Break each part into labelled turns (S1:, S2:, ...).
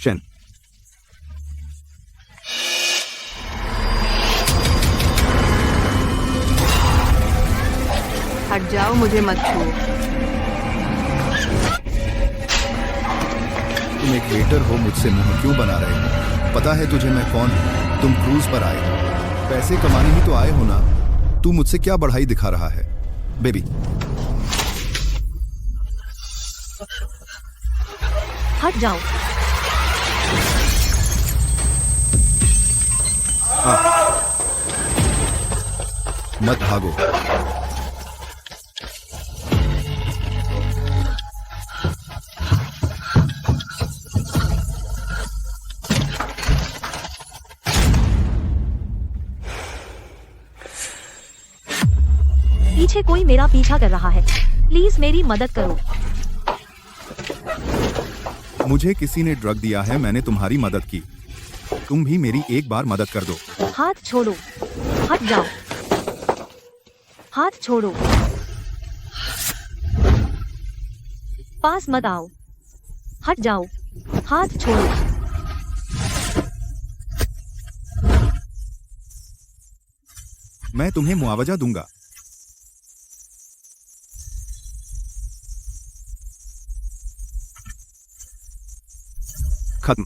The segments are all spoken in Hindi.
S1: शेन,
S2: हट जाओ, मुझे मत छुओ।
S1: तुम एक वेटर हो, मुझसे मुंह क्यों बना रहे हो? पता है तुझे मैं कौन हूँ? तुम क्रूज पर आए हो, पैसे कमाने ही तो आए हो ना। तू मुझसे क्या बढ़ाई दिखा रहा है बेबी?
S3: हट जाओ।
S1: मत भागो।
S3: पीछे कोई मेरा पीछा कर रहा है, प्लीज मेरी मदद करो।
S1: मुझे किसी ने ड्रग दिया है, मैंने तुम्हारी मदद की, तुम भी मेरी एक बार मदद कर दो।
S3: हाथ छोड़ो, हट जाओ। हाथ छोड़ो, पास मत आओ, हट जाओ। हाथ छोड़ो।
S1: मैं तुम्हें मुआवजा दूंगा। खत्म।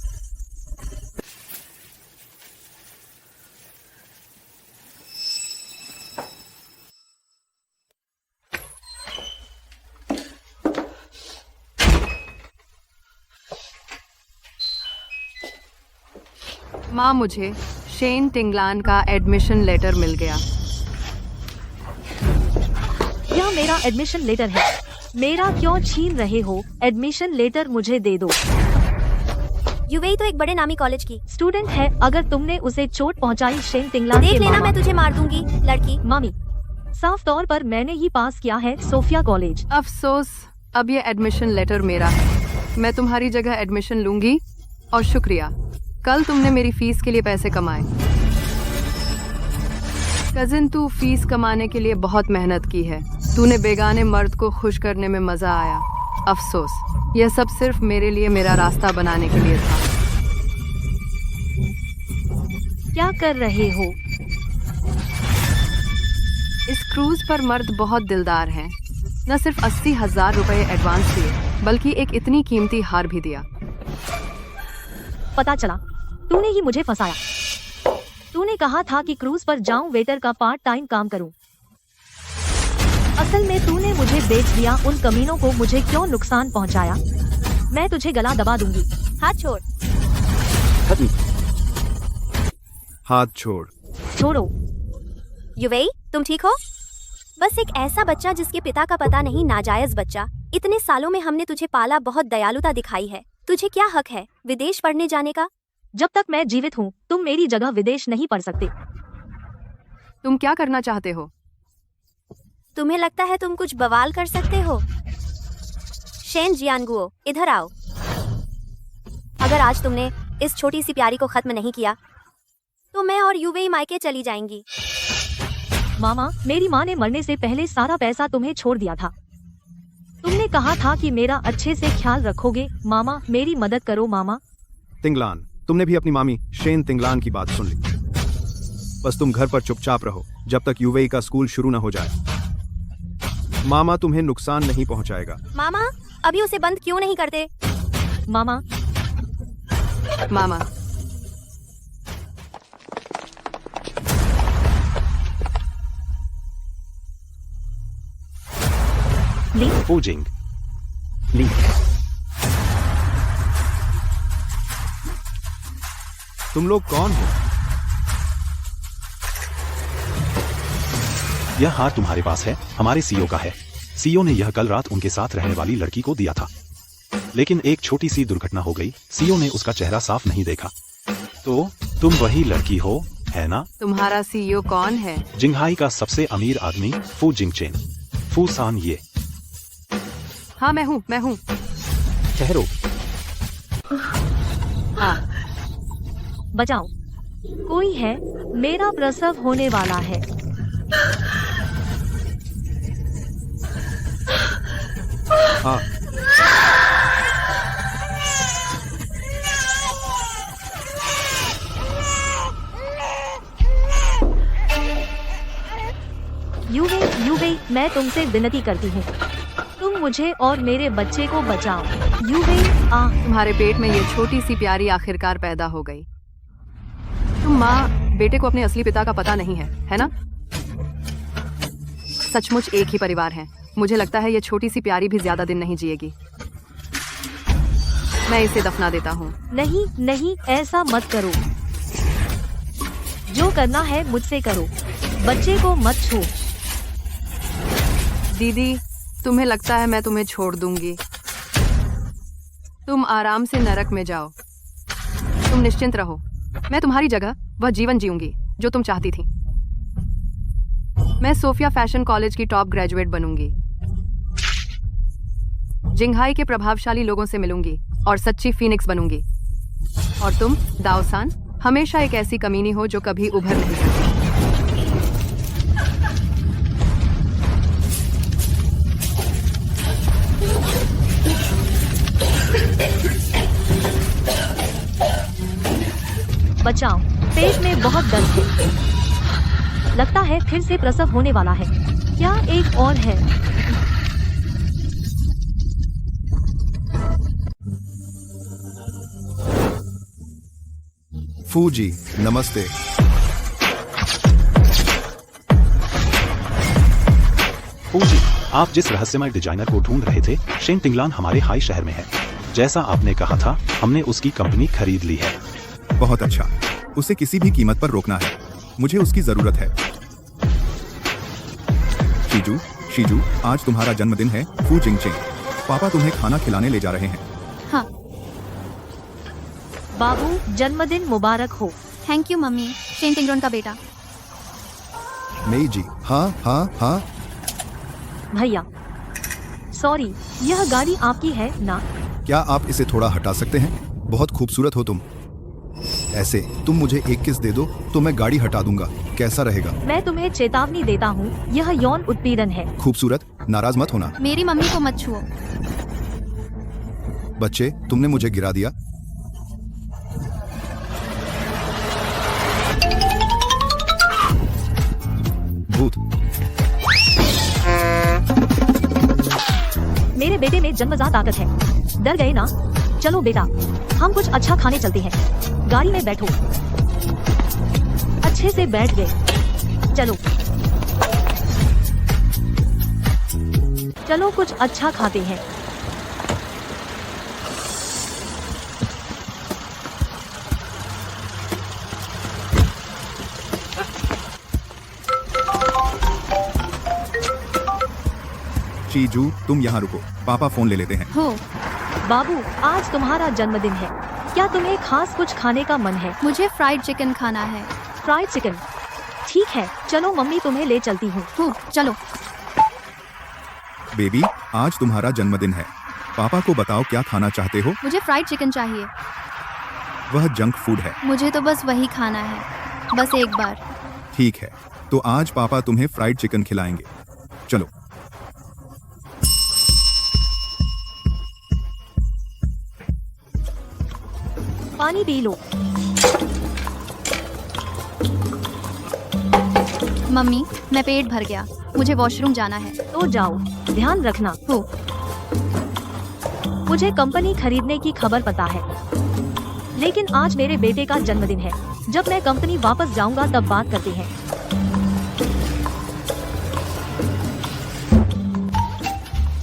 S2: माँ, मुझे शेन टिंगलान का एडमिशन लेटर मिल गया।
S3: यह मेरा एडमिशन लेटर है। मेरा क्यों छीन रहे हो? एडमिशन लेटर मुझे दे दो।
S4: यूवेई तो एक बड़े नामी कॉलेज की
S3: स्टूडेंट है, अगर तुमने उसे चोट पहुंचाई शेन टिंगलान
S4: देख
S3: के
S4: लेना,
S3: मामा।
S4: मैं तुझे मार दूंगी लड़की।
S3: मामी, साफ तौर पर मैंने ही पास किया है सोफिया कॉलेज।
S2: अफसोस, अब ये एडमिशन लेटर मेरा है। मैं तुम्हारी जगह एडमिशन लूंगी। और शुक्रिया, कल तुमने मेरी फीस के लिए पैसे कमाए। कजिन, तू फीस कमाने के लिए बहुत मेहनत की है। तूने बेगाने मर्द को खुश करने में मजा आया। अफसोस, यह सब सिर्फ मेरे लिए मेरा रास्ता बनाने के लिए था।
S3: क्या कर रहे हो?
S2: इस क्रूज पर मर्द बहुत दिलदार हैं। न सिर्फ 80,000 रुपए एडवांस दिए, बल्कि एक इतनी कीमती हार भी दिया।
S3: पता चला, तूने ही मुझे फंसाया। तूने कहा था कि क्रूज पर जाऊं, वेटर का पार्ट टाइम काम करूं। असल में तूने मुझे बेच दिया। उन कमीनों को मुझे क्यों नुकसान पहुंचाया? मैं तुझे गला दबा दूंगी।
S4: हाथ छोड़।
S1: हाथ छोड़।
S3: छोड़ो।
S4: यूवेई, तुम ठीक हो? बस एक ऐसा बच्चा जिसके पिता का पता नहीं, नाजायज बच्चा। इतने सालों में हमने तुझे पाला, बहुत दयालुता दिखाई है। तुझे क्या हक है विदेश पढ़ने जाने का?
S3: जब तक मैं जीवित हूँ, तुम मेरी जगह विदेश नहीं पढ़ सकते।
S2: तुम क्या करना चाहते हो?
S4: तुम्हें लगता है तुम कुछ बवाल कर सकते हो? शेन जियानगुओ, इधर आओ। अगर आज तुमने इस छोटी सी प्यारी को खत्म नहीं किया तो मैं और यूवेई मायके चली जाएंगी।
S3: मामा, मेरी माँ ने मरने से पहले सारा पैसा तुम्हें छोड़ दिया था। तुमने कहा था कि मेरा अच्छे से ख्याल रखोगे। मामा, मेरी मदद करो मामा।
S1: तिंगलान, तुमने भी अपनी मामी शेन तिंगलान की बात सुन ली। बस तुम घर पर चुपचाप रहो जब तक यूवेई का स्कूल शुरू न हो जाए। मामा तुम्हें नुकसान नहीं पहुंचाएगा।
S4: मामा, अभी उसे बंद क्यों नहीं करते?
S3: मामा,
S2: मामा,
S3: ली,
S5: फूजिंग, ली।
S1: तुम लोग कौन हो?
S5: यह हार तुम्हारे पास है, हमारे सीईओ का है। सीईओ ने यह कल रात उनके साथ रहने वाली लड़की को दिया था, लेकिन एक छोटी सी दुर्घटना हो गई। सीईओ ने उसका चेहरा साफ नहीं देखा। तो तुम वही लड़की हो, है ना?
S2: तुम्हारा सीईओ कौन है?
S5: जिंगहाई का सबसे अमीर आदमी फू जिंगचेन, फू सान ये।
S2: हाँ, मैं हूँ।
S5: ठहरो।
S2: हाँ,
S3: बचाओ, कोई है, मेरा प्रसव होने वाला है।
S1: हाँ,
S3: यूवे, मैं तुमसे विनती करती हूँ, तुम मुझे और मेरे बच्चे को बचाओ। यूवे,
S2: तुम्हारे पेट में ये छोटी सी प्यारी आखिरकार पैदा हो गई। तुम माँ बेटे को अपने असली पिता का पता नहीं है ना? सचमुच एक ही परिवार है। मुझे लगता है ये छोटी सी प्यारी भी ज्यादा दिन नहीं जिएगी। मैं इसे दफना देता हूँ।
S3: नहीं, ऐसा मत करो। जो करना है मुझसे करो, बच्चे को मत छू।
S2: दीदी, तुम्हें लगता है मैं तुम्हें छोड़ दूंगी? तुम आराम से नरक में जाओ। तुम निश्चिंत रहो, मैं तुम्हारी जगह वह जीवन जीऊंगी जो तुम चाहती थी। मैं सोफिया फैशन कॉलेज की टॉप ग्रेजुएट बनूंगी, जिंघाई के प्रभावशाली लोगों से मिलूंगी और सच्ची फीनिक्स बनूंगी। और तुम दाओसान हमेशा एक ऐसी कमीनी हो जो कभी उभर नहीं सकती।
S3: बचाओ, पेट में बहुत दर्द है। लगता है फिर से प्रसव होने वाला है। क्या एक और है?
S1: फूजी, नमस्ते।
S5: फूजी, आप जिस रहस्यमय डिजाइनर को ढूंढ रहे थे, शेन टिंगलान हमारे हाई शहर में है। जैसा आपने कहा था, हमने उसकी कंपनी खरीद ली है।
S1: बहुत अच्छा, उसे किसी भी कीमत पर रोकना है। मुझे उसकी जरूरत है। शीजू, आज तुम्हारा जन्मदिन है। फू जिंगचेंग, पापा तुम्हें खाना खिलाने ले जा रहे हैं।
S4: हाँ,
S3: बाबू, जन्मदिन मुबारक हो।
S4: Thank you mummy. शेन टिंगरॉन का बेटा।
S1: मेई जी, हाँ।
S3: भैया, सॉरी, यह गाड़ी आपकी है ना?
S1: क्या आप इसे थोड़ा हटा सकते हैं? बहुत खूबसूरत हो तुम। ऐसे तुम मुझे एक किस दे दो तो मैं गाड़ी हटा दूंगा। कैसा रहेगा?
S3: मैं तुम्हें चेतावनी देता हूँ, यह यौन उत्पीड़न है।
S1: खूबसूरत, नाराज मत होना।
S4: मेरी मम्मी को मत छुओ।
S1: बच्चे, तुमने मुझे गिरा दिया। भूत।
S3: मेरे बेटे में जन्मजात ताकत है। डर गए ना? चलो बेटा, हम कुछ अच्छा खाने चलते हैं। गाड़ी में बैठो। अच्छे से बैठ गए। चलो कुछ अच्छा खाते हैं।
S1: शीजू, तुम यहाँ रुको, पापा फोन ले लेते हैं।
S4: हो,
S3: बाबू, आज तुम्हारा जन्मदिन है। क्या तुम्हें खास कुछ खाने का मन है?
S4: मुझे फ्राइड चिकन खाना है।
S3: Fried chicken? ठीक है, चलो मम्मी तुम्हें ले चलती हूँ।
S4: हो, चलो।
S1: बेबी, आज तुम्हारा जन्मदिन है। पापा को बताओ क्या खाना चाहते हो।
S4: मुझे फ्राइड चिकन चाहिए।
S1: वह जंक फूड है।
S4: मुझे तो बस वही खाना है, बस एक बार।
S1: ठीक है, तो आज पापा तुम्हें फ्राइड चिकन खिलाएंगे। चलो।
S3: पानी पी लो।
S4: मम्मी, मैं पेट भर गया, मुझे वॉशरूम जाना है।
S3: तो जाओ, ध्यान रखना।
S4: हो।
S3: मुझे कंपनी खरीदने की खबर पता है, लेकिन आज मेरे बेटे का जन्मदिन है। जब मैं कंपनी वापस जाऊंगा तब बात करते हैं।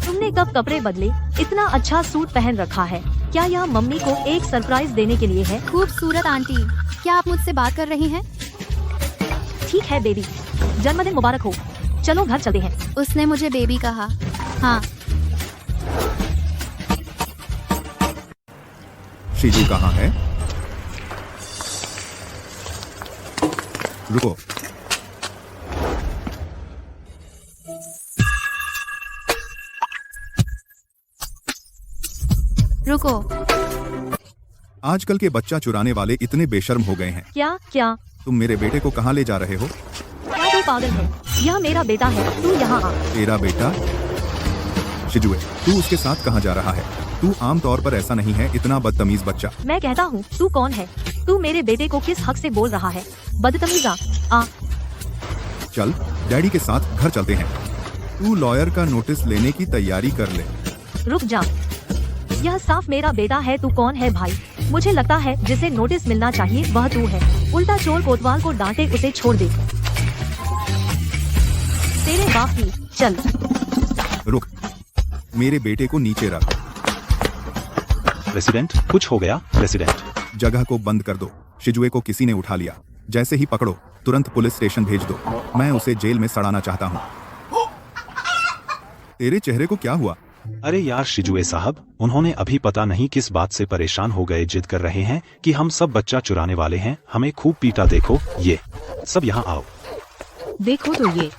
S3: तुमने कब कपड़े बदले? इतना अच्छा सूट पहन रखा है। क्या यह मम्मी को एक सरप्राइज देने के लिए है?
S4: खूबसूरत आंटी, क्या आप मुझसे बात कर रही हैं?
S3: ठीक है बेबी, जन्मदिन मुबारक हो। चलो घर चलते हैं।
S4: उसने मुझे बेबी कहा। हाँ।
S1: शीजू कहाँ है? रुको।
S4: रुको।
S1: आजकल के बच्चा चुराने वाले इतने बेशर्म हो गए हैं।
S3: क्या?
S1: तुम मेरे बेटे को कहाँ ले जा रहे हो?
S3: क्या तू पागल है? यह मेरा बेटा है, तू यहाँ आ।
S1: तेरा बेटा? शिजुए, तू उसके साथ कहाँ जा रहा है? तू आम तौर पर ऐसा नहीं है, इतना बदतमीज बच्चा।
S3: मैं कहता हूँ, तू कौन है? तू मेरे बेटे को किस हक से बोल रहा है? बदतमीजा, आ।
S1: चल, डैडी के साथ घर चलते हैं। तू लॉयर का नोटिस लेने की तैयारी कर ले।
S3: रुक जा, यह साफ मेरा बेटा है। तू कौन है भाई? मुझे लगता है जिसे नोटिस मिलना चाहिए वह तू है। उल्टा चोर कोतवाल को डांटे, उसे छोड़ दे। तेरे बाप की। चल।
S1: रुक, मेरे बेटे को नीचे रख।
S5: प्रेसिडेंट, कुछ हो गया? प्रेसिडेंट,
S1: जगह को बंद कर दो। शिजुए को किसी ने उठा लिया। जैसे ही पकड़ो तुरंत पुलिस स्टेशन भेज दो। मैं उसे जेल में सड़ाना चाहता हूँ। तेरे चेहरे को क्या हुआ?
S5: अरे यार शिजुए साहब, उन्होंने अभी पता नहीं किस बात से परेशान हो गए, जिद कर रहे हैं कि हम सब बच्चा चुराने वाले हैं, हमें खूब पीटा। देखो ये सब यहाँ आओ।
S3: देखो तो ये।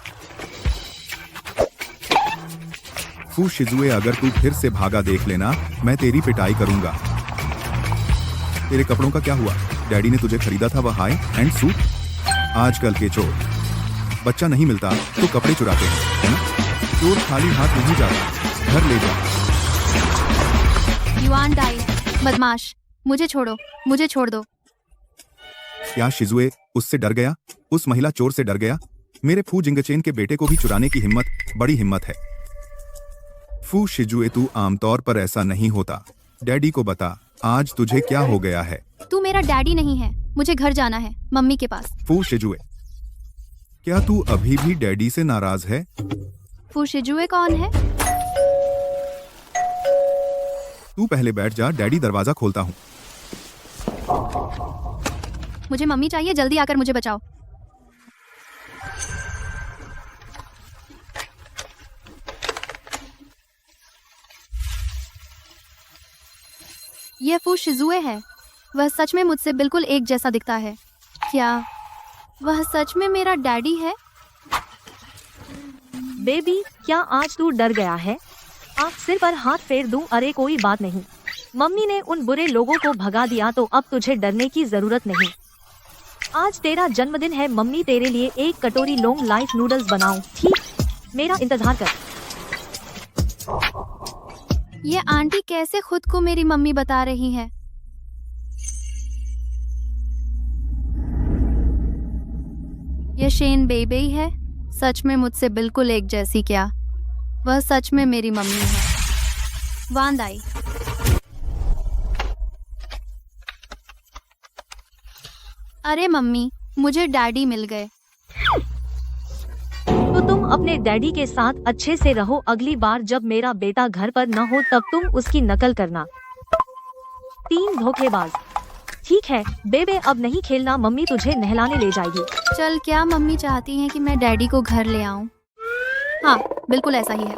S1: फू शिजुए, अगर तू फिर से भागा देख लेना, मैं तेरी पिटाई करूंगा। तेरे कपड़ों का क्या हुआ? डैडी ने तुझे खरीदा था वह हाई एंड सूट। आजकल के चोर बच्चा नहीं मिलता तो कपड़े चुराते हैं, है ना? चोर खाली हाथ नहीं जाता, घर ले जा।
S4: युआन डाई, बदमाश, मुझे छोड़ो, मुझे छोड़ दो।
S1: क्या शिजुए उससे डर गया? उस महिला चोर से डर गया? मेरे फू जिंगचेन के बेटे को भी चुराने की हिम्मत, बड़ी हिम्मत है। फू शिजुए, तू आमतौर पर ऐसा नहीं होता। डैडी को बता आज तुझे क्या हो गया है।
S4: तू मेरा डैडी नहीं है, मुझे घर जाना है, मम्मी के पास।
S1: फू शिजुए, क्या तू अभी भी डैडी से नाराज है?
S4: फू शिजुए कौन है?
S1: तू पहले बैठ जा, डैडी दरवाजा खोलता हूँ।
S4: मुझे मम्मी चाहिए, जल्दी आकर मुझे बचाओ। यह फू शिजुए है। वह सच में मुझसे बिल्कुल एक जैसा दिखता है। क्या वह सच में मेरा डैडी है?
S3: बेबी, क्या आज तू डर गया है? आप सिर पर हाथ फेर दूं? अरे कोई बात नहीं, मम्मी ने उन बुरे लोगों को भगा दिया तो अब तुझे डरने की जरूरत नहीं। आज तेरा जन्मदिन है, मम्मी तेरे लिए एक कटोरी लॉन्ग लाइफ नूडल्स बनाऊं, ठीक? मेरा इंतजार कर।
S4: ये आंटी कैसे खुद को मेरी मम्मी बता रही है? ये शेन बेबी है, सच में मुझसे बिल्कुल एक जैसी। क्या वह सच में मेरी मम्मी है? वांदाई, अरे मम्मी, मुझे डैडी मिल गए।
S3: तो तुम अपने डैडी के साथ अच्छे से रहो। अगली बार जब मेरा बेटा घर पर न हो तब तुम उसकी नकल करना। 3 धोखेबाज। ठीक है बेबे, अब नहीं खेलना, मम्मी तुझे नहलाने ले जाएगी।
S4: चल, क्या मम्मी चाहती हैं कि मैं डैडी को घर ले आऊं? हाँ, बिल्कुल ऐसा ही है।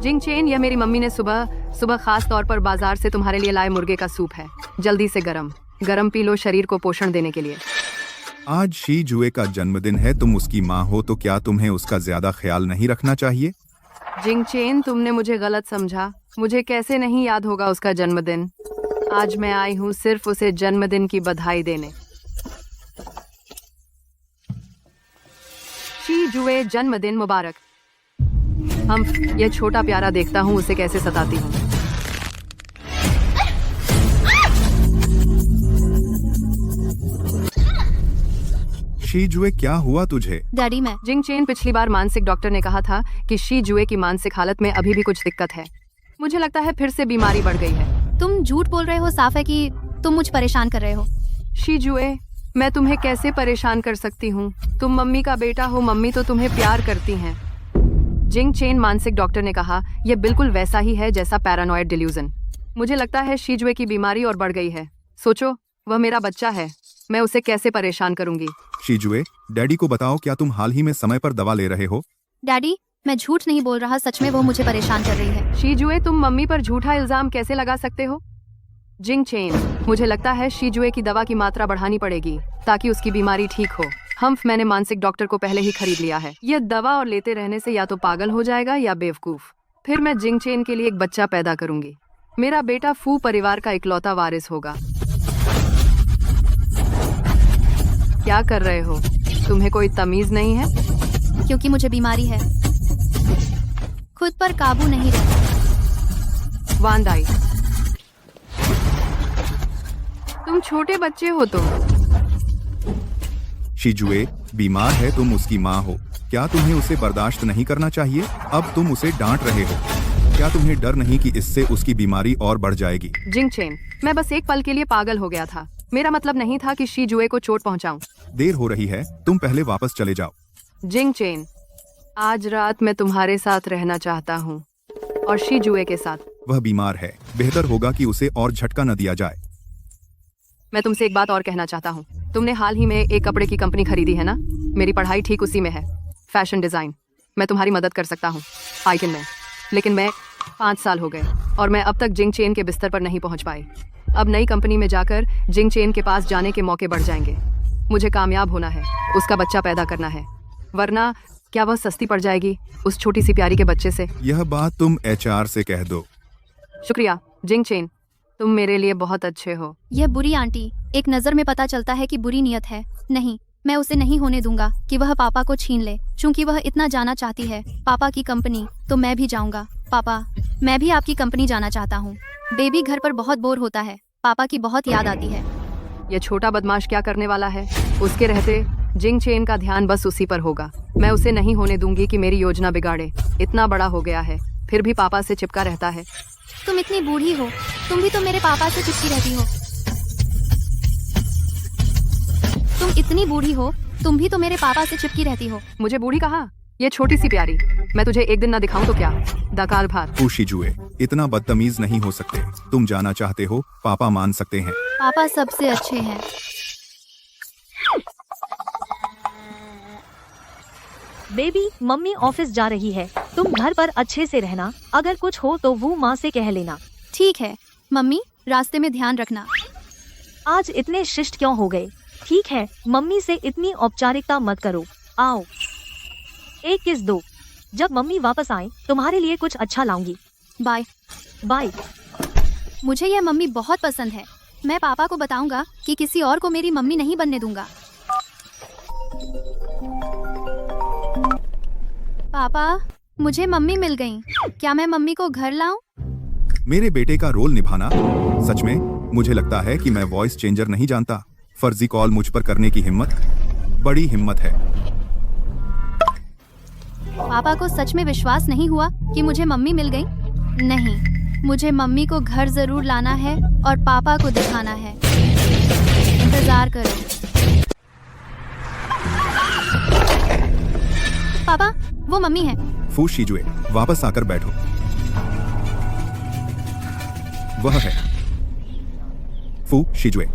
S2: जिंगचेन, यह मेरी मम्मी ने सुबह सुबह खास तौर पर बाजार से तुम्हारे लिए लाए मुर्गे का सूप है। जल्दी से गरम पी लो, शरीर को पोषण देने के लिए।
S1: आज शी जुए का जन्मदिन है, तुम उसकी माँ हो तो क्या तुम्हें उसका ज्यादा ख्याल नहीं रखना चाहिए?
S2: जिंगचेन, तुमने मुझे गलत समझा। मुझे कैसे नहीं याद होगा उसका जन्मदिन? आज मैं आई हूँ सिर्फ उसे जन्मदिन की बधाई देने। शी जुए, जन्मदिन मुबारक। हम यह छोटा प्यारा देखता हूँ उसे कैसे सताती हूँ।
S1: शी जुए, क्या हुआ तुझे?
S4: डैडी, मैं
S2: जिंगचेन, पिछली बार मानसिक डॉक्टर ने कहा था कि शी जुए की मानसिक हालत में अभी भी कुछ दिक्कत है। मुझे लगता है फिर से बीमारी बढ़ गई है।
S4: तुम झूठ बोल रहे हो, साफ है कि तुम मुझ परेशान कर रहे हो।
S2: शी जुए, मैं तुम्हें कैसे परेशान कर सकती हूँ? तुम मम्मी का बेटा हो, मम्मी तो तुम्हें प्यार करती हैं। जिंगचेन, मानसिक डॉक्टर ने कहा यह बिल्कुल वैसा ही है जैसा पैरानॉइड डिल्यूजन। मुझे लगता है शी जुए की बीमारी और बढ़ गई है। सोचो, वह मेरा बच्चा है, मैं उसे कैसे परेशान करूंगी?
S1: शी जुए, डैडी को बताओ, क्या तुम हाल ही में समय पर दवा ले रहे हो?
S4: डैडी, मैं झूठ नहीं बोल रहा, सच में वो मुझे परेशान कर रही है।
S2: शी जुए, तुम मम्मी पर झूठा इल्जाम कैसे लगा सकते हो? जिंगचेन, मुझे लगता है शी जुए की दवा की मात्रा बढ़ानी पड़ेगी ताकि उसकी बीमारी ठीक हो। मैंने मानसिक डॉक्टर को पहले ही खरीद लिया है। यह दवा और लेते रहने से या तो पागल हो जाएगा या बेवकूफ। फिर मैं जिंगचेन के लिए एक बच्चा पैदा करूंगी। मेरा बेटा फू परिवार का इकलौता वारिस होगा। क्या कर रहे हो? तुम्हें कोई तमीज नहीं है?
S4: क्योंकि मुझे बीमारी है, खुद पर काबू नहीं रहता।
S2: वांदाई, तुम छोटे बच्चे हो तो।
S1: शी जुए, बीमार है, तुम उसकी माँ हो, क्या तुम्हें उसे बर्दाश्त नहीं करना चाहिए? अब तुम उसे डांट रहे हो, क्या तुम्हें डर नहीं कि इससे उसकी बीमारी और बढ़ जाएगी?
S2: जिंग चेन, मैं बस एक पल के लिए पागल हो गया था। मेरा मतलब नहीं था कि शी जुए को चोट पहुंचाऊं।
S1: देर हो रही है, तुम पहले वापस चले जाओ।
S2: जिंग चेन, आज रात मैं तुम्हारे साथ रहना चाहता हूँ और शी जुए के साथ।
S1: वह बीमार है, बेहतर होगा कि उसे और झटका न दिया जाए।
S2: मैं तुमसे एक बात और कहना चाहता हूँ। तुमने हाल ही में एक कपड़े की कंपनी खरीदी है ना? मेरी पढ़ाई ठीक उसी में है, फैशन डिजाइन। मैं तुम्हारी मदद कर सकता हूँ आइकन में, लेकिन मैं 5 साल हो गए और मैं अब तक जिंग चेन के बिस्तर पर नहीं पहुँच पाई। अब नई कंपनी में जाकर जिंग चेन के पास जाने के मौके बढ़ जाएंगे। मुझे कामयाब होना है, उसका बच्चा पैदा करना है, वरना क्या वह सस्ती पड़ जाएगी उस छोटी सी प्यारी के बच्चे से?
S1: यह बात तुम HR से कह दो।
S2: शुक्रिया जिंग चेन, तुम मेरे लिए बहुत अच्छे हो।
S6: यह बुरी आंटी, एक नज़र में पता चलता है कि बुरी नियत है। नहीं, मैं उसे नहीं होने दूंगा कि वह पापा को छीन ले। चूंकि वह इतना जाना चाहती है पापा की कंपनी, तो मैं भी जाऊंगा। पापा, मैं भी आपकी कंपनी जाना चाहता हूँ। बेबी घर पर बहुत बोर होता है, पापा की बहुत याद आती है।
S2: यह छोटा बदमाश क्या करने वाला है? उसके रहते जिंग चेन का ध्यान बस उसी पर होगा। मैं उसे नहीं होने दूंगी कि मेरी योजना बिगाड़े। इतना बड़ा हो गया है, फिर भी पापा से चिपका रहता है।
S6: तुम इतनी बूढ़ी हो, तुम भी तो मेरे पापा से चिपकी रहती हो। तुम इतनी बूढ़ी हो, तुम भी तो मेरे पापा से चिपकी रहती हो।
S2: मुझे बूढ़ी कहा? ये छोटी सी प्यारी, मैं तुझे एक दिन न दिखाऊं तो क्या? दकाल भार।
S1: खुशी जुए, इतना बदतमीज नहीं हो सकते। तुम जाना चाहते हो, पापा मान सकते हैं।
S6: पापा सबसे अच्छे हैं।
S3: बेबी, मम्मी ऑफिस जा रही है, तुम घर पर अच्छे से रहना। अगर कुछ हो तो वो माँ से कह लेना।
S6: ठीक है मम्मी, रास्ते में ध्यान रखना।
S3: आज इतने शिष्ट क्यों हो गए? ठीक है, मम्मी से इतनी औपचारिकता मत करो। आओ, एक किस दो। जब मम्मी वापस आए तुम्हारे लिए कुछ अच्छा लाऊंगी।
S6: बाय।
S3: बाय।
S6: मुझे यह मम्मी बहुत पसंद है। मैं पापा को बताऊंगा कि किसी और को मेरी मम्मी नहीं बनने दूंगा। पापा, मुझे मम्मी मिल गई। क्या मैं मम्मी को घर लाऊं?
S1: मेरे बेटे का रोल निभाना? सच में मुझे लगता है कि मैं वॉइस चेंजर नहीं जानता। फर्जी कॉल मुझ पर करने की हिम्मत, बड़ी हिम्मत है।
S6: पापा को सच में विश्वास नहीं हुआ कि मुझे मम्मी मिल गई? नहीं, मुझे मम्मी को घर जरूर लाना है और पापा को दिखाना है। इंतजार करो। पापा, वो मम्मी है।
S1: फू शीजुए, वापस आकर बैठो। वह है फू शीजुए।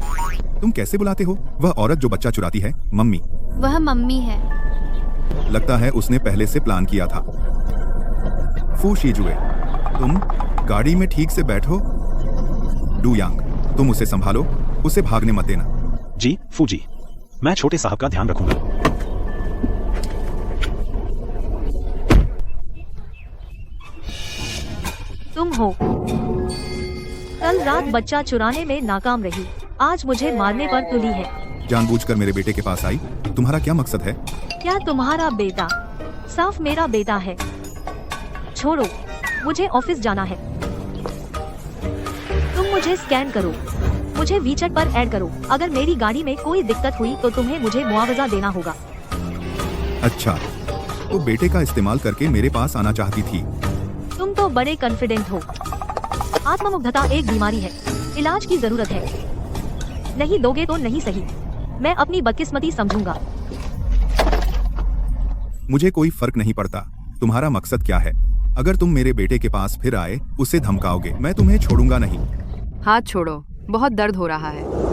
S1: तुम कैसे बुलाते हो? वह औरत जो बच्चा चुराती है, मम्मी।
S6: वह मम्मी है।
S1: लगता है उसने पहले से प्लान किया था। फू शीजुए, तुम गाड़ी में ठीक से बैठो। डू यांग, तुम उसे संभालो, उसे भागने मत देना।
S5: जी फूजी, मैं छोटे साहब का ध्यान रखूंगा।
S3: तुम हो। कल रात बच्चा चुराने में नाकाम रही, आज मुझे मारने पर तुली है।
S1: जानबूझकर मेरे बेटे के पास आई, तुम्हारा क्या मकसद है?
S3: क्या तुम्हारा बेटा? साफ मेरा बेटा है। छोड़ो, मुझे ऑफिस जाना है। तुम मुझे स्कैन करो, मुझे वीचैट पर ऐड करो। अगर मेरी गाड़ी में कोई दिक्कत हुई तो तुम्हें मुझे मुआवजा देना होगा।
S1: अच्छा, तो बेटे का इस्तेमाल करके मेरे पास आना चाहती थी।
S3: तुम तो बड़े कॉन्फिडेंट हो। आत्ममुग्धता एक बीमारी है, इलाज की जरूरत है। नहीं दोगे तो नहीं सही, मैं अपनी बदकिस्मती समझूंगा।
S1: मुझे कोई फर्क नहीं पड़ता तुम्हारा मकसद क्या है। अगर तुम मेरे बेटे के पास फिर आए, उसे धमकाओगे, मैं तुम्हें छोड़ूंगा नहीं।
S2: हाथ छोड़ो, बहुत दर्द हो रहा है।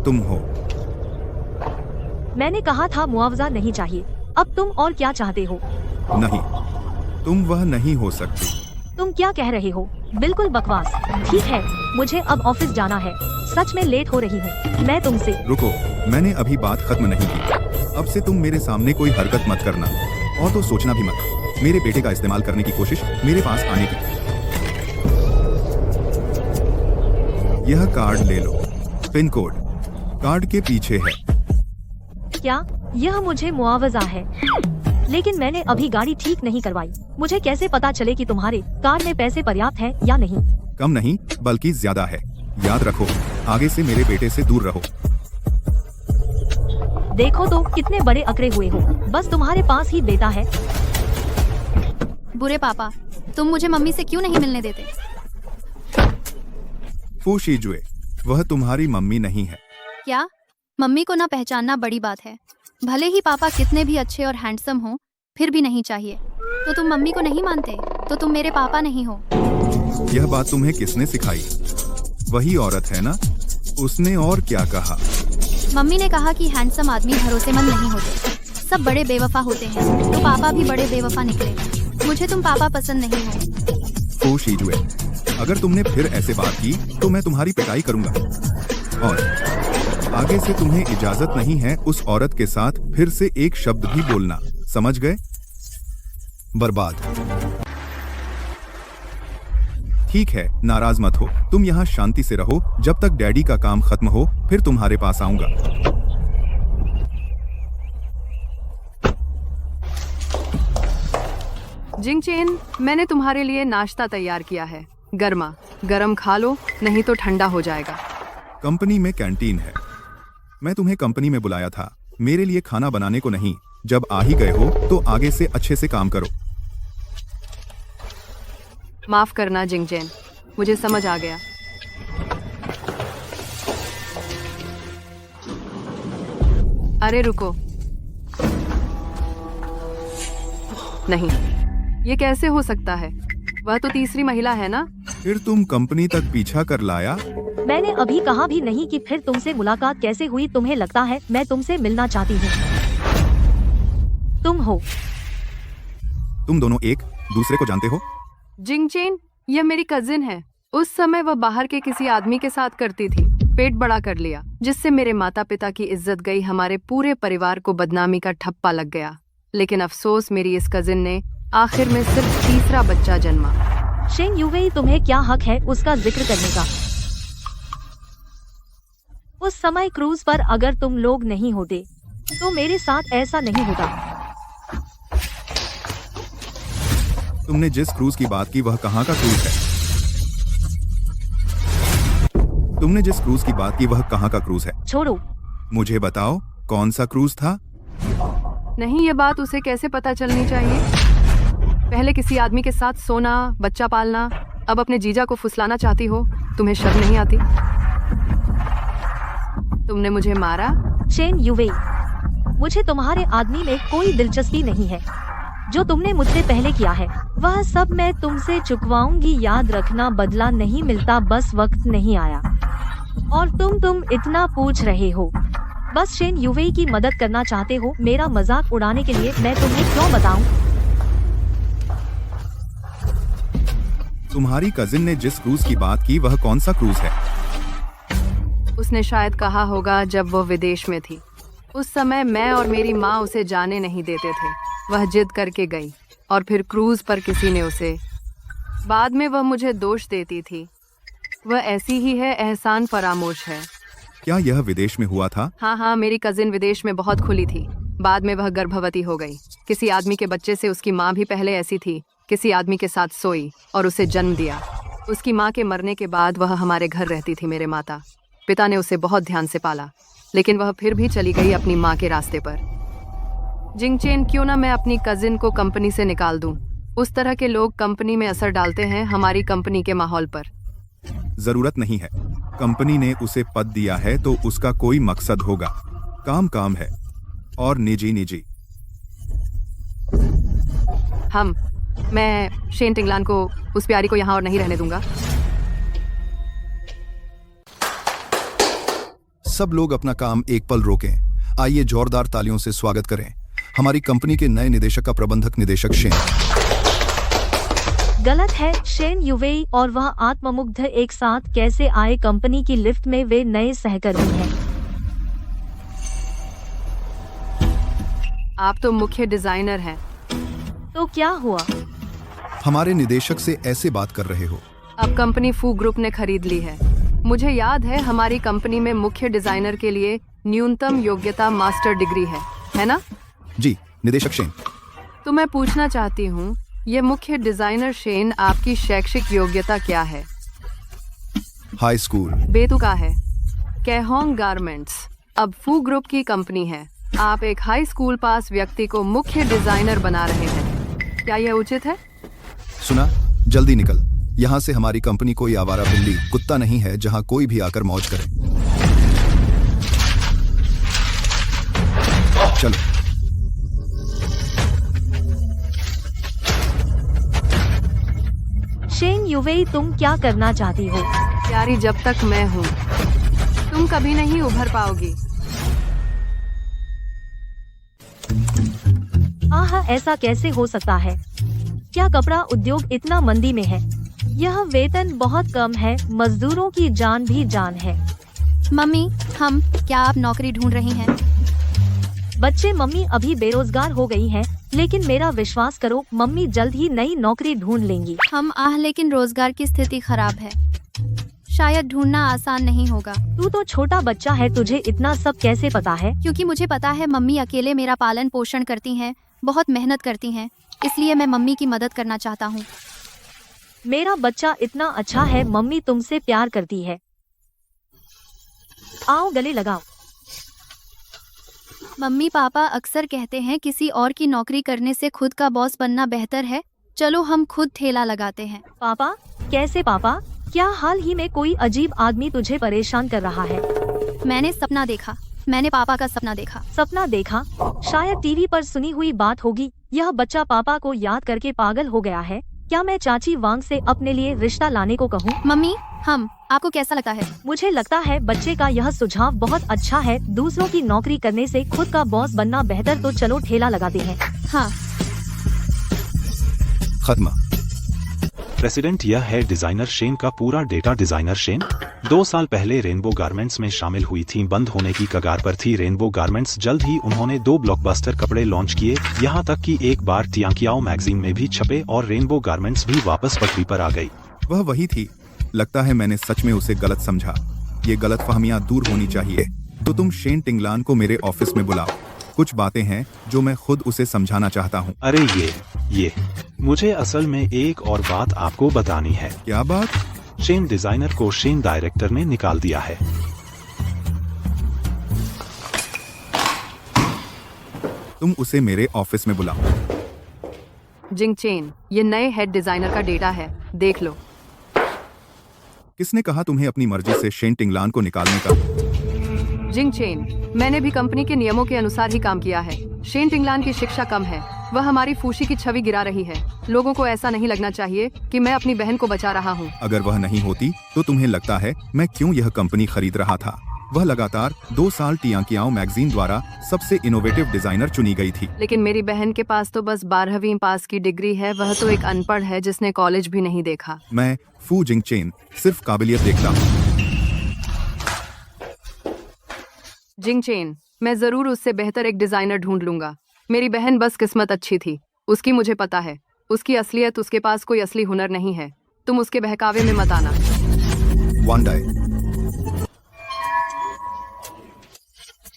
S1: तुम हो।
S3: मैंने कहा था मुआवजा नहीं चाहिए। अब तुम और क्या चाहते हो?
S1: नहीं, तुम वह नहीं हो सकती।
S3: तुम क्या कह रहे हो? बिल्कुल बकवास। ठीक है, मुझे अब ऑफिस जाना है। सच में लेट हो रही हूँ। मैं तुमसे।
S1: रुको, मैंने अभी बात खत्म नहीं की। अब से तुम मेरे सामने कोई हरकत मत करना, और तो सोचना भी मत मेरे बेटे का इस्तेमाल करने की कोशिश मेरे पास आने की। यह कार्ड ले लो, पिन कोड कार्ड के पीछे है।
S3: क्या? यह मुझे मुआवजा है, लेकिन मैंने अभी गाड़ी ठीक नहीं करवाई। मुझे कैसे पता चले कि तुम्हारे कार में पैसे पर्याप्त हैं या नहीं?
S1: कम नहीं बल्कि ज्यादा है। याद रखो, आगे से मेरे बेटे से दूर रहो।
S3: देखो तो कितने बड़े अकड़े हुए हो, बस तुम्हारे पास ही बेटा है।
S6: बुरे पापा, तुम मुझे मम्मी से क्यों नहीं मिलने देते?
S1: फू शीजुए, वह तुम्हारी मम्मी नहीं है।
S6: क्या? मम्मी को ना पहचानना बड़ी बात है। भले ही पापा कितने भी अच्छे और हैंडसम हो, फिर भी नहीं चाहिए। तो तुम मम्मी को नहीं मानते, तो तुम मेरे पापा नहीं हो।
S1: यह बात तुम्हें किसने सिखाई? वही औरत है ना? उसने और क्या कहा?
S6: मम्मी ने कहा कि हैंडसम आदमी भरोसेमंद नहीं होते, सब बड़े बेवफा होते हैं। तो पापा भी बड़े बेवफा निकले। मुझे तुम पापा पसंद नहीं हो।
S1: फू शीजुए, अगर तुमने फिर ऐसे बात की तो मैं तुम्हारी पिटाई करूंगा, और आगे से तुम्हें इजाजत नहीं है उस औरत के साथ फिर से एक शब्द भी बोलना, समझ गए? बर्बाद। ठीक है, नाराज मत हो। तुम यहाँ शांति से रहो जब तक डैडी का काम खत्म हो, फिर तुम्हारे पास आऊंगा।
S2: जिंग चेन, मैंने तुम्हारे लिए नाश्ता तैयार किया है। गर्मा गरम खा लो, नहीं तो ठंडा हो जाएगा।
S1: कंपनी में कैंटीन है। मैं तुम्हें कंपनी में बुलाया था, मेरे लिए खाना बनाने को नहीं। जब आ ही गए हो तो आगे से अच्छे से काम करो।
S2: माफ करना जिंग चेन, मुझे समझ आ गया। अरे रुको, नहीं, ये कैसे हो सकता है? वह तो तीसरी महिला है ना?
S1: फिर तुम कंपनी तक पीछा कर लाया?
S3: मैंने अभी कहा भी नहीं कि फिर तुमसे मुलाकात कैसे हुई। तुम्हें लगता है मैं तुमसे मिलना चाहती हूँ? तुम हो।
S1: तुम दोनों एक दूसरे को जानते हो?
S2: जिंग चेन, यह मेरी कजिन है। उस समय वह बाहर के किसी आदमी के साथ करती थी। पेट बड़ा कर लिया, जिससे मेरे माता पिता की इज्जत गई। हमारे पूरे परिवार को बदनामी का ठप्पा लग गया। लेकिन अफसोस, मेरी इस कजिन ने आखिर में सिर्फ तीसरा बच्चा जन्मा।
S3: शेन युवेई, तुम्हें क्या हक है उसका जिक्र करने का? उस समय क्रूज पर अगर तुम लोग नहीं होते तो मेरे साथ ऐसा नहीं होता।
S1: तुमने जिस क्रूज की बात की वह कहाँ का क्रूज है? तुमने जिस क्रूज की बात की वह कहाँ का क्रूज है?
S3: छोड़ो,
S1: मुझे बताओ कौन सा क्रूज था?
S2: नहीं, ये बात उसे कैसे पता चलनी चाहिए? पहले किसी आदमी के साथ सोना, बच्चा पालना, अब अपने जीजा को फुसलाना चाहती हो। तुम्हें शर्म नहीं आती? तुमने मुझे मारा।
S3: शेन युवेई, मुझे तुम्हारे आदमी में कोई दिलचस्पी नहीं है। जो तुमने मुझसे पहले किया है वह सब मैं तुमसे चुकवाऊंगी। याद रखना, बदला नहीं मिलता, बस वक्त नहीं आया। और तुम इतना पूछ रहे हो, बस शेन युवेई की मदद करना चाहते हो मेरा मजाक उड़ाने के लिए। मैं तुम्हें क्यों बताऊं?
S1: तुम्हारी कजिन ने जिस क्रूज की बात की वह कौन सा क्रूज है?
S2: उसने शायद कहा होगा जब वो विदेश में थी। उस समय मैं और मेरी माँ उसे जाने नहीं देते थे। वह जिद करके गई और फिर क्रूज पर किसी ने उसे, बाद में वह मुझे दोष देती थी। वह ऐसी ही है, एहसान फरामोश है।
S1: क्या यह विदेश में हुआ था?
S2: हाँ, मेरी कजिन विदेश में बहुत खुली थी। बाद में वह गर्भवती हो गई। किसी आदमी के बच्चे से। उसकी माँ भी पहले ऐसी थी, किसी आदमी के साथ सोई और उसे जन्म दिया। उसकी माँ के मरने के बाद वह हमारे घर रहती थी। मेरे माता पिता ने उसे बहुत ध्यान से पाला, लेकिन वह फिर भी चली गई अपनी माँ के रास्ते पर। जिंग चेन, क्यों ना मैं अपनी कजिन को कंपनी से निकाल दूं? उस तरह के लोग कंपनी में असर डालते हैं हमारी कंपनी के माहौल पर।
S1: जरूरत नहीं है। कंपनी ने उसे पद दिया है तो उसका कोई मकसद होगा। काम काम है और निजी निजी।
S2: मैं शेन टिंगलान को, उस प्यारी को यहाँ और नहीं रहने दूंगा।
S1: सब लोग अपना काम एक पल रोकें। आइए जोरदार तालियों से स्वागत करें हमारी कंपनी के नए निदेशक का, प्रबंधक निदेशक शेन।
S3: गलत है। शेन युवेई और वह आत्ममुग्ध एक साथ कैसे आए कंपनी की लिफ्ट में? वे नए सहकर्मी हैं।
S2: आप तो मुख्य डिजाइनर हैं।
S3: तो क्या हुआ?
S1: हमारे निदेशक से ऐसे बात कर रहे हो?
S2: अब कंपनी फू ग्रुप ने खरीद ली है। मुझे याद है हमारी कंपनी में मुख्य डिजाइनर के लिए न्यूनतम योग्यता मास्टर डिग्री है। है ना?
S1: जी निदेशक शेन।
S2: तो मैं पूछना चाहती हूँ, ये मुख्य डिजाइनर शेन, आपकी शैक्षिक योग्यता क्या है?
S1: High school.
S2: बेतुका है। कैहोंग गारमेंट्स अब फू ग्रुप की कंपनी है। आप एक हाई स्कूल पास व्यक्ति को मुख्य डिजाइनर बना रहे हैं, क्या यह उचित है?
S1: सुना, जल्दी निकल यहाँ से। हमारी कंपनी कोई आवारा बिल्ली कुत्ता नहीं है जहाँ कोई भी आकर मौज करे। चलो।
S3: शेन युवेई, तुम क्या करना चाहती हो?
S2: प्यारी, जब तक मैं हूँ तुम कभी नहीं उभर पाओगी।
S3: आह, ऐसा कैसे हो सकता है? क्या कपड़ा उद्योग इतना मंदी में है? यह वेतन बहुत कम है, मजदूरों की जान भी जान है।
S6: मम्मी, क्या आप नौकरी ढूंढ रही हैं?
S3: बच्चे, मम्मी अभी बेरोजगार हो गई हैं, लेकिन मेरा विश्वास करो, मम्मी जल्द ही नई नौकरी ढूंढ लेंगी।
S6: लेकिन रोजगार की स्थिति खराब है, शायद ढूंढना आसान नहीं होगा।
S3: तू तो छोटा बच्चा है, तुझे इतना सब कैसे पता है?
S6: क्योंकि मुझे पता है मम्मी अकेले मेरा पालन पोषण करती हैं, बहुत मेहनत करती हैं, इसलिए मैं मम्मी की मदद करना चाहता हूँ।
S3: मेरा बच्चा इतना अच्छा है, मम्मी तुमसे प्यार करती है। आओ गले लगाओ।
S6: मम्मी पापा अक्सर कहते हैं किसी और की नौकरी करने से खुद का बॉस बनना बेहतर है, चलो हम खुद ठेला लगाते हैं।
S3: पापा? कैसे पापा? क्या हाल ही में कोई अजीब आदमी तुझे परेशान कर रहा है?
S6: मैंने पापा का सपना देखा।
S3: सपना देखा? शायद टीवी पर सुनी हुई बात होगी। यह बच्चा पापा को याद करके पागल हो गया है। क्या मैं चाची वांग से अपने लिए रिश्ता लाने को कहूँ?
S6: मम्मी, आपको कैसा लगता है?
S3: मुझे लगता है बच्चे का यह सुझाव बहुत अच्छा है। दूसरों की नौकरी करने से खुद का बॉस बनना बेहतर, तो चलो ठेला लगाते हैं।
S6: हाँ।
S1: खत्म।
S5: प्रेसिडेंट, यह है डिजाइनर शेन का पूरा डेटा। डिजाइनर शेन 2 साल पहले रेनबो गारमेंट्स में शामिल हुई थी, बंद होने की कगार पर थी रेनबो गारमेंट्स। जल्द ही उन्होंने 2 ब्लॉकबस्टर कपड़े लॉन्च किए, यहाँ तक कि एक बार तियांकियाओ मैगजीन में भी छपे और रेनबो गारमेंट्स भी वापस पटरी पर आ गई।
S1: वह वही थी। लगता है मैंने सच में उसे गलत समझा। ये गलतफहमियां दूर होनी चाहिए। तो तुम शेन टिंगलान को मेरे ऑफिस में बुलाओ, कुछ बातें हैं जो मैं खुद उसे समझाना चाहता हूँ।
S5: अरे ये मुझे असल में एक और बात आपको बतानी है।
S1: क्या बात?
S5: शेन डिजाइनर को शेन डायरेक्टर ने निकाल दिया है।
S1: तुम उसे मेरे ऑफिस में बुलाओ।
S2: जिंग चेन, ये नए हेड डिजाइनर का डेटा है, देख लो।
S1: किसने कहा तुम्हें अपनी मर्जी से शेन टिंगलान को निकालने का?
S2: जिंग चेन, मैंने भी कंपनी के नियमों के अनुसार ही काम किया है। शेन टिंगलान की शिक्षा कम है, वह हमारी फूशी की छवि गिरा रही है। लोगों को ऐसा नहीं लगना चाहिए कि मैं अपनी बहन को बचा रहा हूँ।
S1: अगर वह नहीं होती तो तुम्हें लगता है मैं क्यों यह कंपनी खरीद रहा था? वह लगातार 2 साल तियांकियाओ मैगजीन द्वारा सबसे इनोवेटिव डिजाइनर चुनी गई थी।
S2: लेकिन मेरी बहन के पास तो बस 12वीं पास की डिग्री है, वह तो एक अनपढ़ है जिसने कॉलेज भी नहीं देखा।
S1: मैं फू जिंग चेन सिर्फ काबिलियत देखता हूँ।
S2: जिंग चेन, मैं जरूर उससे बेहतर एक डिजाइनर ढूंढ लूंगा। मेरी बहन बस किस्मत अच्छी थी, उसकी मुझे पता है। उसकी असलियत, उसके पास कोई असली हुनर नहीं है। तुम उसके बहकावे में मत आना।
S1: वांडाई,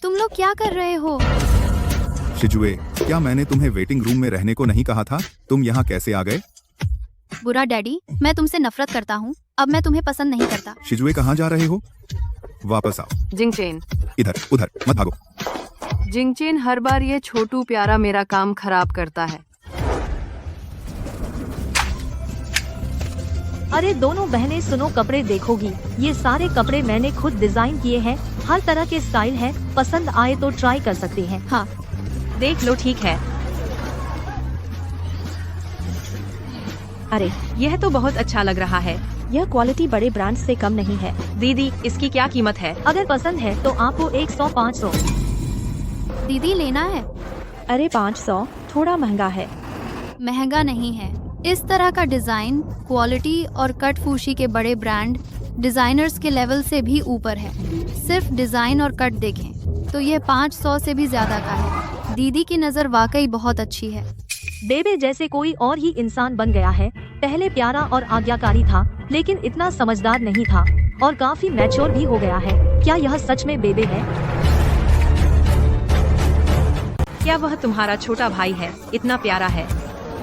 S6: तुम लोग क्या कर रहे हो?
S1: शिजुए, क्या मैंने तुम्हें वेटिंग रूम में रहने को नहीं कहा था? तुम यहाँ कैसे आ गए?
S6: बुरा डैडी, मैं तुमसे नफरत करता हूँ, अब मैं तुम्हें पसंद नहीं करता।
S1: शिजुए, कहाँ जा रहे हो? वापस आओ।
S2: जिंग चेन,
S1: इधर उधर मत भागो।
S2: जिंग चेन, हर बार ये छोटू प्यारा मेरा काम खराब करता है।
S3: अरे दोनों बहनें सुनो, कपड़े देखोगी? ये सारे कपड़े मैंने खुद डिजाइन किए हैं, हर तरह के स्टाइल है, पसंद आए तो ट्राई कर सकते हैं।
S6: हाँ,
S7: देख लो, ठीक है। अरे यह तो बहुत अच्छा लग रहा है।
S4: यह क्वालिटी बड़े ब्रांड से कम नहीं है।
S7: दीदी, इसकी क्या कीमत है?
S3: अगर पसंद है तो आपको 100-500।
S6: दीदी लेना है?
S4: अरे 500 थोड़ा महंगा है।
S6: महंगा नहीं है। इस तरह का डिजाइन, क्वालिटी और कट फूशी के बड़े ब्रांड डिजाइनर्स के लेवल से भी ऊपर है। सिर्फ डिजाइन और कट देखें तो यह 500 से भी ज्यादा का है। दीदी की नजर वाकई बहुत अच्छी है।
S3: बेबे जैसे कोई और ही इंसान बन गया है। पहले प्यारा और आज्ञाकारी था, लेकिन इतना समझदार नहीं था और काफी मैच्योर भी हो गया है। क्या यह सच में बेबे है?
S7: क्या वह तुम्हारा छोटा भाई है? इतना प्यारा है।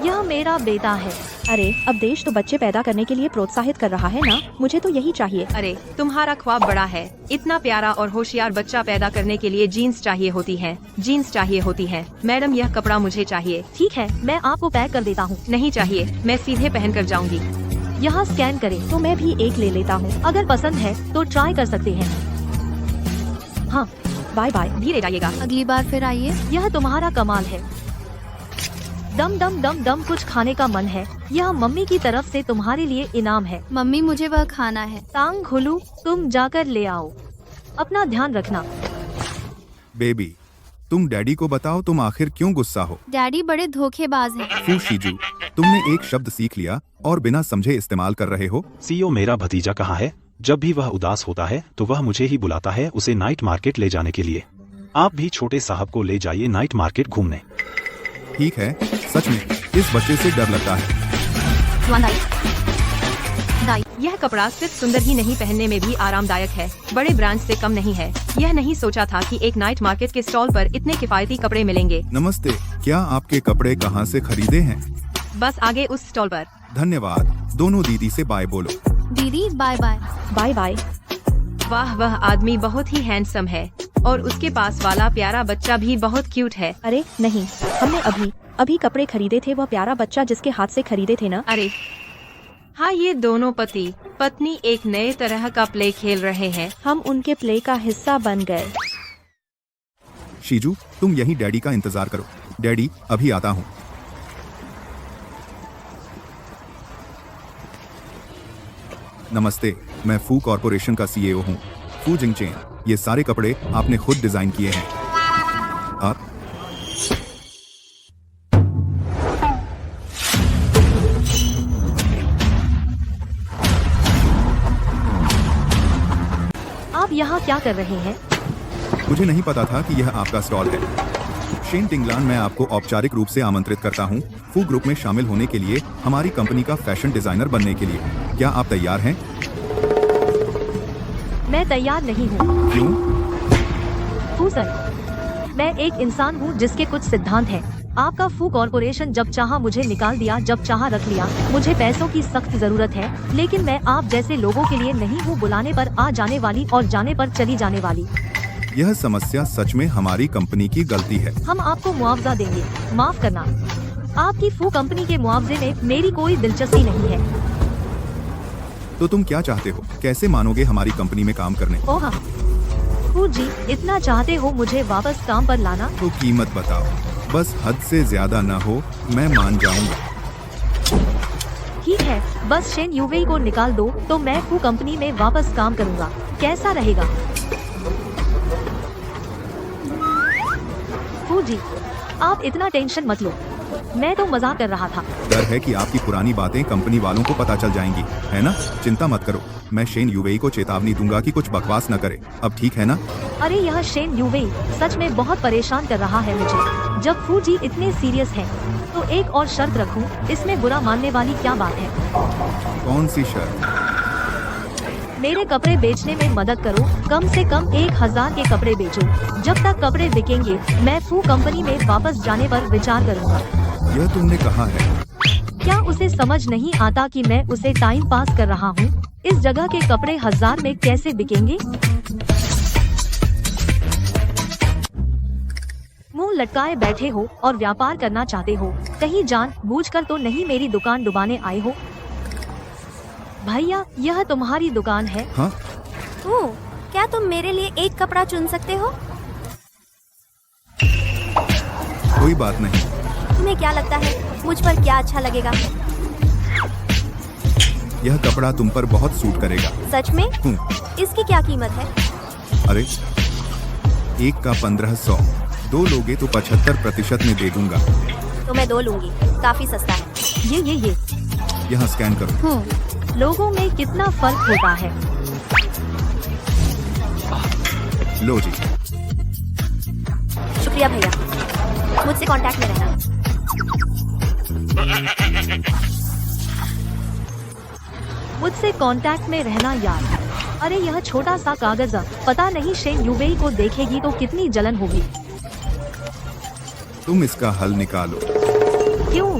S3: यह मेरा बेटा है।
S8: अरे अब देश तो बच्चे पैदा करने के लिए प्रोत्साहित कर रहा है ना, मुझे तो यही चाहिए।
S7: अरे तुम्हारा ख्वाब बड़ा है। इतना प्यारा और होशियार बच्चा पैदा करने के लिए जीन्स चाहिए होती हैं। जीन्स चाहिए होती हैं। मैडम यह कपड़ा मुझे चाहिए।
S3: ठीक है, मैं आपको पैक कर देता हूँ।
S7: नहीं चाहिए, मैं सीधे पहन कर जाऊंगी।
S3: यहाँ स्कैन करें।
S8: तो मैं भी एक ले लेता हूँ।
S3: अगर पसंद है तो ट्राई कर सकते हैं। हाँ,
S8: बाय बाय।
S7: धीरे जाइएगा।
S6: अगली बार फिर आइए।
S3: यह तुम्हारा कमाल है। दम दम दम दम कुछ खाने का मन है। यह मम्मी की तरफ से तुम्हारे लिए इनाम है।
S6: मम्मी मुझे वह खाना है।
S3: टांग खुलू, तुम जाकर ले आओ। अपना ध्यान रखना।
S1: बेबी, तुम डैडी को बताओ तुम आखिर क्यों गुस्सा हो।
S6: डैडी बड़े धोखेबाज हैं।
S1: फू शीजू, तुमने एक शब्द सीख लिया और बिना समझे इस्तेमाल कर रहे हो।
S5: सीईओ मेरा भतीजा कहाँ है? जब भी वह उदास होता है तो वह मुझे ही बुलाता है उसे नाइट मार्केट ले जाने के लिए। आप भी छोटे साहब को ले जाइए नाइट मार्केट घूमने।
S1: ठीक है, सच में इस बच्चे से डर लगता है।
S7: यह कपड़ा सिर्फ सुंदर ही नहीं, पहनने में भी आरामदायक है। बड़े ब्रांड से कम नहीं है। यह नहीं सोचा था कि एक नाइट मार्केट के स्टॉल पर इतने किफायती कपड़े मिलेंगे।
S1: नमस्ते, क्या आपके कपड़े कहाँ से खरीदे हैं?
S7: बस आगे उस स्टॉल पर।
S1: धन्यवाद। दोनों दीदी से बाय बोलो।
S6: दीदी बाय बाय।
S8: Bye bye.
S7: वाह, वह आदमी बहुत ही हैंडसम है और उसके पास वाला प्यारा बच्चा भी बहुत क्यूट है।
S8: अरे नहीं, हमने अभी कपड़े खरीदे थे। वह प्यारा बच्चा जिसके हाथ से खरीदे थे ना।
S7: अरे हाँ, ये दोनों पति पत्नी एक नए तरह का प्ले खेल रहे हैं।
S8: हम उनके प्ले का हिस्सा बन गए।
S1: शीजू, तुम यहीं डैडी का इंतजार करो। डैडी अभी आता हूँ। नमस्ते, मैं फू कॉर्पोरेशन का सीईओ हूँ, फू जिंगचेन। ये सारे कपड़े आपने खुद डिजाइन किए हैं। आप
S3: यहाँ क्या कर रहे हैं?
S1: मुझे नहीं पता था कि यह आपका स्टॉल है। शेन टिंगलान, मैं आपको औपचारिक रूप से आमंत्रित करता हूँ फू ग्रुप में शामिल होने के लिए, हमारी कंपनी का फैशन डिजाइनर बनने के लिए। क्या आप तैयार हैं?
S3: मैं तैयार नहीं हूँ।
S1: क्यों?
S3: फू सर, मैं एक इंसान हूँ जिसके कुछ सिद्धांत हैं। आपका फू कॉर्पोरेशन जब चाहा मुझे निकाल दिया, जब चाहा रख लिया। मुझे पैसों की सख्त जरूरत है, लेकिन मैं आप जैसे लोगों के लिए नहीं हूँ बुलाने पर आ जाने वाली और जाने पर चली जाने वाली।
S1: यह समस्या सच में हमारी कंपनी की गलती है।
S3: हम आपको मुआवजा देंगे। माफ करना, आपकी फू कंपनी के मुआवजे में मेरी कोई दिलचस्पी नहीं है।
S1: तो तुम क्या चाहते हो? कैसे मानोगे हमारी कंपनी में काम करने?
S3: ओह हाँ, फू जी, इतना चाहते हो मुझे वापस काम पर लाना?
S1: तो कीमत बताओ, बस हद से ज्यादा न हो, मैं मान जाऊंगा।
S3: ठीक है, बस शेन यूवेई को निकाल दो तो मैं फू कंपनी में वापस काम करूंगा। कैसा रहेगा? फू जी, आप इतना टेंशन मत लो, मैं तो मजाक कर रहा था।
S1: डर है कि आपकी पुरानी बातें कंपनी वालों को पता चल जाएंगी, है ना? चिंता मत करो, मैं शेन यूवेई को चेतावनी दूंगा कि कुछ बकवास न करे। अब ठीक है ना?
S3: अरे यह शेन यूवेई सच में बहुत परेशान कर रहा है मुझे। जब फू जी इतने सीरियस हैं, तो एक और शर्त रखूं, इसमें बुरा मानने वाली क्या बात है?
S1: कौन सी शर्त?
S3: मेरे कपड़े बेचने में मदद करो। कम से कम 1000 के कपड़े बेचो। जब तक कपड़े बिकेंगे, मैं फू कंपनी में वापस जाने पर विचार करूंगा।
S1: यह तुमने कहा है?
S3: क्या उसे समझ नहीं आता कि मैं उसे टाइम पास कर रहा हूँ? इस जगह के कपड़े 1000 में कैसे बिकेंगे? मुंह लटकाए बैठे हो और व्यापार करना चाहते हो, कहीं जानबूझकर तो नहीं मेरी दुकान डुबाने आए हो? भैया, यह तुम्हारी दुकान है?
S1: हाँ?
S4: ओह, क्या तुम मेरे लिए एक कपड़ा चुन सकते हो?
S1: कोई बात नहीं।
S4: तुम्हें क्या लगता है मुझ पर क्या अच्छा लगेगा?
S1: यह कपड़ा तुम पर बहुत सूट करेगा।
S4: सच में? इसकी क्या कीमत है?
S1: अरे, एक का 1500, 2 लोगे तो 75% में दे दूंगा।
S4: तो मैं 2 लूंगी, काफी सस्ता है।
S3: ये
S1: यहाँ स्कैन करो।
S3: लोगों में कितना फर्क होता है।
S1: लो जी।
S4: शुक्रिया भैया, मुझसे कांटेक्ट में रहना।
S3: मुझसे कांटेक्ट में रहना यार। अरे यह छोटा सा कागज, पता नहीं शेन यूवेई को देखेगी तो कितनी जलन होगी।
S1: तुम इसका हल निकालो।
S3: क्यों?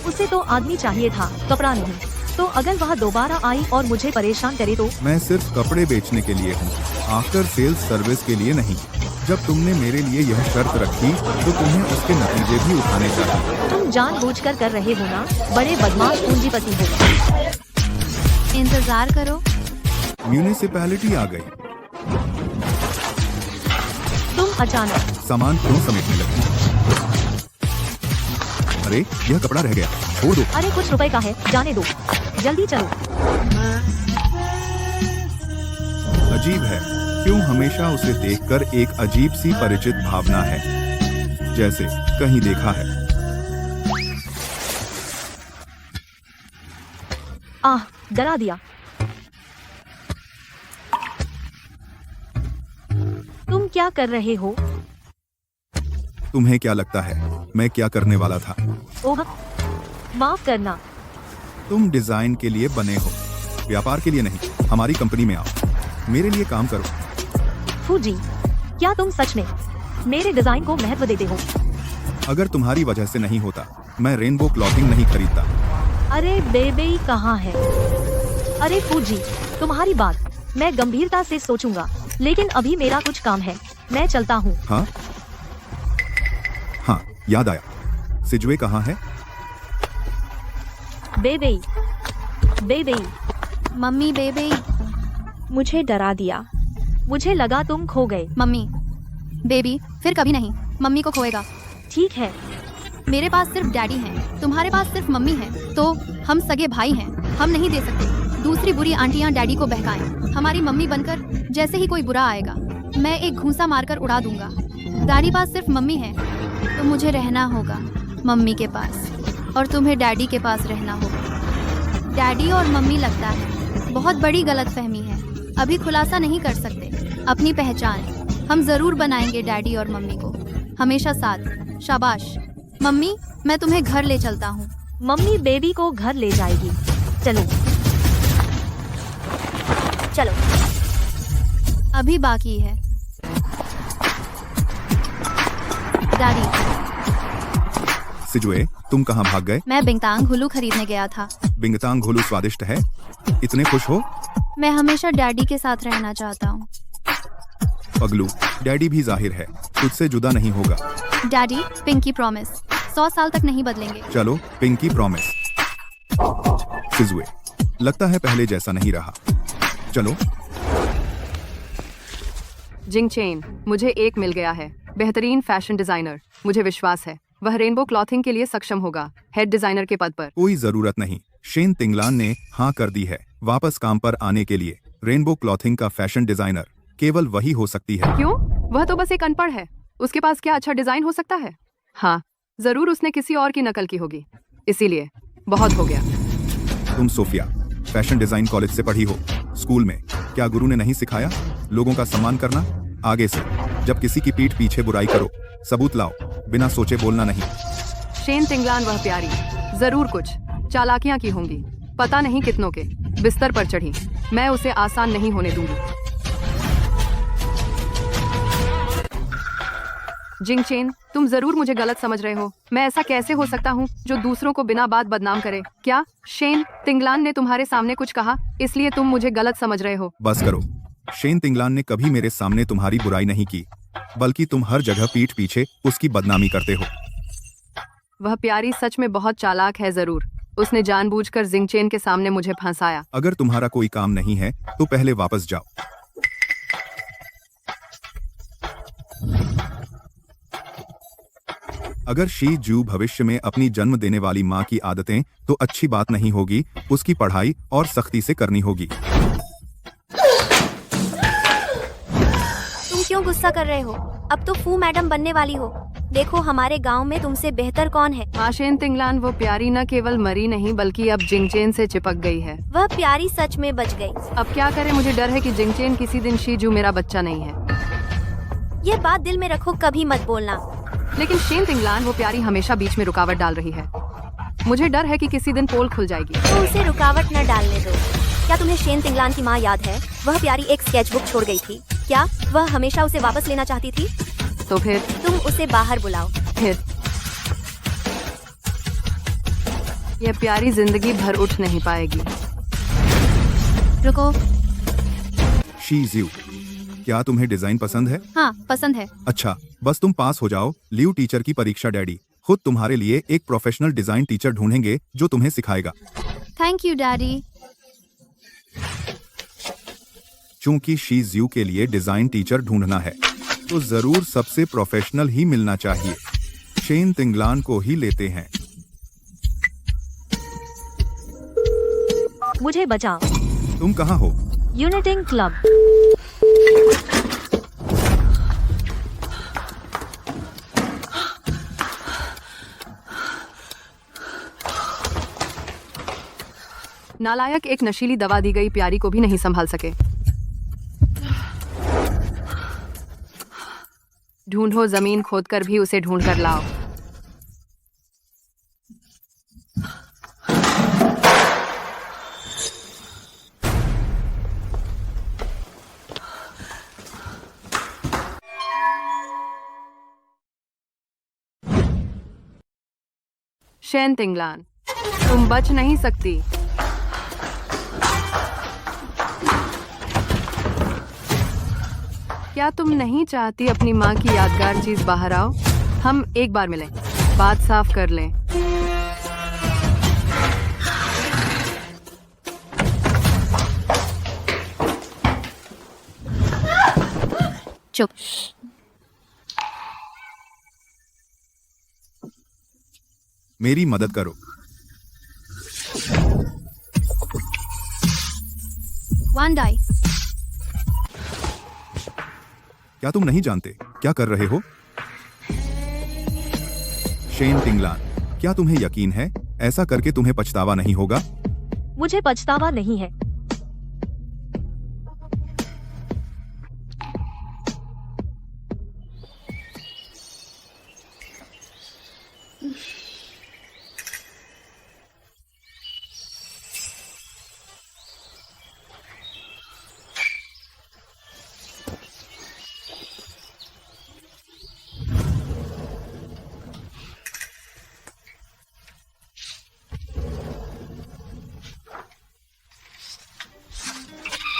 S3: उसे तो आदमी चाहिए था, कपड़ा नहीं। तो अगर वह दोबारा आई और मुझे परेशान करे तो?
S1: मैं सिर्फ कपड़े बेचने के लिए हूँ, आफ्टर सेल्स सर्विस के लिए नहीं। जब तुमने मेरे लिए यह शर्त रखी तो तुम्हें उसके नतीजे भी उठाने चाहिए।
S3: तुम जानबूझकर कर रहे हो ना, बड़े बदमाश पूंजीपति हो।
S6: इंतजार करो।
S1: म्यूनिसिपैलिटी आ गई।
S3: तुम अचानक
S1: सामान क्यों समेटने लगी? अरे यह कपड़ा रह गया, छोड़ दो।
S3: अरे कुछ रुपए का है, जाने दो, जल्दी चलो।
S1: अजीब है, क्यों हमेशा उसे देखकर एक अजीब सी परिचित भावना है, जैसे कहीं देखा है।
S3: आह, डरा दिया। तुम क्या कर रहे हो?
S1: तुम्हें क्या लगता है मैं क्या करने वाला था?
S3: ओह, माफ करना।
S1: तुम डिजाइन के लिए बने हो, व्यापार के लिए नहीं। हमारी कंपनी में आओ, मेरे लिए काम करो।
S3: फूजी, क्या तुम सच में मेरे डिजाइन को महत्व देते हो?
S1: अगर तुम्हारी वजह से नहीं होता मैं रेनबो क्लॉथिंग नहीं खरीदता।
S3: अरे बेबी कहाँ है? अरे फूजी, तुम्हारी बात मैं गंभीरता से सोचूंगा, लेकिन अभी मेरा कुछ काम है, मैं चलता हूँ।
S1: हाँ हाँ, याद आया। सिजुए कहाँ है?
S3: Baby, baby,
S6: mummy baby.
S8: मुझे डरा दिया।
S3: मुझे लगा तुम खो गए।
S6: मम्मी बेबी फिर कभी नहीं मम्मी को खोएगा।
S3: ठीक है,
S6: मेरे पास सिर्फ डैडी हैं, तुम्हारे पास सिर्फ मम्मी है, तो हम सगे भाई हैं। हम नहीं दे सकते दूसरी बुरी आंटियां डैडी को बहकाएं। हमारी मम्मी बनकर जैसे ही कोई बुरा आएगा मैं एक घूंसा मारकर उड़ा दूंगा। डैडी पास सिर्फ मम्मी है, तो मुझे रहना होगा मम्मी के पास, और तुम्हें डैडी के पास रहना होगा। डैडी और मम्मी लगता है बहुत बड़ी गलतफहमी है, अभी खुलासा नहीं कर सकते। अपनी पहचान हम जरूर बनाएंगे डैडी और मम्मी को, हमेशा साथ। शाबाश मम्मी, मैं तुम्हें घर ले चलता हूँ।
S3: मम्मी बेबी को घर ले जाएगी। चलो
S4: चलो।
S6: अभी बाकी है। डैडी,
S1: सिजुए तुम कहाँ भाग गए?
S6: मैं बिंगतांग हुलू खरीदने गया था।
S1: बिंगतांग घोलू स्वादिष्ट है, इतने खुश हो?
S6: मैं हमेशा डैडी के साथ रहना चाहता हूँ।
S1: पगलू, डैडी भी जाहिर है तुझसे जुदा नहीं होगा।
S6: डैडी, पिंकी प्रॉमिस 100 साल तक नहीं बदलेंगे।
S1: चलो पिंकी प्रॉमिस। सिजुए, लगता है पहले जैसा नहीं रहा। चलो।
S2: जिंग चेन, मुझे एक मिल गया है, बेहतरीन फैशन डिजाइनर। मुझे विश्वास है वह रेनबो क्लॉथिंग के लिए सक्षम होगा, हेड डिजाइनर के पद पर।
S1: कोई जरूरत नहीं, शेन तिंगलान ने हाँ कर दी है वापस काम पर आने के लिए। रेनबो क्लॉथिंग का फैशन डिजाइनर केवल वही हो सकती है।
S2: क्यों? वह तो बस एक अनपढ़ है, उसके पास क्या अच्छा डिजाइन हो सकता है? हाँ, जरूर उसने किसी और की नकल की होगी, इसीलिए बहुत हो गया।
S1: तुम सोफिया फैशन डिजाइन कॉलेज से पढ़ी हो, स्कूल में क्या गुरु ने नहीं सिखाया लोगों का सम्मान करना? आगे से जब किसी की पीठ पीछे बुराई करो सबूत लाओ, बिना सोचे बोलना नहीं।
S2: शेन तिंगलान वह प्यारी जरूर कुछ चालाकियां की होंगी, पता नहीं कितनों के बिस्तर पर चढ़ी। मैं उसे आसान नहीं होने दूंगी। जिंग चेन, तुम जरूर मुझे गलत समझ रहे हो। मैं ऐसा कैसे हो सकता हूँ जो दूसरों को बिना बात बदनाम करे? क्या शेन तिंगलान ने तुम्हारे सामने कुछ कहा इसलिए तुम मुझे गलत समझ रहे हो?
S1: बस करो, शेन तिंगलान ने कभी मेरे सामने तुम्हारी बुराई नहीं की, बल्कि तुम हर जगह पीठ पीछे उसकी बदनामी करते हो।
S2: वह प्यारी सच में बहुत चालाक है, जरूर उसने जानबूझकर जिंग चेन के सामने मुझे फंसाया।
S1: अगर तुम्हारा कोई काम नहीं है तो पहले वापस जाओ। अगर शी जू भविष्य में अपनी जन्म देने वाली माँ की आदतें तो अच्छी बात नहीं होगी, उसकी पढ़ाई और सख्ती से करनी होगी।
S4: तुम क्यों गुस्सा कर रहे हो? अब तो फू मैडम बनने वाली हो। देखो हमारे गांव में तुमसे बेहतर कौन है।
S2: शेन तिंगलान वो प्यारी न केवल मरी नहीं बल्कि अब जिंगचेन से चिपक गई है।
S4: वह प्यारी सच में बच गई।
S2: अब क्या करे, मुझे डर है कि जिंगचेन किसी दिन शीजू मेरा बच्चा नहीं है।
S4: ये बात दिल में रखो, कभी मत बोलना।
S2: लेकिन शेन तिंगलान वो प्यारी हमेशा बीच में रुकावट डाल रही है। मुझे डर है कि किसी दिन पोल खुल जाएगी।
S4: तो उसे रुकावट न डालने दो। क्या तुम्हें शेन तिंगलान की माँ याद है? वह प्यारी एक स्केचबुक छोड़ गई थी। क्या वह हमेशा उसे वापस लेना चाहती थी?
S2: तो फिर
S4: तुम उसे बाहर बुलाओ।
S2: फिर यह प्यारी जिंदगी भर उठ नहीं पाएगी।
S6: रुको।
S1: शी ज्यू, क्या तुम्हें डिजाइन पसंद है?
S6: हाँ, पसंद है।
S1: अच्छा, बस तुम पास हो जाओ। लियू टीचर की परीक्षा डैडी खुद तुम्हारे लिए एक प्रोफेशनल डिजाइन टीचर ढूंढेंगे जो तुम्हें सिखाएगा।
S6: Thank you daddy.
S1: चूंकि शी ज्यू के लिए डिजाइन टीचर ढूंढना है तो जरूर सबसे प्रोफेशनल ही मिलना चाहिए। शेन तिंगलान को ही लेते हैं।
S3: मुझे बचाओ।
S1: तुम कहाँ हो?
S3: Uniting club.
S2: नालायक एक नशीली दवा दी गई प्यारी को भी नहीं संभाल सके। ढूंढो, जमीन खोदकर भी उसे ढूंढ कर लाओ। शेन तिंगलान, तुम बच नहीं सकती। क्या तुम नहीं चाहती अपनी माँ की यादगार चीज बाहर आओ? हम एक बार मिलें, बात साफ कर लें।
S6: चुप।
S1: मेरी मदद करो।
S6: वन डाई।
S1: क्या तुम नहीं जानते क्या कर रहे हो? शेन तिंगलान, क्या तुम्हें यकीन है ऐसा करके तुम्हें पछतावा नहीं होगा?
S3: मुझे पछतावा नहीं है।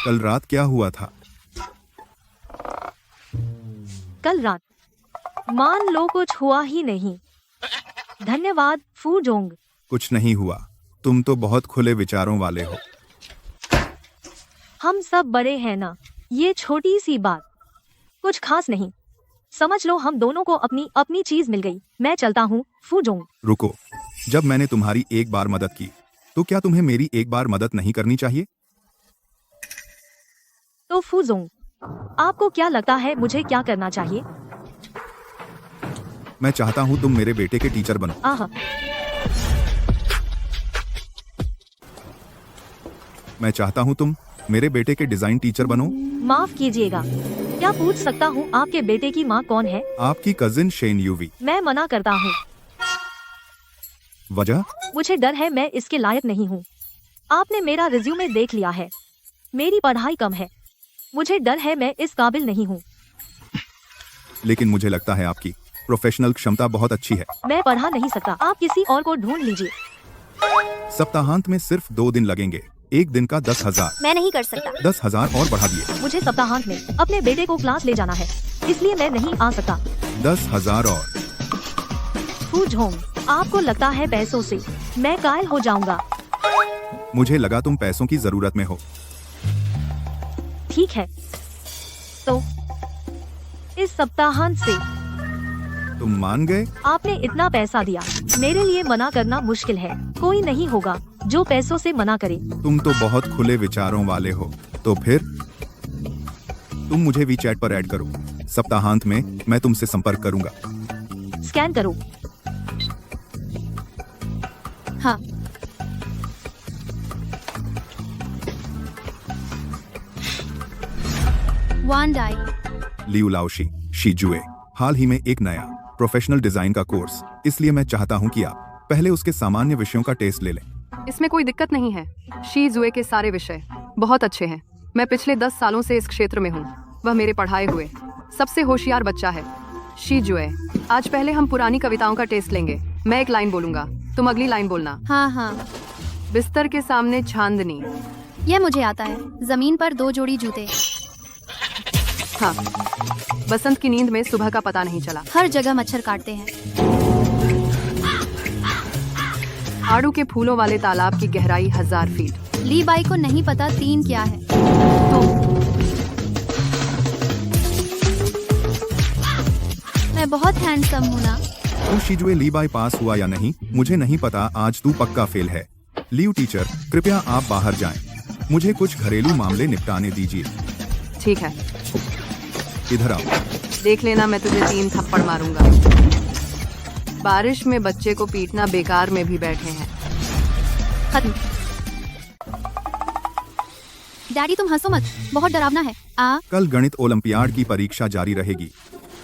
S1: कल रात क्या हुआ था?
S3: कल रात मान लो कुछ हुआ ही नहीं। धन्यवाद फू जोंग।
S1: कुछ नहीं हुआ। तुम तो बहुत खुले विचारों वाले हो।
S3: हम सब बड़े हैं ना, ये छोटी सी बात कुछ खास नहीं। समझ लो हम दोनों को अपनी अपनी चीज मिल गई। मैं चलता हूँ फू जोंग।
S1: रुको, जब मैंने तुम्हारी एक बार मदद की तो क्या तुम्हें मेरी एक बार मदद नहीं करनी चाहिए?
S3: तो फू जोंग, आपको क्या लगता है मुझे क्या करना चाहिए?
S1: मैं चाहता हूँ तुम मेरे बेटे के टीचर बनो।
S3: आह,
S1: मैं चाहता हूँ तुम मेरे बेटे के डिजाइन टीचर बनो।
S3: माफ कीजिएगा, क्या पूछ सकता हूँ आपके बेटे की माँ कौन है?
S1: आपकी कजिन शेन यूवी।
S3: मैं मना करता हूँ।
S1: वजह?
S3: मुझे डर है मैं इसके लायक नहीं हूँ। आपने मेरा रिज्यूमे देख लिया है। मेरी पढ़ाई कम है। मुझे डर है मैं इस काबिल नहीं हूँ।
S1: लेकिन मुझे लगता है आपकी प्रोफेशनल क्षमता बहुत अच्छी है।
S3: मैं पढ़ा नहीं सकता। आप किसी और को ढूंढ लीजिए।
S1: सप्ताहांत में सिर्फ 2 दिन लगेंगे। एक दिन का 10,000।
S4: मैं नहीं कर सकता।
S1: 10,000 और बढ़ा दिए।
S3: मुझे सप्ताहांत में अपने बेटे को क्लास ले जाना है, इसलिए मैं नहीं आ सकता।
S1: 10,000 और।
S3: फू जोंग, आपको लगता है पैसों से मैं कायल हो जाऊंगा?
S1: मुझे लगा तुम पैसों की जरूरत में हो।
S3: ठीक है, तो इस सप्ताहांत से
S1: तुम मान गए?
S3: आपने इतना पैसा दिया, मेरे लिए मना करना मुश्किल है। कोई नहीं होगा जो पैसों से मना करे।
S1: तुम तो बहुत खुले विचारों वाले हो। तो फिर तुम मुझे वीचैट पर ऐड करो। सप्ताहांत में मैं तुमसे संपर्क करूंगा।
S3: स्कैन करो।
S6: हाँ। वन डाई।
S1: लियू लाओशी, शीजुए, हाल ही में एक नया प्रोफेशनल डिजाइन का कोर्स, इसलिए मैं चाहता हूं कि आप पहले उसके सामान्य विषयों का टेस्ट ले लें।
S2: इसमें कोई दिक्कत नहीं है। शी जुए के सारे विषय बहुत अच्छे हैं। मैं पिछले 10 सालों से इस क्षेत्र में हूँ। वह मेरे पढ़ाए हुए सबसे होशियार बच्चा है। शीजुए, आज पहले हम पुरानी कविताओं का टेस्ट लेंगे। मैं एक लाइन बोलूंगा, तुम अगली लाइन बोलना।
S6: हाँ हाँ,
S2: बिस्तर के सामने चांदनी।
S6: यह मुझे आता है। जमीन पर 2 जोड़ी जूते।
S2: हाँ, बसंत की नींद में सुबह का पता नहीं चला।
S6: हर जगह मच्छर काटते हैं।
S2: आड़ू के फूलों वाले तालाब की गहराई 1000 फीट।
S6: ली बाई को नहीं पता 3 क्या है। मैं बहुत हैंडसम हूँ ना।
S1: तो शीजुए लीबाई पास हुआ या नहीं मुझे नहीं पता, आज तू पक्का फेल है। लीव टीचर, कृपया आप बाहर जाएं। मुझे कुछ घरेलू मामले निपटाने दीजिए।
S2: ठीक है,
S1: इधर आओ।
S2: देख लेना, मैं तुझे 3 थप्पड़ मारूंगा। बारिश में बच्चे को पीटना बेकार में भी बैठे हैं।
S6: खत्म। डैडी तुम हंसो मत, बहुत डरावना है।
S1: कल गणित ओलंपियाड की परीक्षा जारी रहेगी।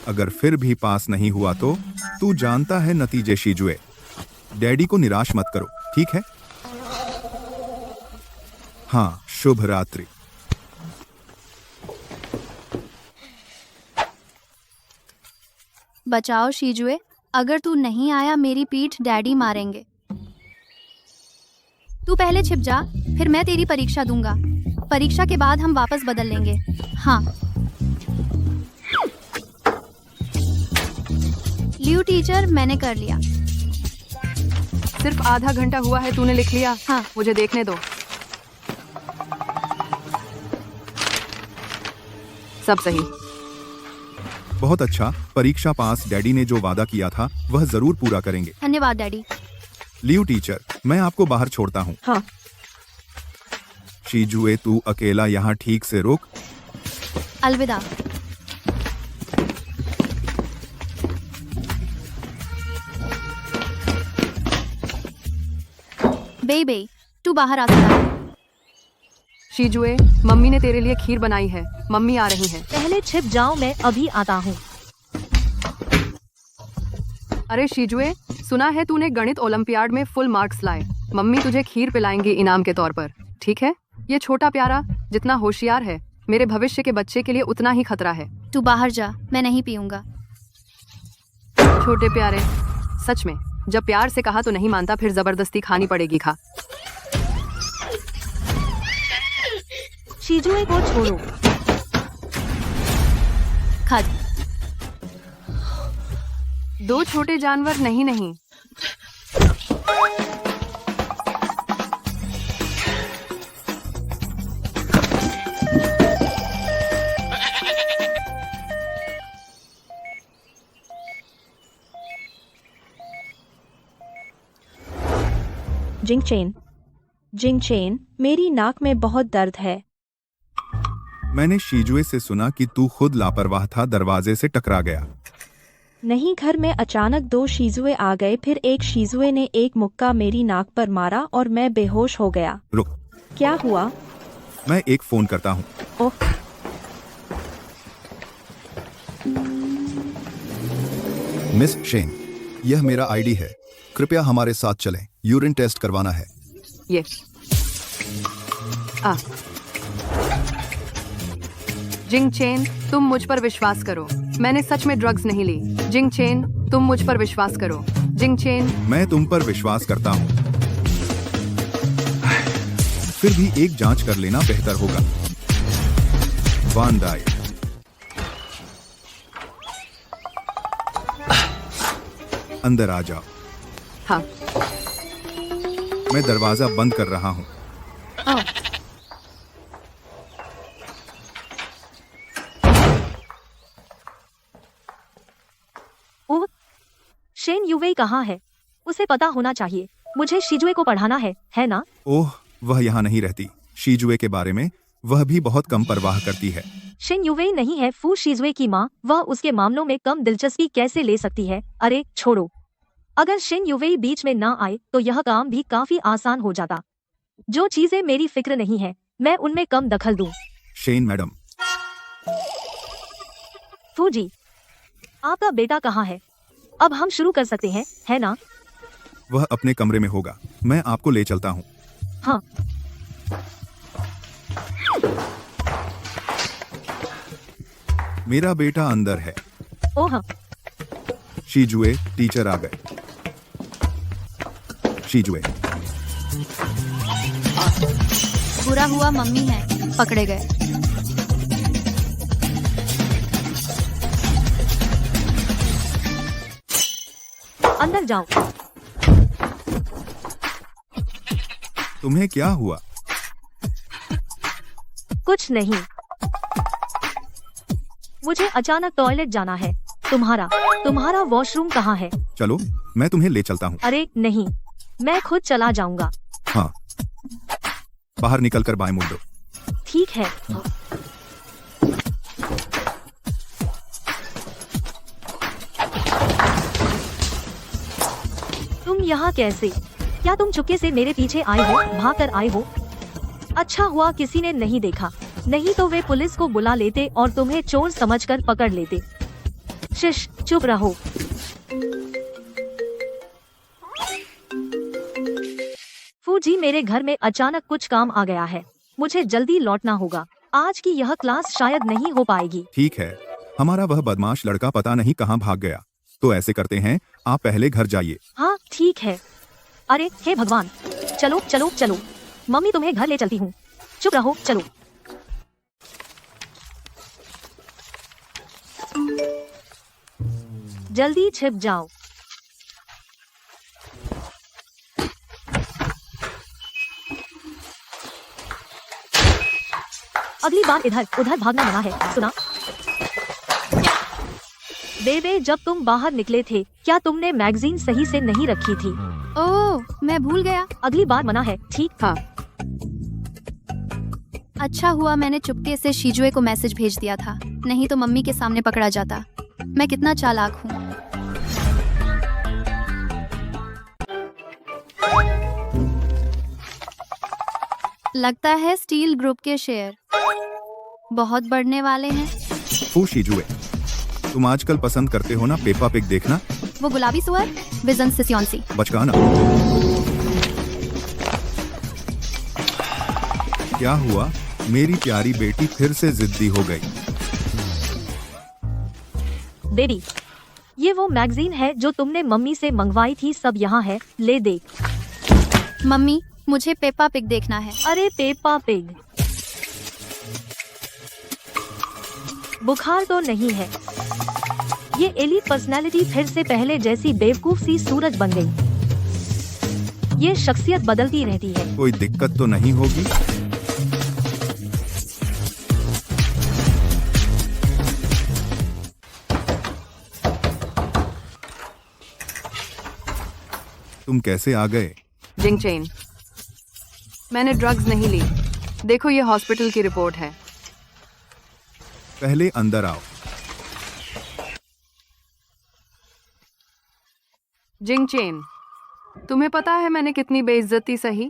S1: अगर फिर भी पास नहीं हुआ तो तू जानता है नतीजे। शीजुए, डैडी को निराश मत करो, ठीक है? हाँ, शुभ रात्रि।
S6: बचाओ शीजुए, अगर तू नहीं आया मेरी पीठ डैडी मारेंगे। तू पहले छिप जा, फिर मैं तेरी परीक्षा दूंगा। परीक्षा के बाद हम वापस बदल लेंगे। हाँ। लियो टीचर, मैंने कर लिया।
S2: सिर्फ आधा घंटा हुआ है, तूने लिख लिया?
S6: हाँ।
S2: मुझे देखने दो। सब सही।
S1: बहुत अच्छा, परीक्षा पास। डैडी ने जो वादा किया था वह जरूर पूरा करेंगे।
S6: धन्यवाद डैडी।
S1: लीव टीचर, मैं आपको बाहर छोड़ता हूँ।
S8: हाँ।
S1: शीजुए, तू अकेला यहाँ ठीक से रुक।
S6: अलविदा। बेबे, तू बाहर आ सकता है।
S2: शीजुए, मम्मी ने तेरे लिए खीर बनाई है। मम्मी आ रही है।
S3: पहले छिप जाओ, मैं अभी आता हूँ।
S2: अरे शीजुए, सुना है तूने गणित ओलंपियाड में फुल मार्क्स लाए। मम्मी तुझे खीर पिलाएंगी इनाम के तौर पर, ठीक है? ये छोटा प्यारा जितना होशियार है, मेरे भविष्य के बच्चे के लिए उतना ही खतरा है।
S6: तू बाहर जा, मैं नहीं पीऊंगा।
S2: छोटे प्यारे, सच में जब प्यार से कहा तो नहीं मानता, फिर जबरदस्ती खानी पड़ेगी। खा।
S3: शीजुए को छोड़ो।
S6: खत।
S2: 2 छोटे जानवर नहीं।
S8: जिंग चेन, मेरी नाक में बहुत दर्द है।
S1: मैंने शीजुए से सुना कि तू खुद लापरवाह था, दरवाजे से टकरा गया।
S8: नहीं, घर में अचानक 2 शीजुए आ गए, फिर एक शीजुए ने एक मुक्का मेरी नाक पर मारा और मैं बेहोश हो गया।
S1: रुक,
S8: क्या हुआ?
S1: मैं एक फोन करता हूँ।
S8: ओह,
S1: मिस शेन, यह मेरा आईडी है। कृपया हमारे साथ चलें, यूरिन टेस्ट करवाना है।
S2: ये आ जिंग चेन, तुम मुझ पर विश्वास करो, मैंने सच में ड्रग्स नहीं ली। जिंग चेन, तुम मुझ पर विश्वास करो। जिंग चेन,
S1: मैं तुम पर विश्वास करता हूँ, फिर भी एक जांच कर लेना बेहतर होगा। वान डाई। अंदर आ जाओ।
S2: हाँ।
S1: मैं दरवाजा बंद कर रहा हूँ।
S3: ओह, शेन युवे कहाँ है? उसे पता होना चाहिए। मुझे शीजुए को पढ़ाना है ना?
S1: ओह, वह यहाँ नहीं रहती। शीजुए के बारे में वह भी बहुत कम परवाह करती है।
S3: शेन युवे नहीं है फू शीजुए की माँ, वह उसके मामलों में कम दिलचस्पी कैसे ले सकती है? अरे छोड़ो, अगर शेन युवे बीच में ना आए तो यह काम भी काफी आसान हो जाता। जो चीजें मेरी फिक्र नहीं है, मैं उनमें कम दखल दूं।
S1: Shane madam.
S3: फू जी, आपका बेटा कहाँ है? अब हम शुरू कर सकते हैं, है ना?
S1: वह अपने कमरे में होगा, मैं आपको ले चलता हूँ।
S3: हाँ।
S1: मेरा बेटा अंदर है।
S3: ओह,
S1: शीजुए, टीचर आ गए। शीजुए,
S6: बुरा हुआ मम्मी है, पकड़े गए।
S3: अंदर जाओ।
S1: तुम्हें क्या हुआ?
S3: कुछ नहीं, मुझे अचानक टॉयलेट जाना है। तुम्हारा वॉशरूम कहाँ है?
S1: चलो, मैं तुम्हें ले चलता हूँ।
S3: अरे नहीं, मैं खुद चला जाऊंगा।
S1: हाँ, बाहर निकल कर बाएं मुड़ दो।
S3: ठीक है। तुम यहाँ कैसे? क्या तुम चुपके से मेरे पीछे आए हो, भाग कर आए हो? अच्छा हुआ किसी ने नहीं देखा, नहीं तो वे पुलिस को बुला लेते और तुम्हें चोर समझकर पकड़ लेते। शिश, चुप रहो। फूजी, मेरे घर में अचानक कुछ काम आ गया है, मुझे जल्दी लौटना होगा। आज की यह क्लास शायद नहीं हो पाएगी।
S1: ठीक है, हमारा वह बदमाश लड़का पता नहीं कहाँ भाग गया। तो ऐसे करते हैं, आप पहले घर जाइए।
S3: हाँ ठीक है। अरे हे भगवान, चलो चलो चलो, मम्मी तुम्हें घर ले चलती हूँ। चुप रहो, चलो। जल्दी छिप जाओ। अगली बार इधर उधर भागना मना है, सुना? बेबे, जब तुम बाहर निकले थे, क्या तुमने मैगजीन सही से नहीं रखी थी?
S6: ओह, मैं भूल गया।
S3: अगली बार मना है, ठीक?
S2: हाँ,
S6: अच्छा हुआ मैंने चुपके से शीजुए को मैसेज भेज दिया था, नहीं तो मम्मी के सामने पकड़ा जाता। मैं कितना चालाक हूँ। लगता है स्टील ग्रुप के शेयर बहुत बढ़ने वाले हैं।
S1: फू शीजुए, तुम आजकल पसंद करते हो ना पेपा पिग देखना?
S6: वो गुलाबी सुअर, विजन सिसियोंसी।
S1: बचकाना। क्या हुआ? मेरी प्यारी बेटी फिर से जिद्दी हो गई।
S3: बेबी, ये वो मैगजीन है जो तुमने मम्मी से मंगवाई थी, सब यहाँ है, ले देख।
S6: मम्मी, मुझे पेपा पिग देखना है।
S3: अरे पेपा पिग, बुखार तो नहीं है। ये एलीट पर्सनालिटी फिर से पहले जैसी बेवकूफ सी सूरज बन गई। ये शख्सियत बदलती रहती है।
S1: कोई दिक्कत तो नहीं होगी? तुम कैसे आ गए?
S2: जिंग चेन, मैंने ड्रग्स नहीं ली। देखो, ये हॉस्पिटल की रिपोर्ट है।
S1: पहले अंदर आओ।
S2: जिंग चेन, तुम्हें पता है मैंने कितनी बेइज्जती सही?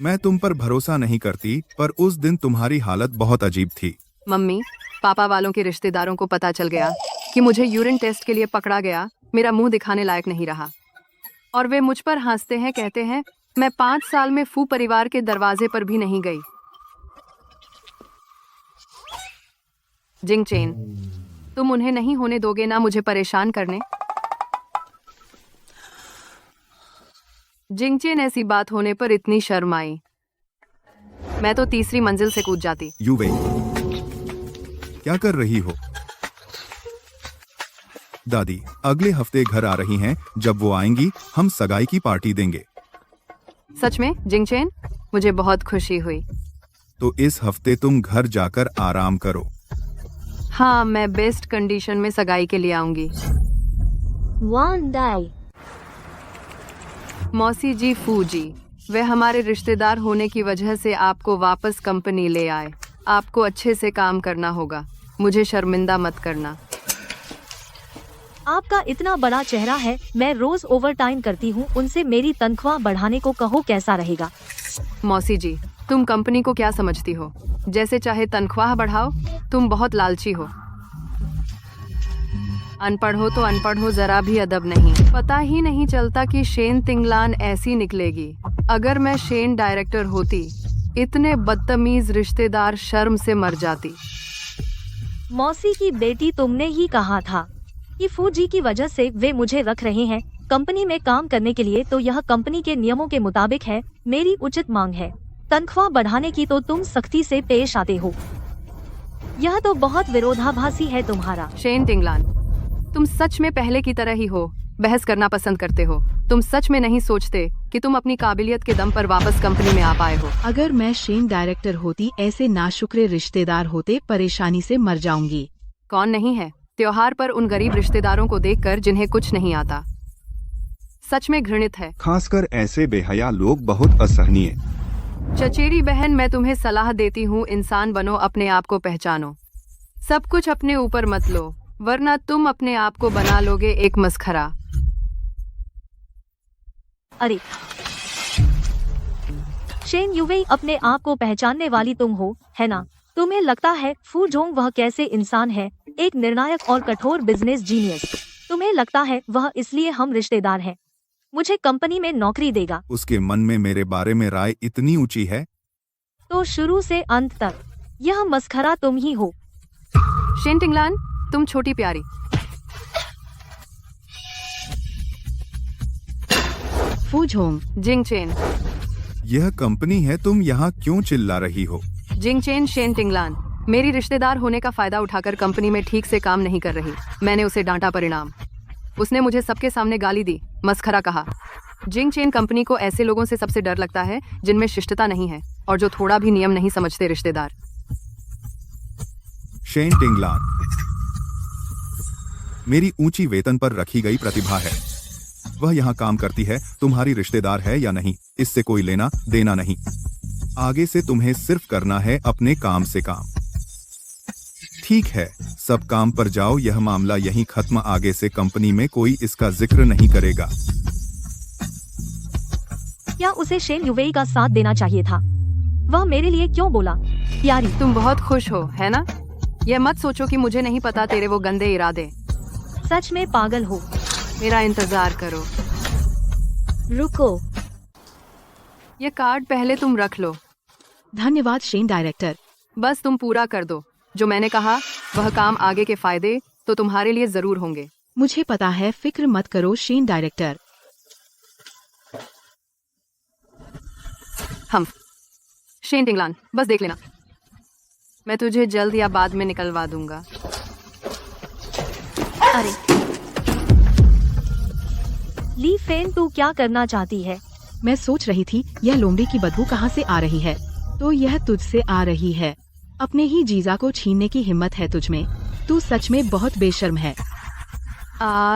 S1: मैं तुम पर भरोसा नहीं करती, पर उस दिन तुम्हारी हालत बहुत अजीब थी।
S2: मम्मी, पापा वालों के रिश्तेदारों को पता चल गया कि मुझे यूरिन टेस्ट के लिए पकड़ा गया। मेरा मुंह दिखाने लायक नहीं रहा और वे मुझ पर हंसते हैं, कहते हैं मैं 5 साल में फू परिवार के दरवाजे पर भी नहीं गई। जिंग चेन, तुम उन्हें नहीं होने दोगे ना मुझे परेशान करने? जिंग चेन, ऐसी बात होने पर इतनी शर्म आई, मैं तो 3री मंजिल से कूद जाती।
S1: यूवे, क्या कर रही हो? दादी अगले हफ्ते घर आ रही हैं। जब वो आएंगी हम सगाई की पार्टी देंगे।
S2: सच में जिंग चेन, मुझे बहुत खुशी हुई।
S1: तो इस हफ्ते तुम घर जाकर आराम करो।
S2: हाँ, मैं बेस्ट कंडीशन में सगाई के लिए आऊंगी। मौसी जी, फू जी, वे हमारे रिश्तेदार होने की वजह से आपको वापस कंपनी ले आए। आपको अच्छे से काम करना होगा, मुझे शर्मिंदा मत करना।
S3: आपका इतना बड़ा चेहरा है, मैं रोज ओवरटाइम करती हूँ, उनसे मेरी तनख्वाह बढ़ाने को कहो, कैसा रहेगा?
S2: मौसी जी, तुम कंपनी को क्या समझती हो? जैसे चाहे तनख्वाह बढ़ाओ, तुम बहुत लालची हो। अनपढ़ हो तो अनपढ़ हो, जरा भी अदब नहीं। पता ही नहीं चलता कि शेन तिंगलान ऐसी निकलेगी। अगर मैं शेन डायरेक्टर होती, इतने बदतमीज रिश्तेदार शर्म से मर जाती।
S3: मौसी की बेटी, तुमने ही कहा था कि फूजी की वजह से वे मुझे रख रहे हैं कंपनी में काम करने के लिए, तो यह कंपनी के नियमों के मुताबिक है। मेरी उचित मांग है तनख्वाह बढ़ाने की, तो तुम सख्ती से पेश आते हो। यह तो बहुत विरोधाभासी है तुम्हारा।
S2: शेन टिंगलान, तुम सच में पहले की तरह ही हो, बहस करना पसंद करते हो। तुम सच में नहीं सोचते कि तुम अपनी काबिलियत के दम पर वापस कंपनी में आ पाए हो।
S9: अगर मैं शेन डायरेक्टर होती, ऐसे नाशुक्रे रिश्तेदार होते, परेशानी से मर जाऊंगी।
S2: कौन नहीं है त्योहार पर उन गरीब रिश्तेदारों को देखकर जिन्हें कुछ नहीं आता। सच में घृणित है।
S10: खासकर ऐसे बेहया लोग बहुत असहनीय।
S2: चचेरी बहन, मैं तुम्हें सलाह देती हूँ, इंसान बनो, अपने आप को पहचानो। सब कुछ अपने ऊपर मत लो, वरना तुम अपने आप को बना लोगे एक मस्खरा।
S3: अरे शेन युवेई, अपने आप को पहचानने वाली तुम हो, है ना? तुम्हें लगता है फू जोंग वह कैसे इंसान है, एक निर्णायक और कठोर बिजनेस जीनियस। तुम्हें लगता है वह इसलिए हम रिश्तेदार हैं मुझे कंपनी में नौकरी देगा?
S10: उसके मन में मेरे बारे में राय इतनी ऊंची है?
S3: तो शुरू से अंत तक यह मस्खरा तुम ही हो।
S2: शेन टिंगलान, तुम छोटी प्यारी।
S9: फू जोंग,
S2: जिंग चेन।
S10: यह कंपनी है, तुम यहाँ क्यों चिल्ला रही हो?
S2: जिंग चेन, शेन टिंगलान मेरी रिश्तेदार होने का फायदा उठाकर कंपनी में ठीक से काम नहीं कर रही। मैंने उसे डांटा, परिणाम उसने मुझे सबके सामने गाली दी, मस्खरा कहा। जिंग चेन, कंपनी को ऐसे लोगों से सबसे डर लगता है जिनमें शिष्टता नहीं है और जो थोड़ा भी नियम नहीं समझते रिश्तेदार।
S10: शेन टिंगलान मेरी ऊंची वेतन पर रखी गई प्रतिभा है। वह यहाँ काम करती है, तुम्हारी रिश्तेदार है या नहीं, इससे कोई लेना देना नहीं। आगे से तुम्हें सिर्फ करना है अपने काम से काम। ठीक है, सब काम पर जाओ, यह मामला यहीं खत्म। आगे से कंपनी में कोई इसका जिक्र नहीं करेगा।
S3: क्या उसे शेन युवेई का साथ देना चाहिए था? वह मेरे लिए क्यों बोला? प्यारी,
S2: तुम बहुत खुश हो, है ना? यह मत सोचो कि मुझे नहीं पता तेरे वो गंदे इरादे।
S3: सच में पागल हो।
S2: मेरा इंतजार करो।
S3: रुको,
S2: ये कार्ड पहले तुम रख लो।
S9: धन्यवाद शेन डायरेक्टर।
S2: बस तुम पूरा कर दो जो मैंने कहा। वह काम आगे के फायदे तो तुम्हारे लिए जरूर होंगे।
S9: मुझे पता है, फिक्र मत करो शेन डायरेक्टर।
S2: हम शेन टिंगलान, बस देख लेना, मैं तुझे जल्द या बाद में निकलवा दूंगा।
S3: अरे ली फेन, तू क्या करना चाहती है?
S9: मैं सोच रही थी यह लोमड़ी की बदबू कहाँ से आ रही है, तो यह तुझसे आ रही है। अपने ही जीजा को छीनने की हिम्मत है तुझमें। तू सच में बहुत बेशर्म है।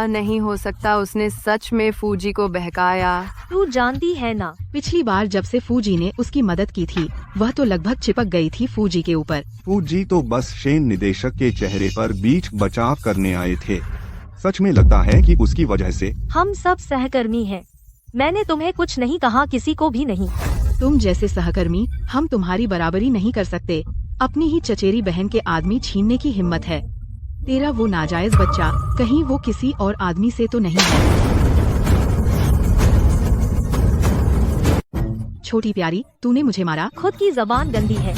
S2: नहीं हो सकता, उसने सच में फूजी को बहकाया।
S3: तू जानती है ना,
S9: पिछली बार जब से फूजी ने उसकी मदद की थी, वह तो लगभग चिपक गई थी फूजी के ऊपर।
S10: फूजी तो बस शेन निदेशक के चेहरे पर बीच बचाव करने आए थे। सच में लगता है कि उसकी वजह से
S3: हम सब सहकर्मी हैं। मैंने तुम्हें कुछ नहीं कहा, किसी को भी नहीं।
S9: तुम जैसे सहकर्मी हम तुम्हारी बराबरी नहीं कर सकते। अपनी ही चचेरी बहन के आदमी छीनने की हिम्मत है। तेरा वो नाजायज बच्चा कहीं वो किसी और आदमी से तो नहीं है? छोटी प्यारी, तूने मुझे मारा।
S3: खुद की जबान गंदी है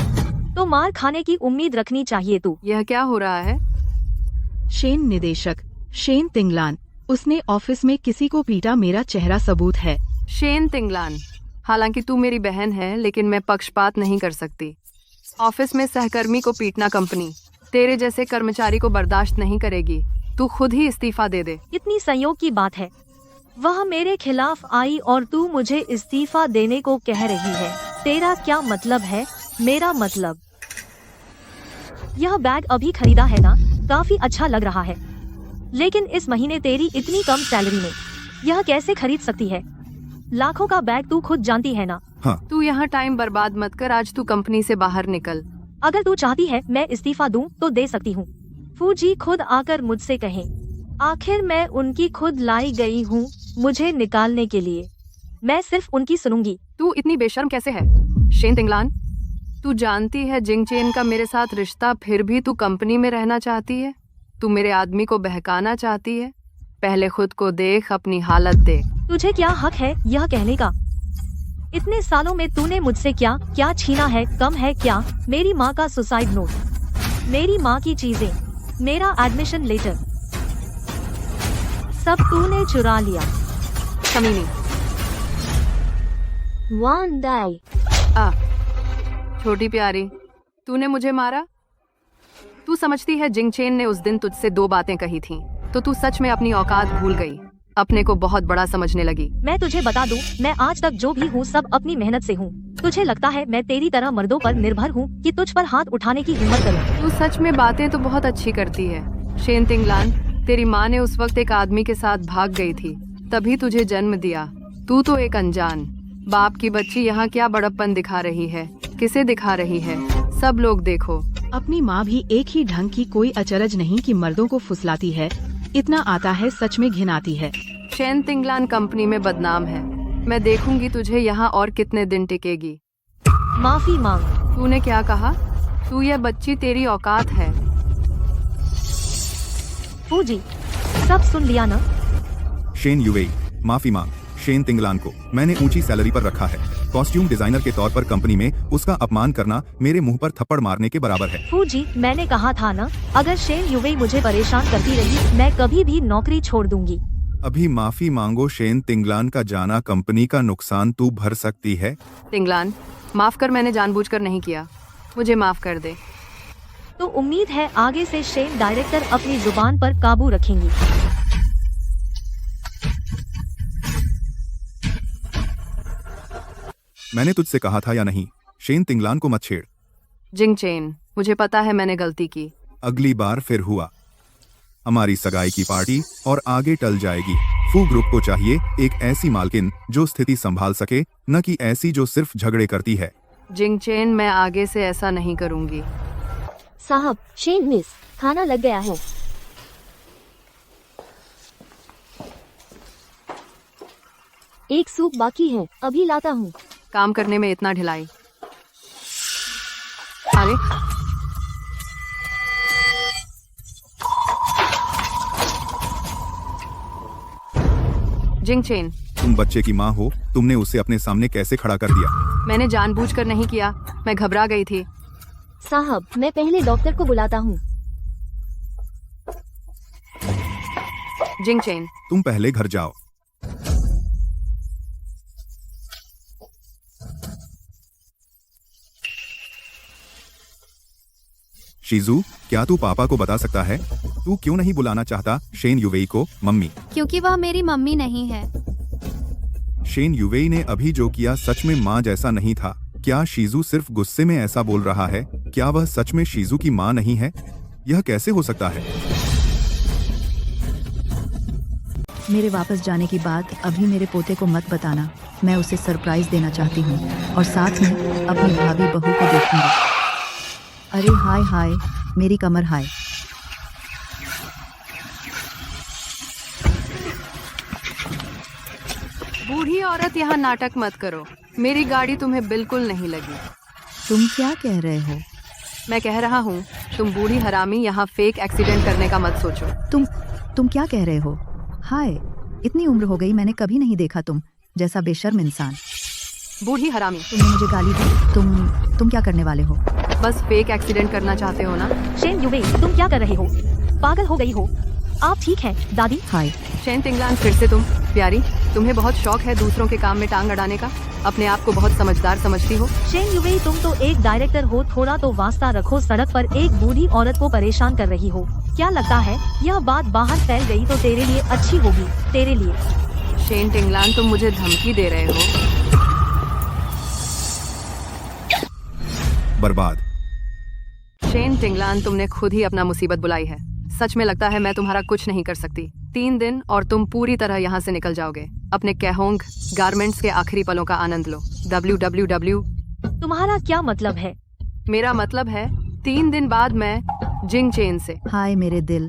S3: तो मार खाने की उम्मीद रखनी चाहिए तू।
S2: यह क्या हो रहा है?
S9: शेन निदेशक शेन तिंगलान, उसने ऑफिस में किसी को पीटा, मेरा चेहरा सबूत है।
S2: शेन तिंगलान, हालांकि तू मेरी बहन है, लेकिन मैं पक्षपात नहीं कर सकती। ऑफिस में सहकर्मी को पीटना कंपनी तेरे जैसे कर्मचारी को बर्दाश्त नहीं करेगी। तू खुद ही इस्तीफा दे दे।
S3: इतनी संयोग की बात है, वह मेरे खिलाफ आई और तू मुझे इस्तीफा देने को कह रही है। तेरा क्या मतलब है? मेरा मतलब, यह बैग अभी खरीदा है ना, काफी अच्छा लग रहा है, लेकिन इस महीने तेरी इतनी कम सैलरी में यह कैसे खरीद सकती है? लाखों का बैग, तू खुद जानती है ना।
S10: हाँ।
S2: तू यहाँ टाइम बर्बाद मत कर, आज तू कंपनी से बाहर निकल।
S3: अगर तू चाहती है मैं इस्तीफा दूं तो दे सकती हूँ। फूजी खुद आकर मुझसे कहें। आखिर मैं उनकी खुद लाई गई हूँ मुझे निकालने के लिए। मैं सिर्फ उनकी सुनूंगी।
S2: तू इतनी बेशर्म कैसे है शेन तिंगलान? तू जानती है जिंग चेन का मेरे साथ रिश्ता, फिर भी तू कंपनी में रहना चाहती है। तू मेरे आदमी को बहकाना चाहती है। पहले खुद को देख, अपनी हालत देख।
S3: तुझे क्या हक है यह कहने का? इतने सालों में तूने मुझसे क्या क्या छीना है? कम है क्या? मेरी माँ का सुसाइड नोट, मेरी माँ की चीजें, मेरा एडमिशन लेटर, सब तूने चुरा लिया।
S2: कमीनी।
S4: वांदाई।
S2: आ, छोटी प्यारी, तूने मुझे मारा? तू समझती है जिंग चेन ने उस दिन तुझसे 2 बातें कही थीं, तो तू सच में अपनी औकात भूल गई, अपने को बहुत बड़ा समझने लगी।
S3: मैं तुझे बता दूं, मैं आज तक जो भी हूँ सब अपनी मेहनत से हूँ। तुझे लगता है मैं तेरी तरह मर्दों पर निर्भर हूँ कि तुझ पर हाथ उठाने की हिम्मत करूँ?
S2: तू सच में बातें तो बहुत अच्छी करती है। शेन तिंगलान, तेरी माँ ने उस वक्त एक आदमी के साथ भाग गई थी, तभी तुझे जन्म दिया। तू तो एक अनजान बाप की बच्ची यहाँ क्या बड़प्पन दिखा रही है? किसे दिखा रही है? सब लोग देखो।
S9: अपनी माँ भी एक ही ढंग की, कोई अचरज नहीं कि मर्दों को फुसलाती है। इतना आता है, सच में घिन आती है।
S2: शेन तिंगलान कंपनी में बदनाम है। मैं देखूंगी तुझे यहाँ और कितने दिन टिकेगी।
S3: माफी मांग।
S2: तूने क्या कहा? तू ये बच्ची, तेरी औकात है?
S3: फूजी, सब सुन लिया ना?
S10: शेन यूवेई, माफी मांग। शेन तिंगलान को मैंने ऊंची सैलरी पर रखा है। कॉस्ट्यूम डिजाइनर के तौर पर कंपनी में उसका अपमान करना मेरे मुंह पर थप्पड़ मारने के बराबर है।
S3: फूजी, मैंने कहा था ना, अगर शेन यूवेई मुझे परेशान करती रही, मैं कभी भी नौकरी छोड़ दूंगी।
S10: अभी माफी मांगो शेन तिंगलान का जाना कंपनी का नुकसान तू भर सकती है।
S2: तिंगलान, माफ कर, मैंने जानबूझकर नहीं किया, मुझे माफ कर दे।
S3: तो उम्मीद है आगे से शेन डायरेक्टर अपनी जुबान पर काबू रखेंगी।
S10: मैंने तुझसे कहा था या नहीं, शेन तिंगलान को मत छेड़।
S2: जिंग चेन, मुझे पता है मैंने गलती की।
S10: अगली बार फिर हुआ, हमारी सगाई की पार्टी और आगे टल जाएगी। फू ग्रुप को चाहिए एक ऐसी मालकिन जो स्थिति संभाल सके, न कि ऐसी जो सिर्फ झगड़े करती है।
S2: जिंग चेन, मैं आगे से ऐसा नहीं करूंगी।
S4: साहब, शेन मिस, खाना लग गया है। एक सूप बाकी है, अभी लाता हूँ।
S2: काम करने में इतना ढिलाई। अरे जिंग चेन,
S10: तुम बच्चे की माँ हो, तुमने उसे अपने सामने कैसे खड़ा कर दिया?
S2: मैंने जानबूझकर नहीं किया, मैं घबरा गई थी।
S4: साहब, मैं पहले डॉक्टर को बुलाता हूँ।
S2: जिंग चेन,
S10: तुम पहले घर जाओ। शीजू, क्या तू पापा को बता सकता है तू क्यों नहीं बुलाना चाहता शेन यूवेई को मम्मी?
S6: क्योंकि वह मेरी मम्मी नहीं है।
S10: शेन यूवेई ने अभी जो किया सच में माँ जैसा नहीं था। क्या शीजू सिर्फ गुस्से में ऐसा बोल रहा है? क्या वह सच में शीजू की माँ नहीं है? यह कैसे हो सकता है?
S9: मेरे वापस जाने की बात अभी मेरे पोते को मत बताना। मैं उसे सरप्राइज देना चाहती हूँ और साथ में अपनी भाभी बहू को देखूंगी। अरे हाय हाय, मेरी कमर हाय।
S2: बूढ़ी औरत, यहाँ नाटक मत करो। मेरी गाड़ी तुम्हें बिल्कुल नहीं लगी।
S9: तुम क्या कह रहे हो?
S2: मैं कह रहा हूँ, तुम बूढ़ी हरामी यहाँ फेक एक्सीडेंट करने का मत सोचो।
S9: तुम क्या कह रहे हो? हाय, इतनी उम्र हो गई, मैंने कभी नहीं देखा तुम जैसा बेशर्म इंसान।
S2: बूढ़ी हरामी,
S9: तुमने मुझे गाली दी। तुम क्या करने वाले हो?
S2: बस फेक एक्सीडेंट करना चाहते हो ना?
S3: शेन यूवेई, तुम क्या कर रहे हो? पागल हो गई हो? आप ठीक हैं दादी?
S9: हाय
S2: शेन तिंगलान, फिर से तुम? प्यारी, तुम्हें बहुत शौक है दूसरों के काम में टांग अड़ाने का। अपने आप को बहुत समझदार समझती हो।
S3: शेन यूवेई, तुम तो एक डायरेक्टर हो, थोड़ा तो वास्ता रखो। सड़क पर एक बूढ़ी औरत को परेशान कर रही हो। क्या लगता है यह बात बाहर फैल गई तो तेरे लिए अच्छी होगी? तेरे लिए।
S2: शेन तिंगलान, तुम मुझे धमकी दे रहे हो?
S10: बर्बाद।
S2: शेन तिंगलान, तुमने खुद ही अपना मुसीबत बुलाई है। सच में लगता है मैं तुम्हारा कुछ नहीं कर सकती। 3 दिन और तुम पूरी तरह यहाँ से निकल जाओगे। अपने कैहोंग गारमेंट्स के आखिरी पलों का आनंद लो। www।
S3: तुम्हारा क्या मतलब है?
S2: मेरा मतलब है 3 दिन बाद मैं जिंग चेन से।
S9: हाय मेरे दिल,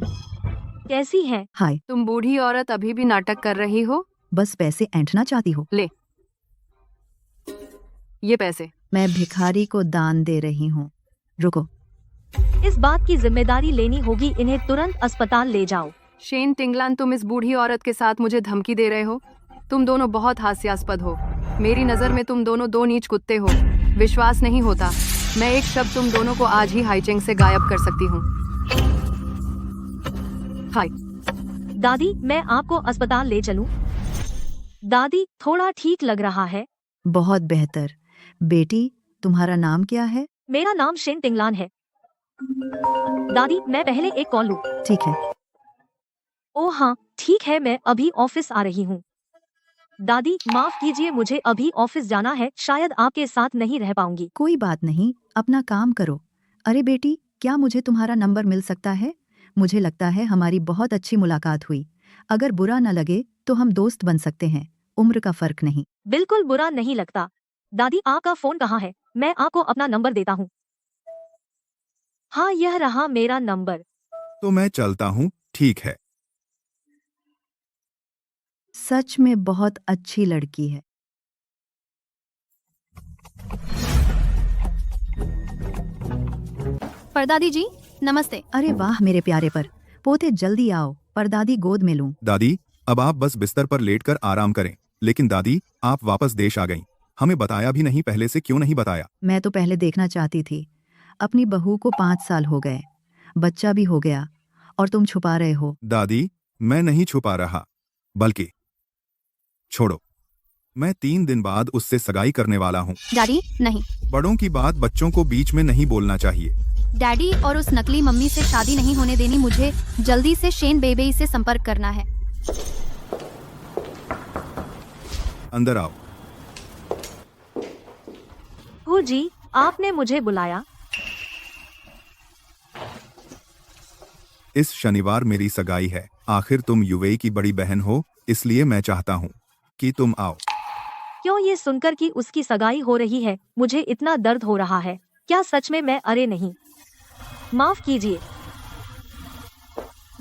S3: कैसी है?
S9: हाय।
S2: तुम बूढ़ी औरत अभी भी नाटक कर रही हो?
S9: बस पैसे ऐंठना चाहती हो?
S2: ले ये पैसे।
S9: मैं भिखारी को दान दे रही हूँ। रुको,
S3: इस बात की जिम्मेदारी लेनी होगी। इन्हें तुरंत अस्पताल ले जाओ।
S2: शेन तिंगलान, तुम इस बूढ़ी औरत के साथ मुझे धमकी दे रहे हो? तुम दोनों बहुत हास्यास्पद हो। मेरी नजर में तुम दोनों दो नीच कुत्ते हो। विश्वास नहीं होता। मैं एक शब्द तुम दोनों को आज ही हाईचेंग से गायब कर सकती हूँ। हाय
S3: दादी, मैं आपको अस्पताल ले चलूं? दादी, थोड़ा ठीक लग रहा है।
S9: बहुत बेहतर। बेटी, तुम्हारा नाम क्या है?
S3: मेरा नाम शेन टिंगलान है। दादी, मैं पहले एक कॉल लूं?
S9: ठीक है।
S3: ओह हाँ, ठीक है, मैं अभी ऑफिस आ रही हूँ। दादी, माफ कीजिए, मुझे अभी ऑफिस जाना है, शायद आपके साथ नहीं रह पाऊंगी।
S9: कोई बात नहीं, अपना काम करो। अरे बेटी, क्या मुझे तुम्हारा नंबर मिल सकता है? मुझे लगता है हमारी बहुत अच्छी मुलाकात हुई। अगर बुरा न लगे तो हम दोस्त बन सकते हैं, उम्र का फर्क नहीं।
S3: बिल्कुल बुरा नहीं लगता। दादी, आपका फोन कहाँ है? मैं आपको अपना नंबर देता हूँ। हाँ, यह रहा मेरा नंबर।
S10: तो मैं चलता हूँ, ठीक है।
S9: सच में बहुत अच्छी लड़की है।
S6: परदादी जी, नमस्ते।
S9: अरे वाह मेरे प्यारे पर पोते, जल्दी आओ, परदादी गोद में लूं।
S10: दादी, अब आप बस बिस्तर पर लेटकर आराम करें। लेकिन दादी, आप वापस देश आ गईं। हमें बताया भी नहीं, पहले से क्यों नहीं बताया?
S9: मैं तो पहले देखना चाहती थी। अपनी बहू को 5 साल हो गए, बच्चा भी हो गया, और तुम छुपा रहे हो।
S10: दादी, मैं नहीं छुपा रहा, बल्कि छोड़ो, मैं 3 दिन बाद उससे सगाई करने वाला हूँ।
S6: डैडी, नहीं।
S10: बड़ों की बात बच्चों को बीच में नहीं बोलना चाहिए।
S6: डैडी, और उस नकली मम्मी से शादी नहीं होने देनी। मुझे जल्दी से शेन बेबी से संपर्क करना है।
S10: अंदर आओ।
S3: हो जी, आपने मुझे बुलाया?
S10: इस शनिवार मेरी सगाई है। आखिर तुम यूएई की बड़ी बहन हो, इसलिए मैं चाहता हूँ कि तुम आओ।
S3: क्यों ये सुनकर कि उसकी सगाई हो रही है मुझे इतना दर्द हो रहा है? क्या सच में मैं? अरे नहीं, माफ कीजिए,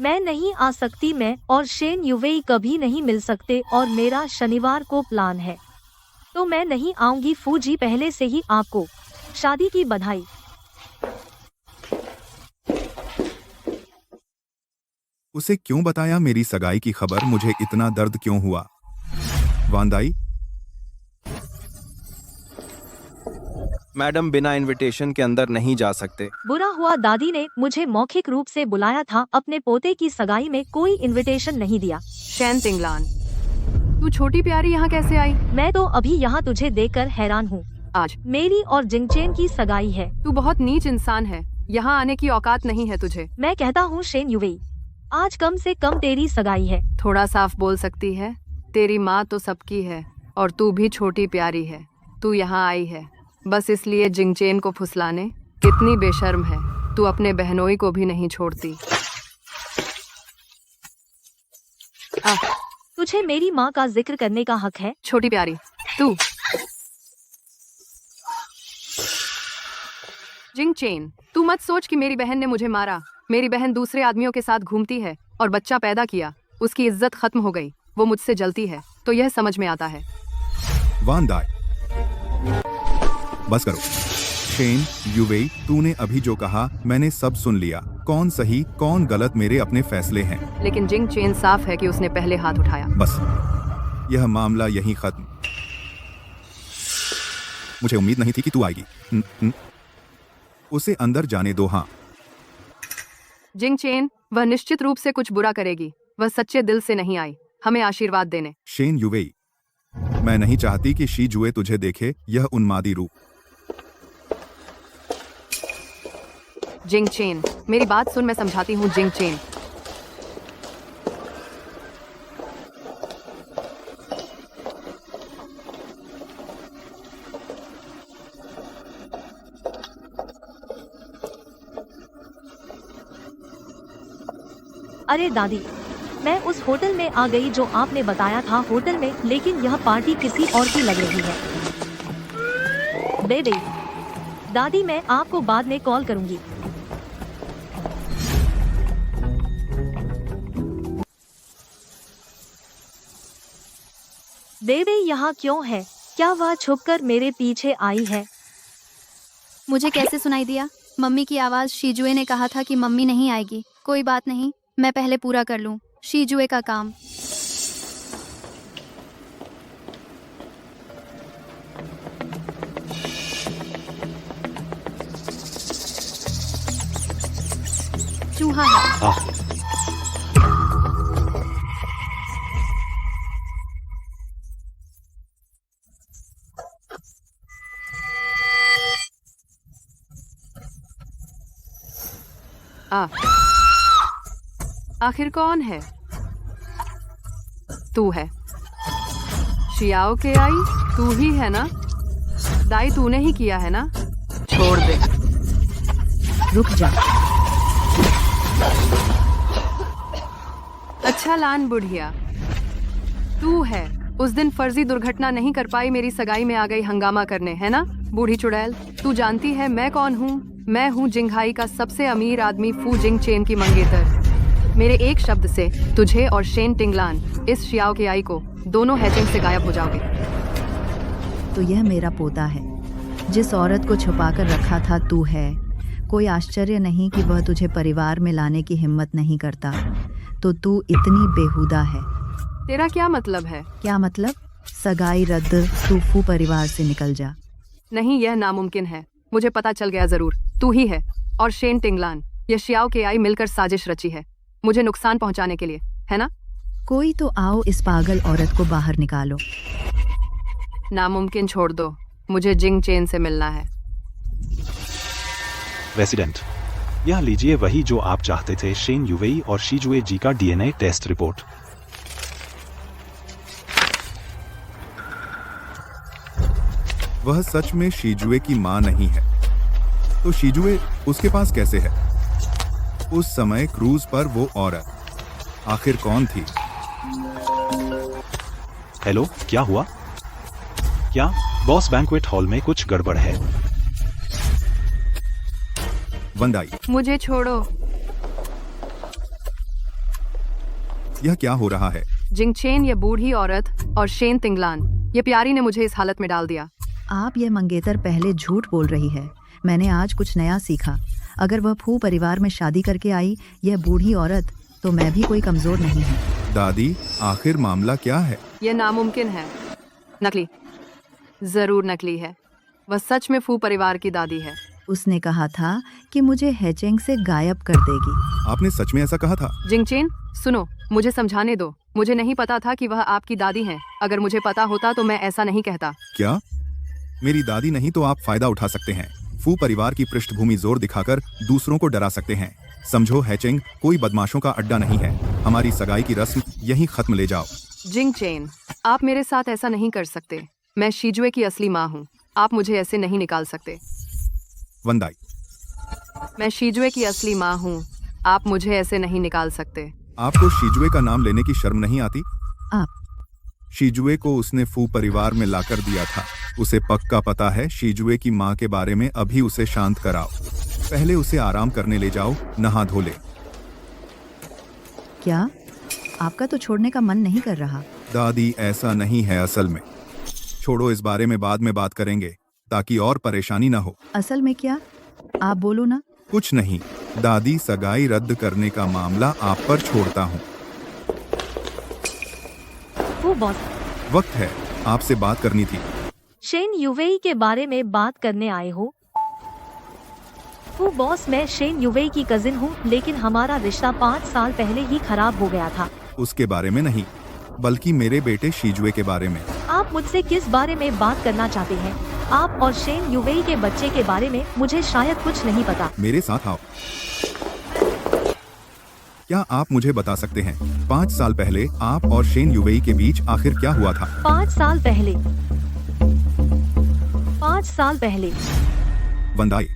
S3: मैं नहीं आ सकती। मैं और शेन यूएई कभी नहीं मिल सकते और मेरा शनिवार को प्लान है, तो मैं नहीं आऊंगी। फूजी, पहले से ही आपको शादी की बधाई।
S10: उसे क्यों बताया मेरी सगाई की खबर? मुझे इतना दर्द क्यों हुआ? वांदाई,
S1: मैडम, बिना इनविटेशन के अंदर नहीं जा सकते।
S3: बुरा हुआ, दादी ने मुझे मौखिक रूप से बुलाया था, अपने पोते की सगाई में कोई इनविटेशन नहीं दिया।
S2: शेन टिंगलान, तू छोटी प्यारी यहाँ कैसे आई?
S3: मैं तो अभी यहाँ तुझे देखकर हैरान हूँ।
S2: आज
S3: मेरी और जिंगचेन की सगाई है।
S2: तू बहुत नीच इंसान है, यहाँ आने की औकात नहीं है तुझे।
S3: मैं कहता हूँ शेन यूएई, आज कम से कम तेरी सगाई है।
S2: थोड़ा साफ बोल सकती है? तेरी माँ तो सबकी है और तू भी छोटी प्यारी है। तू यहाँ आई है बस इसलिए जिंगचेन को फुसलाने? कितनी बेशर्म है तू, अपने बहनोई को भी नहीं छोड़ती।
S3: तुझे मेरी माँ का जिक्र करने का हक है?
S2: छोटी प्यारी, तू। जिंगचेन, तू मत सोच कि मेरी बहन ने मुझे मारा। मेरी बहन दूसरे आदमियों के साथ घूमती है और बच्चा पैदा किया, उसकी इज्जत खत्म हो गई। वो मुझसे जलती है तो यह समझ में आता है।
S10: वांदाई, बस करो। शेन यूएई, तूने अभी जो कहा मैंने सब सुन लिया। कौन सही कौन गलत मेरे अपने फैसले हैं।
S2: लेकिन जिंगचेन, साफ है कि उसने पहले हाथ उठाया।
S10: बस, यह मामला यहीं खत्म। मुझे उम्मीद नहीं थी कि तू आएगी। उसे अंदर जाने दो। हाँ
S2: जिंगचेन, वह निश्चित रूप से कुछ बुरा करेगी। वह सच्चे दिल से नहीं आई हमें आशीर्वाद देने।
S10: शेन यूएई, मैं नहीं चाहती कि शी जुए तुझे देखे, यह उन्मादी रूप।
S2: जिंगचेन, मेरी बात सुन, मैं समझाती हूँ। जिंगचेन,
S3: अरे दादी, मैं उस होटल में आ गई जो आपने बताया था होटल में, लेकिन यह पार्टी किसी और की लग रही है। बेबी, दादी, मैं आपको बाद में कॉल करूंगी। बेबी यहाँ क्यों है? क्या वह छुपकर मेरे पीछे आई है?
S6: मुझे कैसे सुनाई दिया? मम्मी की आवाज़। शीजुए ने कहा था कि मम्मी नहीं आएगी। कोई बात नहीं, मैं पहले पूरा कर लूँ शीजुए का काम।
S2: चूहा है।
S5: हाँ,
S2: आ आखिर कौन है? तू है। शियाओ के आई तू ही है ना? दाई तूने ही किया है ना? छोड़ दे।
S9: रुक जा।
S2: अच्छा लान बुढ़िया, तू है। उस दिन फर्जी दुर्घटना नहीं कर पाई, मेरी सगाई में आ गई हंगामा करने, है ना? बूढ़ी चुड़ैल, तू जानती है मैं कौन हूँ? मैं हूँ जिंघाई का सबसे अमीर आदमी फू जिंग चेन की मंगेतर। मेरे एक शब्द से तुझे और शेन टिंगलान, इस शियाओ के आई को, दोनों हैचिंग से गायब हो जाओगे।
S9: तो यह मेरा पोता है, जिस औरत को छुपाकर रखा था तू है। कोई आश्चर्य नहीं कि वह तुझे परिवार में लाने की हिम्मत नहीं करता। तो तू इतनी बेहुदा है।
S2: तेरा क्या मतलब है?
S9: क्या मतलब? सगाई रद्द, तू फू परिवार से निकल जा।
S2: नहीं, यह नामुमकिन है। मुझे पता चल गया, जरूर तू ही है और शेन टिंगलान, यह शियाओ के आई मिलकर साजिश रची है मुझे नुकसान पहुंचाने के लिए, है ना?
S9: कोई तो आओ इस पागल औरत को बाहर निकालो।
S2: नामुमकिन छोड़ दो, मुझे जिंग चेन से मिलना है।
S5: रेसिडेंट, यह लीजिए वही जो आप चाहते थे, शेन युवेई और शीजुए जी का डीएनए टेस्ट रिपोर्ट।
S10: वह सच में शीजुए की मां नहीं है। तो शीजुए उसके पास कैसे है? उस समय क्रूज पर वो औरत आखिर कौन थी?
S5: हेलो, क्या हुआ? क्या बॉस बैंक्वेट हॉल में कुछ गड़बड़ है?
S10: वंदाई,
S2: मुझे छोड़ो।
S10: यह क्या हो रहा है?
S2: जिंग चेन, ये बूढ़ी औरत, और शेन तिंगलान, ये प्यारी ने मुझे इस हालत में डाल दिया।
S9: आप ये मंगेतर पहले झूठ बोल रही है। मैंने आज कुछ नया सीखा। अगर वह फू परिवार में शादी करके आई, यह बूढ़ी औरत, तो मैं भी कोई कमजोर नहीं हूँ।
S10: दादी, आखिर मामला क्या है?
S2: यह नामुमकिन है। नकली, जरूर नकली है। वह सच में फू परिवार की दादी है।
S9: उसने कहा था कि मुझे हैचेंग से गायब कर देगी।
S10: आपने सच में ऐसा कहा था?
S2: जिंग चेन, सुनो, मुझे समझाने दो। मुझे नहीं पता था कि वह आपकी दादी हैं। अगर मुझे पता होता तो मैं ऐसा नहीं कहता।
S10: क्या मेरी दादी नहीं तो आप फायदा उठा सकते हैं। फू परिवार की पृष्ठभूमि जोर दिखाकर दूसरों को डरा सकते हैं। समझो, हैचेंग कोई बदमाशों का अड्डा नहीं है। हमारी सगाई की रस्म यहीं खत्म ले जाओ।
S2: जिंग चेन, आप मेरे साथ ऐसा नहीं कर सकते। मैं शीजुए की असली माँ हूँ। आप मुझे ऐसे नहीं निकाल सकते।
S10: वंदाई,
S2: मैं शीजुए की असली माँ हूँ। आप मुझे ऐसे नहीं निकाल सकते।
S10: आपको शीजुए का नाम लेने की शर्म नहीं आती?
S9: आप
S10: शीजुए को उसने फू परिवार में लाकर दिया था। उसे पक्का पता है शीजुए की माँ के बारे में। अभी उसे शांत कराओ। पहले उसे आराम करने ले जाओ, नहा धो ले।
S9: क्या आपका तो छोड़ने का मन नहीं कर रहा?
S10: दादी, ऐसा नहीं है असल में। छोड़ो, इस बारे में बाद में बात करेंगे ताकि और परेशानी ना हो।
S9: असल में क्या? आप बोलो ना।
S10: कुछ नहीं दादी, सगाई रद्द करने का मामला आप पर छोड़ता हूँ।
S3: वो बॉस,
S10: वक्त है, आपसे बात करनी थी।
S3: शेन युवेई के बारे में बात करने आए हो? वो बॉस, मैं शेन युवेई की कजिन हूँ, लेकिन हमारा रिश्ता 5 साल पहले ही खराब हो गया था।
S10: उसके बारे में नहीं, बल्कि मेरे बेटे शीजुए के बारे में।
S3: आप मुझसे किस बारे में बात करना चाहते हैं? आप और शेन युवेई के बच्चे के बारे में मुझे शायद कुछ नहीं पता।
S10: मेरे साथ आओ। क्या आप मुझे बता सकते हैं 5 साल पहले आप और शेन युवेई के बीच आखिर क्या हुआ था?
S3: 5 साल पहले? 5 साल पहले?
S10: वंदाई,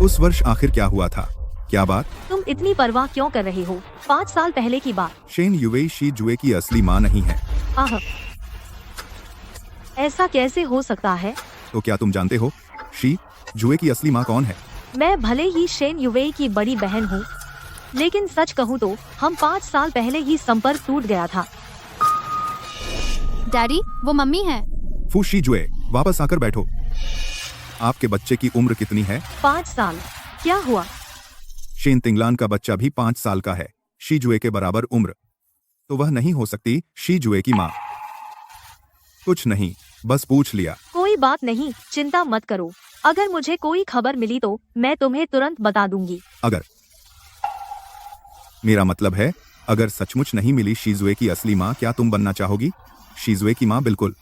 S10: उस वर्ष आखिर क्या हुआ था? क्या बात?
S3: तुम इतनी परवाह क्यों कर रहे हो? 5 साल पहले की बात।
S10: शेन युवेई शीजुए की असली माँ नहीं है।
S3: आह, ऐसा कैसे हो सकता है?
S10: तो क्या तुम जानते हो शीजुए की असली माँ कौन है?
S3: मैं भले ही शेन युवेई की बड़ी बहन हूँ, लेकिन सच कहूँ तो हम 5 साल पहले ही संपर्क टूट गया था।
S6: डैडी, वो मम्मी है।
S10: फू शीजुए, वापस आकर बैठो। आपके बच्चे की उम्र कितनी है?
S3: 5 साल। क्या हुआ?
S10: शेन तिंगलान का बच्चा भी 5 साल का है, शीजुए के बराबर उम्र। तो वह नहीं हो सकती शीजुए की माँ। कुछ नहीं, बस पूछ लिया।
S3: कोई बात नहीं, चिंता मत करो। अगर मुझे कोई खबर मिली तो मैं तुम्हें तुरंत बता दूंगी।
S10: अगर मेरा मतलब है, अगर सचमुच नहीं मिली शीजुए की असली माँ, क्या तुम बनना चाहोगी? शीजुए की माँ? बिल्कुल।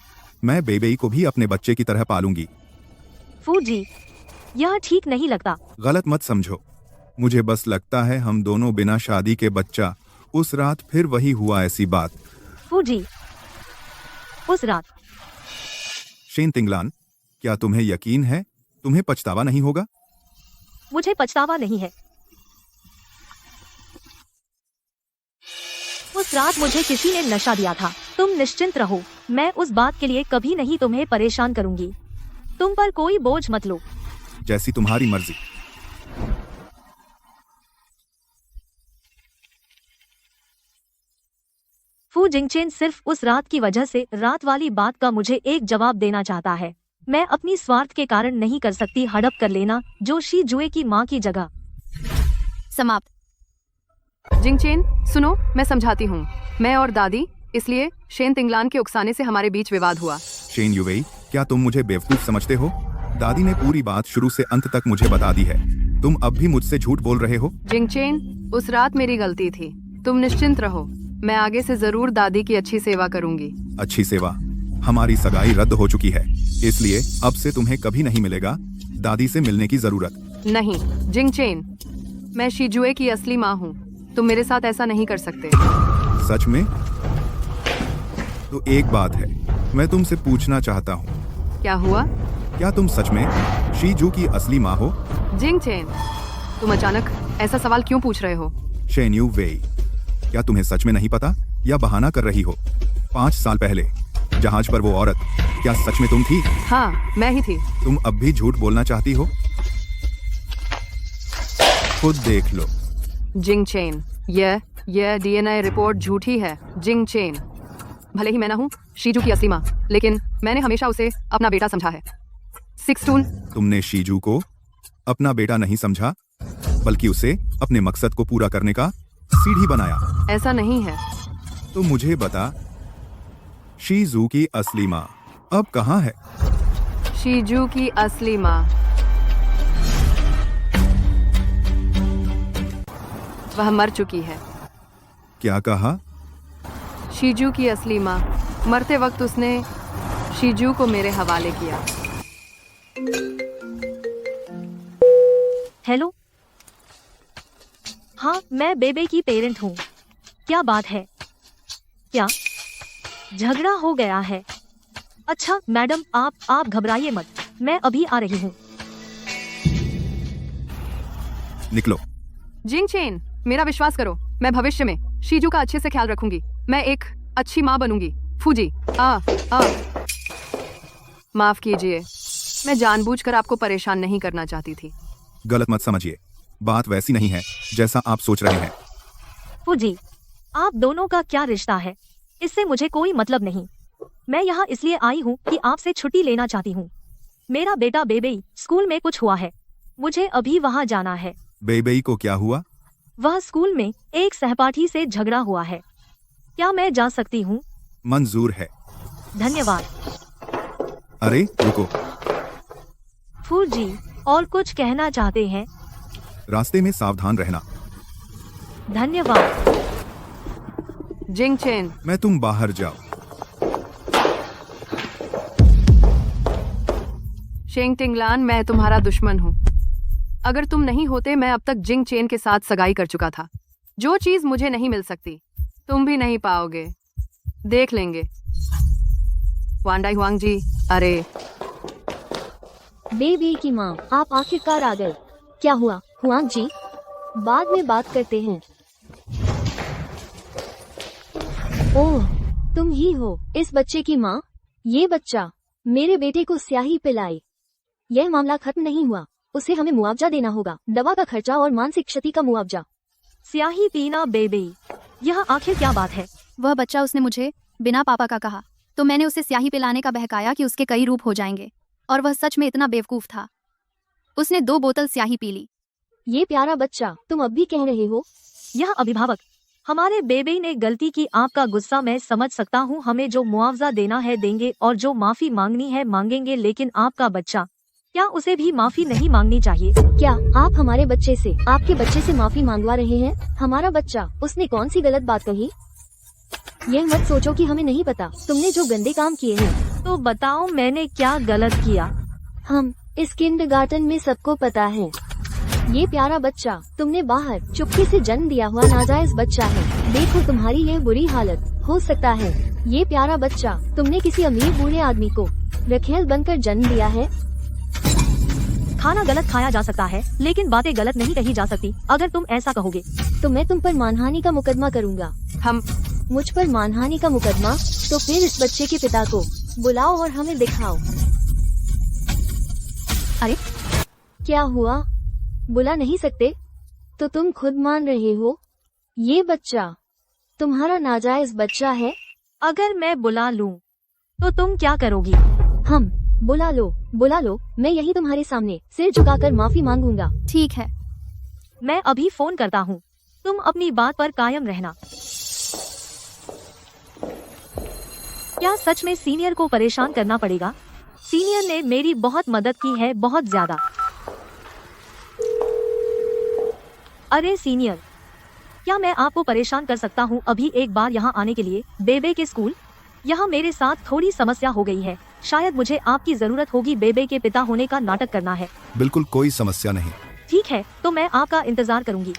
S10: मैं बेबेई को भी अपने बच्चे की तरह पालूंगी।
S3: फूजी, यह ठीक नहीं लगता।
S10: गलत मत समझो, मुझे बस लगता है हम दोनों बिना शादी के बच्चा। उस रात फिर वही हुआ, ऐसी बात।
S3: फूजी, उस रात
S10: शेन तिंगलान, क्या तुम्हें यकीन है? तुम्हें पछतावा नहीं होगा?
S3: मुझे पछतावा नहीं है। उस रात मुझे किसी ने नशा दिया था। तुम निश्चिंत रहो, मैं उस बात के लिए कभी नहीं तुम्हें परेशान करूंगी। तुम पर कोई बोझ मत लो।
S10: जैसी तुम्हारी मर्जी।
S3: फू जिंगचेन सिर्फ उस रात की वजह से रात वाली बात का मुझे एक जवाब देना चाहता है। मैं अपनी स्वार्थ के कारण नहीं कर सकती हड़प कर लेना जो शी जुए की माँ की जगह।
S6: समाप्त।
S2: जिंगचेन, सुनो, मैं समझाती हूँ। मैं और दादी, इसलिए शेन तिंगलान के उकसाने से हमारे बीच विवाद हुआ।
S10: शेन युवेई, क्या तुम मुझे बेवकूफ समझते हो? दादी ने पूरी बात शुरू से अंत तक मुझे बता दी है। तुम अब भी मुझसे झूठ बोल रहे हो?
S2: जिंगचेन, उस रात मेरी गलती थी। तुम निश्चिंत रहो, मैं आगे से जरूर दादी की अच्छी सेवा करूंगी।
S10: अच्छी सेवा? हमारी सगाई रद्द हो चुकी है, इसलिए अब से तुम्हें कभी नहीं मिलेगा दादी से मिलने की जरूरत।
S2: नहीं जिंगचेन, मैं शीजुए की असली माँ हूँ। तुम मेरे साथ ऐसा नहीं कर सकते।
S10: सच में? तो एक बात है, मैं तुमसे पूछना चाहता हूँ,
S2: क्या हुआ?
S10: क्या तुम सच में शीजू की असली माँ हो?
S2: जिंगचेन, तुम अचानक ऐसा सवाल क्यों पूछ रहे हो?
S10: शेन युवेई, क्या तुम्हें सच में नहीं पता या बहाना कर रही हो? 5 साल पहले जहाज पर वो औरत, क्या सच में तुम थी?
S2: हाँ, मैं ही थी।
S10: तुम अब भी झूठ बोलना चाहती हो? खुद देख लो।
S2: जिंगचेन, यह डीएनए रिपोर्ट झूठी है। जिंगचेन, भले ही मैं ना हूँ शीजू की असली माँ, लेकिन मैंने हमेशा उसे अपना बेटा समझा है। 6
S10: तुमने शीजू को अपना बेटा नहीं समझा, बल्कि उसे अपने मकसद को पूरा करने का सीढ़ी बनाया।
S2: ऐसा नहीं है।
S10: तो मुझे बता, शीजू की असली माँ अब कहाँ है?
S2: शीजू की असली माँ, वह मर चुकी है।
S10: क्या कहा?
S2: शीजू की असली माँ, मरते वक्त उसने शीजू को मेरे हवाले किया।
S3: हेलो, हाँ, मैं बेबे की पेरेंट हूँ। क्या बात है? क्या झगड़ा हो गया है? अच्छा मैडम, आप घबराइए मत, मैं अभी आ रही हूँ।
S10: निकलो।
S2: जिंगचेन, मेरा विश्वास करो, मैं भविष्य में शीजू का अच्छे से ख्याल रखूंगी। मैं एक अच्छी माँ बनूंगी। फूजी, माफ कीजिए, मैं जानबूझकर आपको परेशान नहीं करना चाहती थी।
S10: गलत मत समझिए, बात वैसी नहीं है जैसा आप सोच रहे हैं।
S3: फूजी, आप दोनों का क्या रिश्ता है, इससे मुझे कोई मतलब नहीं। मैं यहाँ इसलिए आई हूँ कि आपसे छुट्टी लेना चाहती हूँ। मेरा बेटा बेबेई स्कूल में कुछ हुआ है, मुझे अभी वहाँ जाना है।
S10: बेबेई को क्या हुआ?
S3: वह स्कूल में एक सहपाठी से झगड़ा हुआ है। क्या मैं जा सकती हूँ?
S10: मंजूर है।
S3: धन्यवाद।
S10: अरे रुको,
S3: फूजी, और कुछ कहना चाहते हैं?
S10: रास्ते में सावधान रहना।
S3: धन्यवाद।
S2: जिंगचेन,
S10: मैं तुम बाहर जाओ।
S2: शेंग टिंगलान, मैं तुम्हारा दुश्मन हूँ। अगर तुम नहीं होते, मैं अब तक जिंगचेन के साथ सगाई कर चुका था। जो चीज मुझे नहीं मिल सकती, तुम भी नहीं पाओगे। देख लेंगे। वांडाई हुआंग जी, अरे
S11: बेबी की माँ, आप आखिरकार आ गए। क्या हुआ हुआंग जी? बाद में बात करते हैं। ओह, तुम ही हो इस बच्चे की माँ? ये बच्चा मेरे बेटे को स्याही पिलाई। यह मामला खत्म नहीं हुआ, उसे हमें मुआवजा देना होगा, दवा का खर्चा और मानसिक क्षति का मुआवजा।
S3: स्याही पीना बेबी, यह आखिर क्या बात है?
S6: वह बच्चा, उसने मुझे बिना पापा का कहा, तो मैंने उसे स्याही पिलाने का बहकाया कि उसके कई रूप हो जाएंगे, और वह सच में इतना बेवकूफ था। उसने 2 बोतल स्याही पी ली।
S11: ये प्यारा बच्चा, तुम अब भी कह रहे हो?
S3: यह अभिभावक, हमारे बेबी ने गलती की। आपका गुस्सा मैं समझ सकता हूँ। हमें जो मुआवजा देना है देंगे और जो माफी मांगनी है मांगेंगे, लेकिन आपका बच्चा क्या उसे भी माफी नहीं मांगनी चाहिए?
S11: क्या आप हमारे बच्चे से आपके बच्चे से माफी मांगवा रहे हैं? हमारा बच्चा, उसने कौन सी गलत बात कही? यह मत सोचो कि हमें नहीं पता तुमने जो गंदे काम किए हैं।
S3: तो बताओ मैंने क्या गलत किया?
S11: हम इस किंडरगार्टन में सबको पता है। ये प्यारा बच्चा तुमने बाहर चुपके से जन्म दिया हुआ नाजायज बच्चा है। देखो तुम्हारी यह बुरी हालत। हो सकता है ये प्यारा बच्चा तुमने किसी अमीर बूढ़े आदमी को रखेल बनकर जन्म दिया है।
S3: खाना गलत खाया जा सकता है, लेकिन बातें गलत नहीं कही जा सकती। अगर तुम ऐसा कहोगे
S11: तो मैं तुम पर मानहानि का मुकदमा करूँगा।
S2: हम
S11: मुझ पर मानहानि का मुकदमा? तो फिर इस बच्चे के पिता को बुलाओ और हमें दिखाओ।
S3: अरे
S11: क्या हुआ? बुला नहीं सकते? तो तुम खुद मान रहे हो ये बच्चा तुम्हारा नाजायज बच्चा है।
S3: अगर मैं बुला लूं तो तुम क्या करोगी?
S11: हम बुला लो, मैं यही तुम्हारे सामने सिर झुकाकर माफी मांगूंगा।
S6: ठीक है।
S3: मैं अभी फोन करता हूँ, तुम अपनी बात पर कायम रहना। क्या सच में सीनियर को परेशान करना पड़ेगा? सीनियर ने मेरी बहुत मदद की है, बहुत ज्यादा। अरे सीनियर, क्या मैं आपको परेशान कर सकता हूँ अभी एक बार यहाँ आने के लिए? बेबे के स्कूल, यहाँ मेरे साथ थोड़ी समस्या हो गई है। शायद मुझे आपकी जरूरत होगी। बेबे के पिता होने का नाटक करना है।
S10: बिल्कुल कोई समस्या नहीं।
S3: ठीक है, तो मैं आपका इंतजार करूंगी।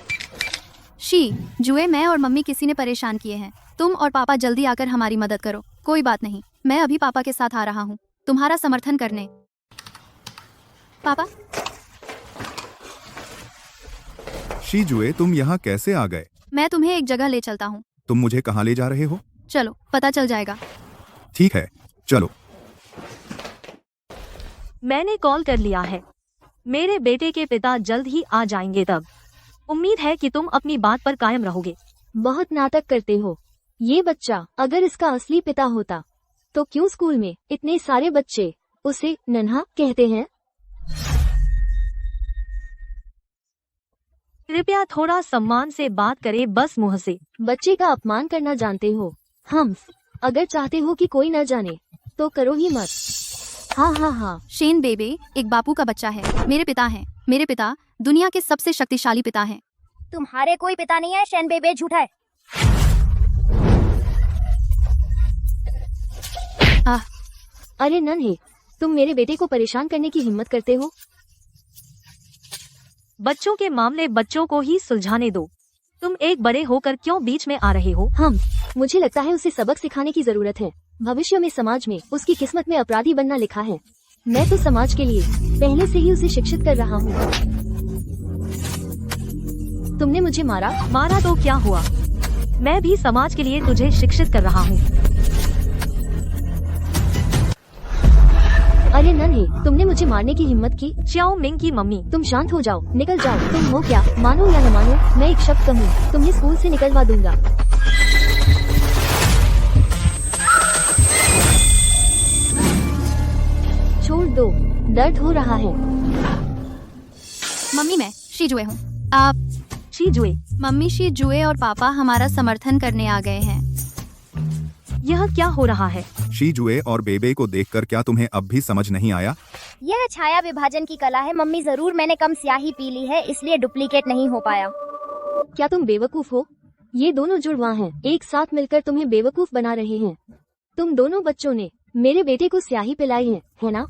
S6: शी, जुए मैं और मम्मी किसी ने परेशान किए हैं। तुम और पापा जल्दी आकर हमारी मदद करो। कोई बात नहीं, मैं अभी पापा के साथ आ रहा हूँ तुम्हारा समर्थन करने। पापा।
S10: शीजुए, तुम यहाँ कैसे आ गए?
S6: मैं तुम्हें एक जगह ले चलता हूँ।
S10: तुम मुझे कहाँ ले जा रहे हो?
S6: चलो, पता चल जाएगा।
S10: ठीक है, चलो।
S3: मैंने कॉल कर लिया है। मेरे बेटे के पिता जल्द ही आ जाएंगे। तब उम्मीद है कि तुम अपनी बात पर कायम रहोगे।
S11: बहुत नाटक करते हो। ये बच्चा अगर इसका असली पिता होता तो क्यों स्कूल में इतने सारे बच्चे उसे नन्हा कहते हैं?
S3: कृपया थोड़ा सम्मान से बात करें, बस मुंह से।
S11: बच्चे का अपमान करना जानते हो? हम अगर चाहते हो कि कोई न जाने तो करो ही मत। हाँ।
S6: शेन बेबे एक बापू का बच्चा है। मेरे पिता हैं। मेरे पिता दुनिया के सबसे शक्तिशाली पिता हैं।
S4: तुम्हारे कोई पिता नहीं है। शेन बेबे झूठा है।
S11: अरे नन्हे, तुम मेरे बेटे को परेशान करने की हिम्मत करते हो?
S3: बच्चों के मामले बच्चों को ही सुलझाने दो। तुम एक बड़े होकर क्यों बीच में आ रहे हो?
S11: मुझे लगता है उसे सबक सिखाने की जरूरत है। भविष्य में समाज में उसकी किस्मत में अपराधी बनना लिखा है। मैं तो समाज के लिए पहले से ही उसे शिक्षित कर रहा हूँ। तुमने मुझे मारा
S3: तो क्या हुआ? मैं भी समाज के लिए तुझे शिक्षित कर रहा हूँ।
S11: अरे नन्हे, तुमने मुझे मारने की हिम्मत की।
S3: च्याओ मिंग की मम्मी,
S11: तुम शांत हो जाओ, निकल जाओ। तुम हो क्या? मानो या न मानो, मैं एक शब्द कहूँ तुम्हें स्कूल से निकलवा दूंगा। छोड़ दो, दर्द हो रहा है।
S6: मम्मी मैं शीजुए हूँ। आप
S3: शीजुए?
S6: मम्मी, शीजुए और पापा हमारा समर्थन करने आ गए हैं।
S3: यह क्या हो रहा है?
S10: शीजुए और बेबे को देखकर क्या तुम्हें अब भी समझ नहीं आया?
S4: यह छाया विभाजन की कला है मम्मी। जरूर मैंने कम स्याही पी ली है, इसलिए डुप्लीकेट नहीं हो पाया।
S11: क्या तुम बेवकूफ हो? ये दोनों जुड़वा हैं, एक साथ मिलकर तुम्हें बेवकूफ बना रहे हैं। तुम दोनों बच्चों ने मेरे बेटे को स्याही पिलाई है ना?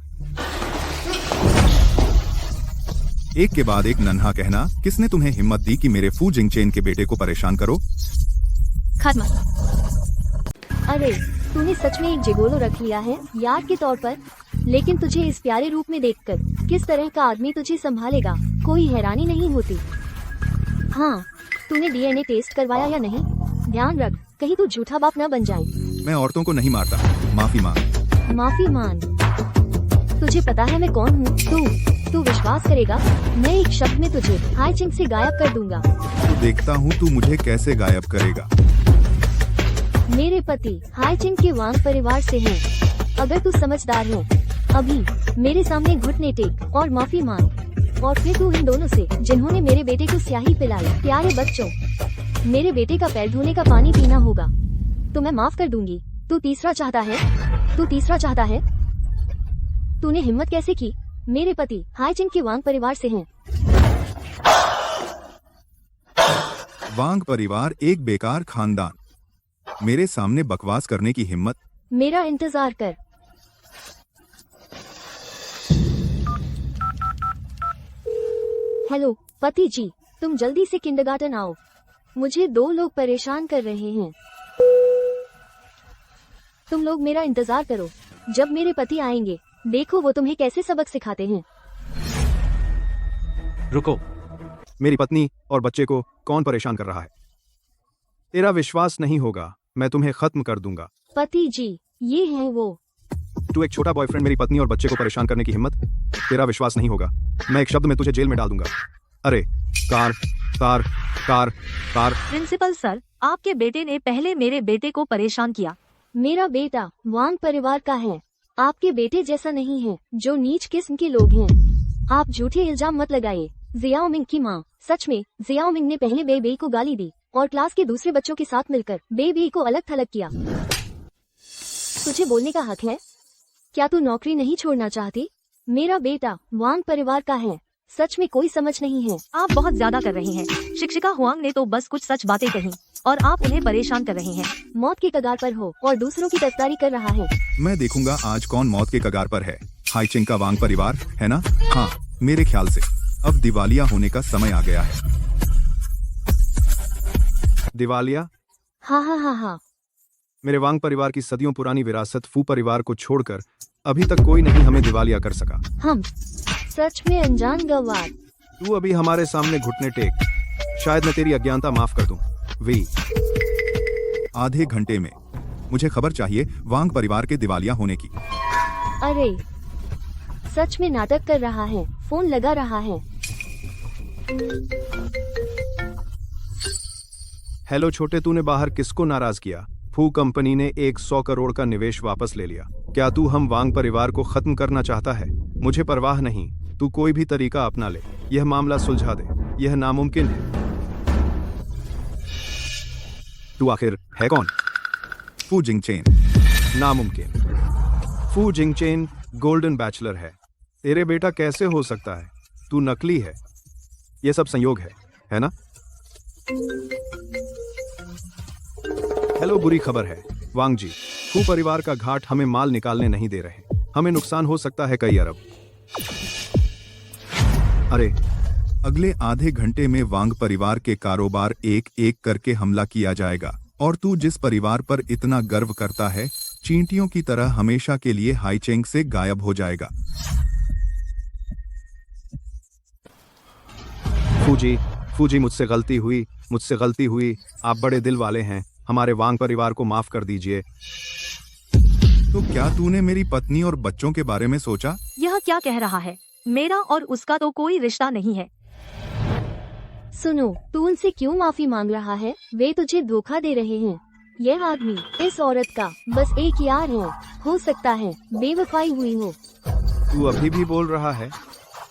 S10: एक के बाद एक नन्हा कहना। किसने तुम्हें हिम्मत दी कि मेरे फू जिंगचेन के बेटे को परेशान करो?
S6: खत्म।
S11: अरे तूने सच में एक जिगोलो रख लिया है यार के तौर पर। लेकिन तुझे इस प्यारे रूप में देखकर किस तरह का आदमी तुझे संभालेगा, कोई हैरानी नहीं होती। हाँ, तूने डीएनए टेस्ट करवाया या नहीं? ध्यान रख, कहीं तू झूठा बाप न बन जाए।
S10: मैं औरतों को नहीं मारता। माफी मांग।
S11: माफी मान। तुझे पता है मैं कौन हूँ? तू विश्वास करेगा? मैं एक शब्द में तुझे हाई चिंग से गायब कर दूंगा।
S10: तो देखता हूँ तू मुझे कैसे गायब करेगा।
S11: मेरे पति हाई चिंग के वांग परिवार से हैं। अगर तू समझदार है, अभी मेरे सामने घुटने टेक और माफी मांग। और फिर तू इन दोनों से जिन्होंने मेरे बेटे को स्याही पिलाई, प्यारे बच्चों, मेरे बेटे का पैर धोने का पानी पीना होगा तो मैं माफ कर दूंगी। तू तीसरा चाहता है? तूने हिम्मत कैसे की मेरे पति हाईचिंग के वांग परिवार से हैं।
S10: वांग परिवार एक बेकार खानदान। मेरे सामने बकवास करने की हिम्मत।
S11: मेरा इंतजार कर। हेलो पति जी, तुम जल्दी से किंडरगार्टन आओ। मुझे 2 लोग परेशान कर रहे हैं। तुम लोग मेरा इंतजार करो। जब मेरे पति आएंगे देखो वो तुम्हें कैसे सबक सिखाते हैं।
S5: रुको।
S1: मेरी पत्नी और बच्चे को कौन परेशान कर रहा है? तेरा विश्वास नहीं होगा, मैं तुम्हें खत्म कर दूंगा।
S11: पति जी, ये हैं वो।
S1: तू एक छोटा बॉयफ्रेंड मेरी पत्नी और बच्चे को परेशान करने की हिम्मत? तेरा विश्वास नहीं होगा, मैं एक शब्द में तुझे जेल में डाल दूंगा। अरे car car car car.
S3: Principal sir, आपके बेटे ने पहले मेरे बेटे को परेशान किया।
S11: मेरा बेटा वांग परिवार का है, आपके बेटे जैसा नहीं है जो नीच किस्म के लोग हैं। आप झूठे इल्जाम मत लगाइए। जियाओमिंग की माँ, सच में जियाओमिंग ने पहले बेबी को गाली दी और क्लास के दूसरे बच्चों के साथ मिलकर बेबी को अलग थलग किया। तुझे बोलने का हक है। क्या तू नौकरी नहीं छोड़ना चाहती? मेरा बेटा वांग परिवार का है, सच में कोई समझ नहीं है।
S3: आप बहुत ज्यादा कर रहे हैं। शिक्षिका हुआंग ने तो बस कुछ सच बातें कही और आप उन्हें परेशान कर रहे हैं।
S11: मौत के कगार पर हो और दूसरों की तरफदारी कर रहा है।
S10: मैं देखूंगा आज कौन मौत के कगार पर है। हाईचिंग का वांग परिवार है ना? हाँ, मेरे ख्याल से अब दिवालिया होने का समय आ गया है।
S1: दिवालिया?
S11: हाँ हाँ हाँ हाँ।
S1: मेरे वांग परिवार की सदियों पुरानी विरासत फू परिवार को छोड़कर अभी तक कोई नहीं हमें दिवालिया कर सका।
S11: हम सच में अनजान गवार।
S1: तू अभी हमारे सामने घुटने टेक, शायद मैं तेरी अज्ञानता माफ कर दूं। वी
S10: आधे घंटे में मुझे खबर चाहिए वांग परिवार के दिवालिया होने की।
S11: अरे सच में नाटक कर रहा है, फोन लगा रहा है।
S1: हेलो छोटे, तूने बाहर किसको नाराज किया? फू कंपनी ने 100 करोड़ का निवेश वापस ले लिया। क्या तू हम वांग परिवार को खत्म करना चाहता है? मुझे परवाह नहीं, तू कोई भी तरीका अपना ले, यह मामला सुलझा दे। यह नामुमकिन है। तू आखिर है कौन?
S10: फू जिंगचेन।
S1: नामुमकिन। फू जिंगचेन गोल्डन बैचलर है। तेरे बेटा कैसे हो सकता है? तू नकली है। यह सब संयोग है ना? हेलो, बुरी खबर है वांग जी, फू परिवार का घाट हमें माल निकालने नहीं दे रहे। हमें नुकसान हो सकता है कई अरब। अरे,
S10: अगले आधे घंटे में वांग परिवार के कारोबार एक एक करके हमला किया जाएगा और तू जिस परिवार पर इतना गर्व करता है चींटियों की तरह हमेशा के लिए हाईचेंग से गायब हो जाएगा।
S1: फूजी मुझसे गलती हुई। आप बड़े दिल वाले हैं, हमारे वांग परिवार को माफ कर दीजिए।
S10: तो क्या तूने मेरी पत्नी और बच्चों के बारे में सोचा?
S3: यह क्या कह रहा है? मेरा और उसका तो कोई रिश्ता नहीं है।
S11: सुनो, तू उनसे क्यों माफी मांग रहा है? वे तुझे धोखा दे रहे हैं। यह आदमी इस औरत का बस एक यार है, हो सकता है बेवफाई हुई हो।
S1: तू अभी भी बोल रहा है?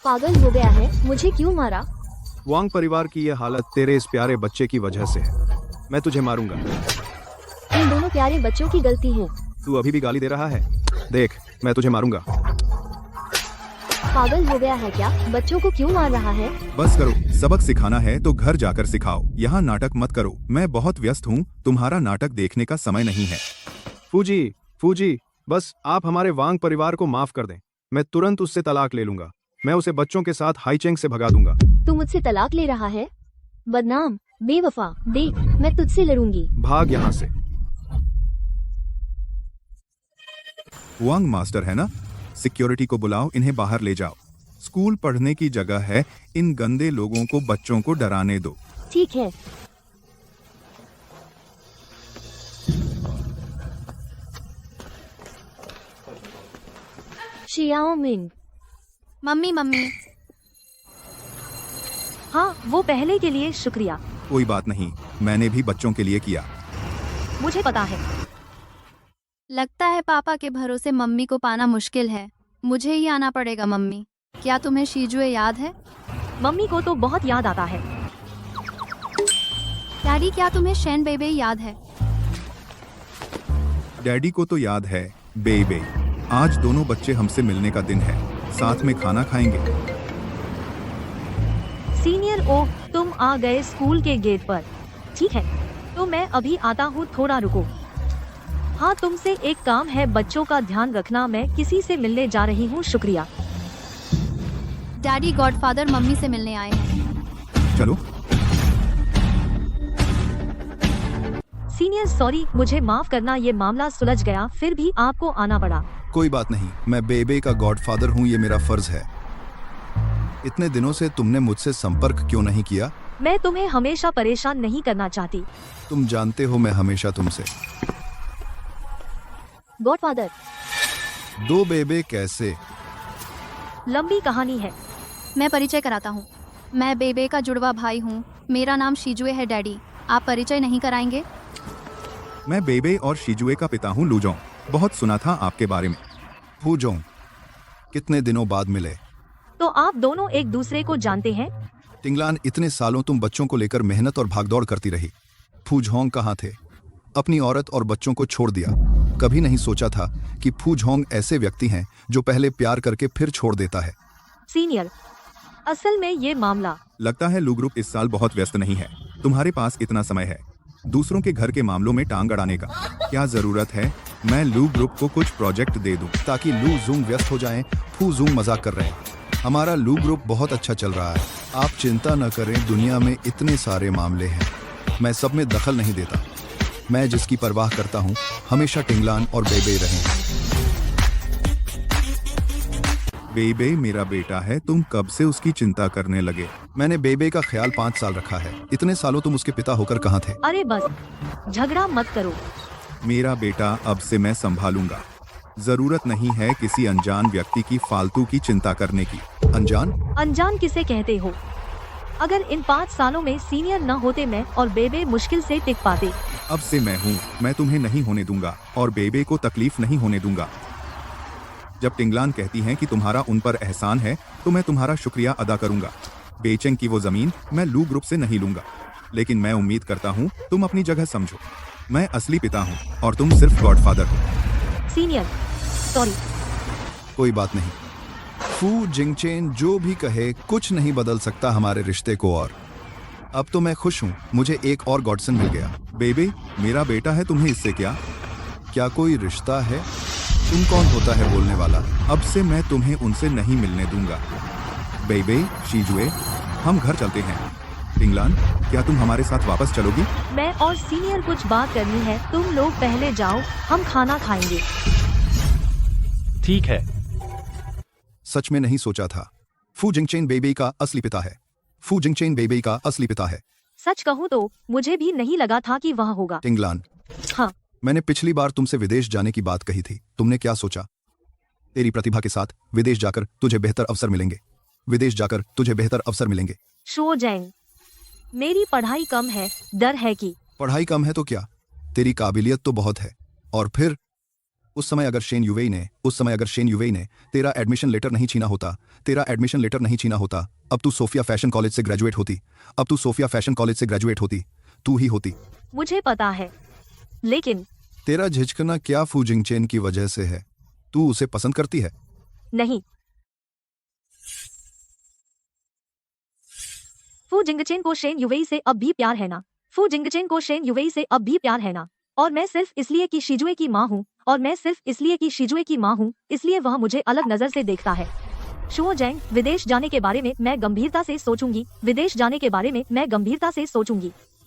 S11: पागल हो गया है? मुझे क्यों मारा?
S1: वांग परिवार की यह हालत तेरे इस प्यारे बच्चे की वजह से है। मैं तुझे मारूंगा।
S11: इन दोनों प्यारे बच्चों की गलती है।
S1: तू अभी भी गाली दे रहा है? देख, मैं तुझे मारूंगा।
S11: पागल हो गया है क्या? बच्चों को क्यों मार रहा है?
S10: बस करो, सबक सिखाना है तो घर जाकर सिखाओ, यहाँ नाटक मत करो। मैं बहुत व्यस्त हूँ, तुम्हारा नाटक देखने का समय नहीं है।
S1: फूजी, बस आप हमारे वांग परिवार को माफ कर दें। मैं तुरंत उससे तलाक ले लूंगा। मैं उसे बच्चों के साथ हाईचेंग से भगा दूंगा।
S11: तू मुझसे तलाक ले रहा है? बदनाम, बेवफा। देख, मैं तुझसे लड़ूंगी।
S1: भाग यहाँ से।
S10: वांग मास्टर है ना? सिक्योरिटी को बुलाओ, इन्हें बाहर ले जाओ। स्कूल पढ़ने की जगह है, इन गंदे लोगों को बच्चों को डराने दो।
S11: ठीक है। शियाओमिंग।
S6: मम्मी।
S3: हाँ, वो पहले के लिए शुक्रिया।
S10: कोई बात नहीं, मैंने भी बच्चों के लिए किया।
S3: मुझे पता है।
S6: लगता है पापा के भरोसे मम्मी को पाना मुश्किल है। मुझे ही आना पड़ेगा। मम्मी, क्या तुम्हें शीजुए याद है?
S3: मम्मी को तो बहुत याद आता है।
S6: डैडी, क्या तुम्हें शेन बेबे याद है?
S10: डैडी को तो याद है बेबे। आज दोनों बच्चे हमसे मिलने का दिन है। साथ में खाना खाएंगे।
S3: सीनियर, ओह तुम आ गए स्कूल के गेट पर। ठीक है, तो मैं अभी आता हूँ, थोड़ा रुको। हाँ, तुमसे एक काम है, बच्चों का ध्यान रखना, मैं किसी से मिलने जा रही हूँ। शुक्रिया।
S6: डैडी, गॉडफादर मम्मी से मिलने आए हैं।
S10: चलो।
S3: सीनियर सॉरी, मुझे माफ करना, ये मामला सुलझ गया, फिर भी आपको आना पड़ा।
S10: कोई बात नहीं, मैं बेबे का गॉडफादर हूँ, ये मेरा फर्ज है। इतने दिनों से तुमने मुझसे संपर्क क्यों नहीं किया?
S3: मैं तुम्हें हमेशा परेशान नहीं करना चाहती।
S10: तुम जानते हो मैं हमेशा तुमसे।
S11: गॉडफादर,
S10: दो बेबे कैसे?
S3: लंबी कहानी है।
S6: मैं परिचय कराता हूँ। मैं बेबे का जुड़वा भाई हूँ। मेरा नाम शीजुए है। डैडी, आप परिचय नहीं कराएंगे?
S10: मैं बेबे और शिजुए का पिता हूँ, लूजोंग। बहुत सुना था आपके बारे में। फूजोंग, कितने दिनों बाद मिले।
S3: तो आप दोनों एक दूसरे को जानते हैं?
S10: टिंगलान, इतने सालों तुम बच्चों को लेकर मेहनत और भागदौड़ करती रही। फूजोंग कहाँ थे? अपनी औरत और बच्चों को छोड़ दिया। कभी नहीं सोचा था कि फूजोंग ऐसे व्यक्ति हैं जो पहले प्यार करके फिर छोड़ देता है।
S3: सीनियर, असल में ये मामला।
S10: लगता है लू ग्रुप इस साल बहुत व्यस्त नहीं है। तुम्हारे पास इतना समय है दूसरों के घर के मामलों में टांग अड़ाने का। क्या जरूरत है मैं लू ग्रुप को कुछ प्रोजेक्ट दे दूं ताकि लू जूंग व्यस्त हो जाएं? फू जूंग मजाक कर रहे हैं। हमारा लू ग्रुप बहुत अच्छा चल रहा है। आप चिंता न करें, दुनिया में इतने सारे मामले हैं, मैं सब में दखल नहीं देता। मैं जिसकी परवाह करता हूँ हमेशा टिंगलान और बेबे रहे। बेबे मेरा बेटा है, तुम कब से उसकी चिंता करने लगे? मैंने बेबे का ख्याल 5 साल रखा है। इतने सालों तुम उसके पिता होकर कहाँ थे?
S3: अरे बस, झगड़ा मत करो।
S10: मेरा बेटा अब से मैं संभालूंगा। जरूरत नहीं है किसी अनजान व्यक्ति की फालतू की चिंता करने की। अनजान?
S3: अनजान किसे कहते हो? अगर इन 5 सालों में सीनियर न होते, मैं और बेबे मुश्किल से टिक पाते।
S10: अब से मैं हूँ, मैं तुम्हें नहीं होने दूंगा और बेबे को तकलीफ नहीं होने दूंगा। जब टिंगलान कहती हैं कि तुम्हारा उन पर एहसान है तो मैं तुम्हारा शुक्रिया अदा करूंगा। बेचेंग की वो जमीन मैं लू ग्रुप से नहीं लूंगा, लेकिन मैं उम्मीद करता हूँ तुम अपनी जगह समझो। मैं असली पिता हूँ और तुम सिर्फ गॉडफादर हो।
S3: Senior sorry.
S10: कोई बात नहीं। फू जिंगचेन जो भी कहे, कुछ नहीं बदल सकता हमारे रिश्ते को। और अब तो मैं खुश हूँ, मुझे एक और गॉडसन मिल गया। बेबे मेरा बेटा है, तुम्हें इससे क्या कोई रिश्ता है? तुम कौन होता है बोलने वाला? अब से मैं तुम्हें उनसे नहीं मिलने दूंगा। बेबे, शीजुए, हम घर चलते हैं। टिंगलान, क्या तुम हमारे साथ वापस चलोगी?
S3: मैं और सीनियर कुछ बात करनी है, तुम लोग पहले जाओ, हम खाना खाएंगे।
S5: ठीक है।
S10: सच में नहीं सोचा था। फू जिंगचेन बेबे का असली पिता है। फू जिंगचेन बेबे का असली पिता है।
S3: सच कहूँ तो मुझे भी नहीं लगा था कि वह होगा।
S10: टिंगलान,
S3: हाँ,
S10: मैंने पिछली बार तुमसे विदेश जाने की बात कही थी, तुमने क्या सोचा? तेरी प्रतिभा के साथ विदेश जाकर तुझे बेहतर अवसर मिलेंगे। विदेश जाकर तुझे बेहतर अवसर मिलेंगे।
S3: शो जैंग, मेरी पढ़ाई कम है, डर है कि।
S10: पढ़ाई कम है तो क्या, तेरी काबिलियत तो बहुत है। और फिर उस समय अगर शेन युवेई ने तेरा एडमिशन लेटर नहीं छीना होता, अब तू सोफिया फैशन कॉलेज से ग्रेजुएट होती। तू ही होती।
S3: मुझे पता है, लेकिन
S10: तेरा झिझकना क्या फू जिंगचेन की वजह से है? तू उसे पसंद करती है?
S3: नहीं, फू जिंगचेन को शेन युवेई से अब भी प्यार है ना? फू जिंगचेन को शेन युवेई से अब भी प्यार है ना? और मैं सिर्फ इसलिए कि शीजुए की माँ हूँ, इसलिए वह मुझे अलग नजर से देखता है। शो जैंग, विदेश जाने के बारे में मैं गंभीरता से सोचूंगी।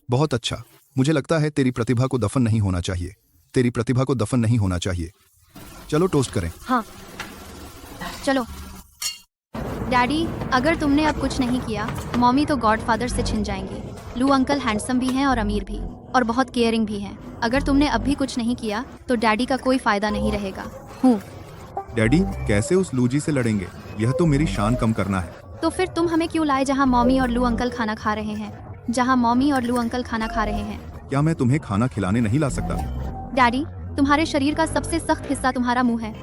S10: बहुत अच्छा। मुझे लगता है तेरी प्रतिभा को दफन नहीं होना चाहिए। चलो टोस्ट करें।
S3: हाँ
S6: चलो। डैडी, अगर तुमने अब कुछ नहीं किया, मॉमी तो गॉडफादर से छिन जाएंगी। लू अंकल हैंडसम भी हैं और अमीर भी, और बहुत केयरिंग भी हैं। अगर तुमने अब भी कुछ नहीं किया तो डैडी का कोई फायदा नहीं रहेगा।
S10: डैडी कैसे उस लूजी से लड़ेंगे? यह तो मेरी शान कम करना है।
S6: तो फिर तुम हमें क्यों लाए जहाँ मॉमी और लू अंकल खाना खा रहे हैं?
S10: क्या मैं तुम्हें खाना खिलाने नहीं ला सकता?
S6: डैडी, तुम्हारे शरीर का सबसे सख्त हिस्सा तुम्हारा मुंह है।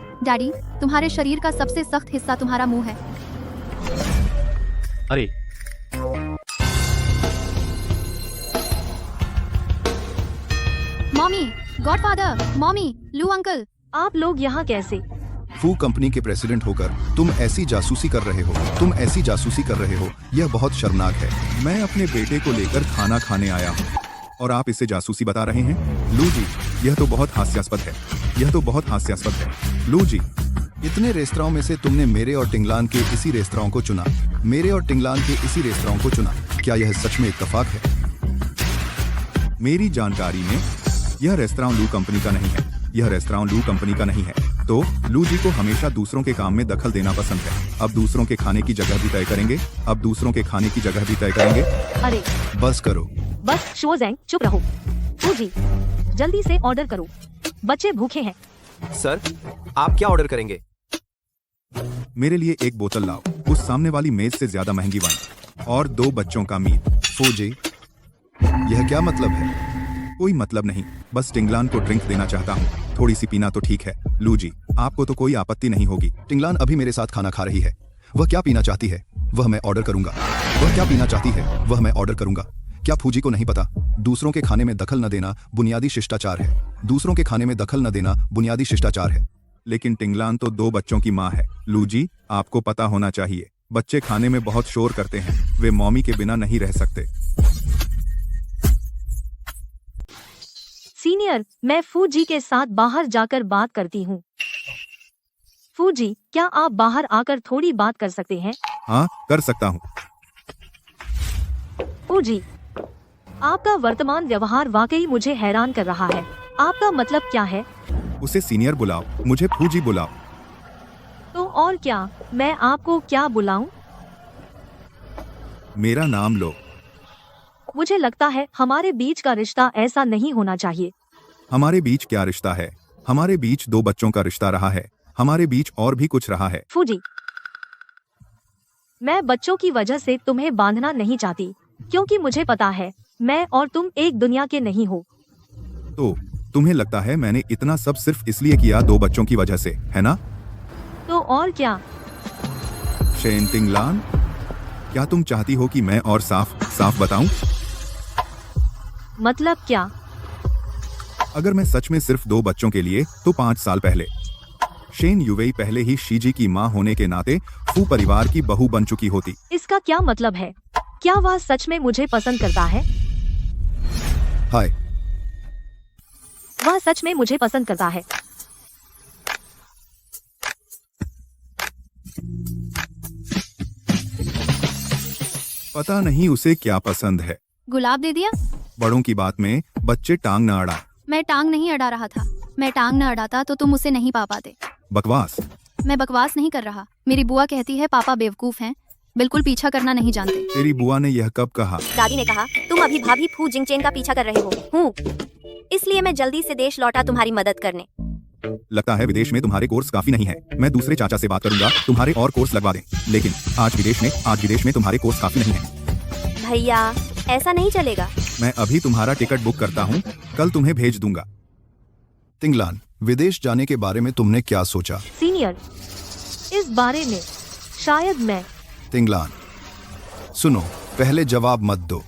S5: अरे
S6: मॉमी, गॉडफादर, मॉमी, लू अंकल।
S3: आप लोग यहाँ कैसे?
S10: फू कंपनी के प्रेसिडेंट होकर तुम ऐसी जासूसी कर रहे हो, तुम ऐसी जासूसी कर रहे हो, यह बहुत शर्मनाक है। मैं अपने बेटे को लेकर खाना खाने आया हूँ और आप इसे जासूसी बता रहे हैं? लू जी, यह तो बहुत हास्यास्पद है, यह तो बहुत हास्यास्पद है। लू जी, इतने रेस्तराओं में से तुमने मेरे और टिंगलान के इसी रेस्तरां को चुना, मेरे और टिंगलान के इसी रेस्तरां को चुना। क्या यह सच में इत्तेफाक है? मेरी जानकारी में यह रेस्तरां लू कंपनी का नहीं है, यह रेस्तरां लू कंपनी का नहीं है। तो लू जी को हमेशा दूसरों के काम में दखल देना पसंद है। अब दूसरों के खाने की जगह भी तय करेंगे, अब दूसरों के खाने की जगह भी तय करेंगे।
S3: अरे
S10: बस करो।
S3: बस शोजैंग, चुप रहो। फू जी, जल्दी से ऑर्डर करो, बच्चे भूखे हैं।
S1: सर, आप क्या ऑर्डर करेंगे?
S10: मेरे लिए एक बोतल लाओ, उस सामने वाली मेज से ज्यादा महंगी वाइन, और 2 बच्चों का मीट। फूजी, यह क्या मतलब है? कोई मतलब नहीं, बस टिंगलान को ड्रिंक देना चाहता हूँ। थोड़ी सी पीना तो ठीक है। लू जी, आपको तो कोई आपत्ति नहीं होगी। टिंगलान अभी मेरे साथ खाना खा रही है, वह क्या पीना चाहती है वह मैं ऑर्डर करूंगा। वह क्या पीना चाहती है वह मैं ऑर्डर करूंगा। क्या फूजी को नहीं पता? दूसरों के खाने में दखल न देना बुनियादी शिष्टाचार है। दूसरों के खाने में दखल न देना बुनियादी शिष्टाचार है। लेकिन टिंगलान तो 2 बच्चों की माँ है। लू जी, आपको पता होना चाहिए, बच्चे खाने में बहुत शोर करते हैं, वे मॉमी के बिना नहीं रह सकते।
S3: सीनियर, मैं फू जी के साथ बाहर जाकर बात करती हूँ। फू जी, क्या आप बाहर आकर थोड़ी बात कर सकते हैं?
S10: हाँ, कर सकता हूँ।
S3: फू जी, आपका वर्तमान व्यवहार वाकई मुझे हैरान कर रहा है। आपका मतलब क्या है?
S10: उसे सीनियर बुलाओ, मुझे फूजी बुलाओ।
S3: तो और क्या, मैं आपको क्या बुलाऊं?
S10: मेरा नाम लो।
S3: मुझे लगता है हमारे बीच का रिश्ता ऐसा नहीं होना चाहिए।
S10: हमारे बीच क्या रिश्ता है? हमारे बीच 2 बच्चों का रिश्ता रहा है, हमारे बीच और भी कुछ रहा है।
S3: फूजी, मैं बच्चों की वजह से तुम्हें बांधना नहीं चाहती, क्योंकि मुझे पता है मैं और तुम एक दुनिया के नहीं हो।
S10: तो तुम्हें लगता है मैंने इतना सब सिर्फ इसलिए किया 2 बच्चों की वजह से, है ना?
S3: तो और क्या?
S10: शेन टिंगलान, क्या तुम चाहती हो कि मैं और साफ साफ बताऊं?
S3: मतलब क्या?
S10: अगर मैं सच में सिर्फ 2 बच्चों के लिए, तो 5 साल पहले शेन युवेई पहले ही शीजी की माँ होने के नाते फू परिवार की बहू बन चुकी होती।
S3: इसका क्या मतलब है? क्या वह सच में मुझे पसंद करता है?
S10: हाय,
S3: वह सच में मुझे पसंद करता है।
S10: पता नहीं उसे क्या पसंद है।
S6: गुलाब दे दिया?
S10: बड़ों की बात में बच्चे टांग न अड़ा।
S6: मैं टांग नहीं अड़ा रहा था। मैं टांग न अड़ाता तो तुम उसे नहीं पा पाते।
S10: बकवास।
S6: मैं बकवास नहीं कर रहा। मेरी बुआ कहती है पापा बेवकूफ हैं, बिल्कुल पीछा करना नहीं जानते।
S10: तेरी बुआ ने यह कब कहा?
S4: दादी ने कहा तुम अभी भाभी फू जिंगचेन का पीछा कर रहे हो। हूँ, इसलिए मैं जल्दी से देश लौटा तुम्हारी मदद करने।
S10: लगता है विदेश में तुम्हारे कोर्स काफी नहीं है। मैं दूसरे चाचा से बात करूंगा, तुम्हारे और कोर्स लगवा दें। लेकिन आज विदेश में तुम्हारे कोर्स काफी नहीं है।
S4: भैया, ऐसा नहीं चलेगा।
S10: मैं अभी तुम्हारा टिकट बुक करता हूँ, कल तुम्हें भेज दूंगा। तिंगलान, विदेश जाने के बारे में तुमने क्या सोचा?
S3: सीनियर, इस बारे में शायद मैं।
S10: तिंगलान, सुनो, पहले जवाब मत दो,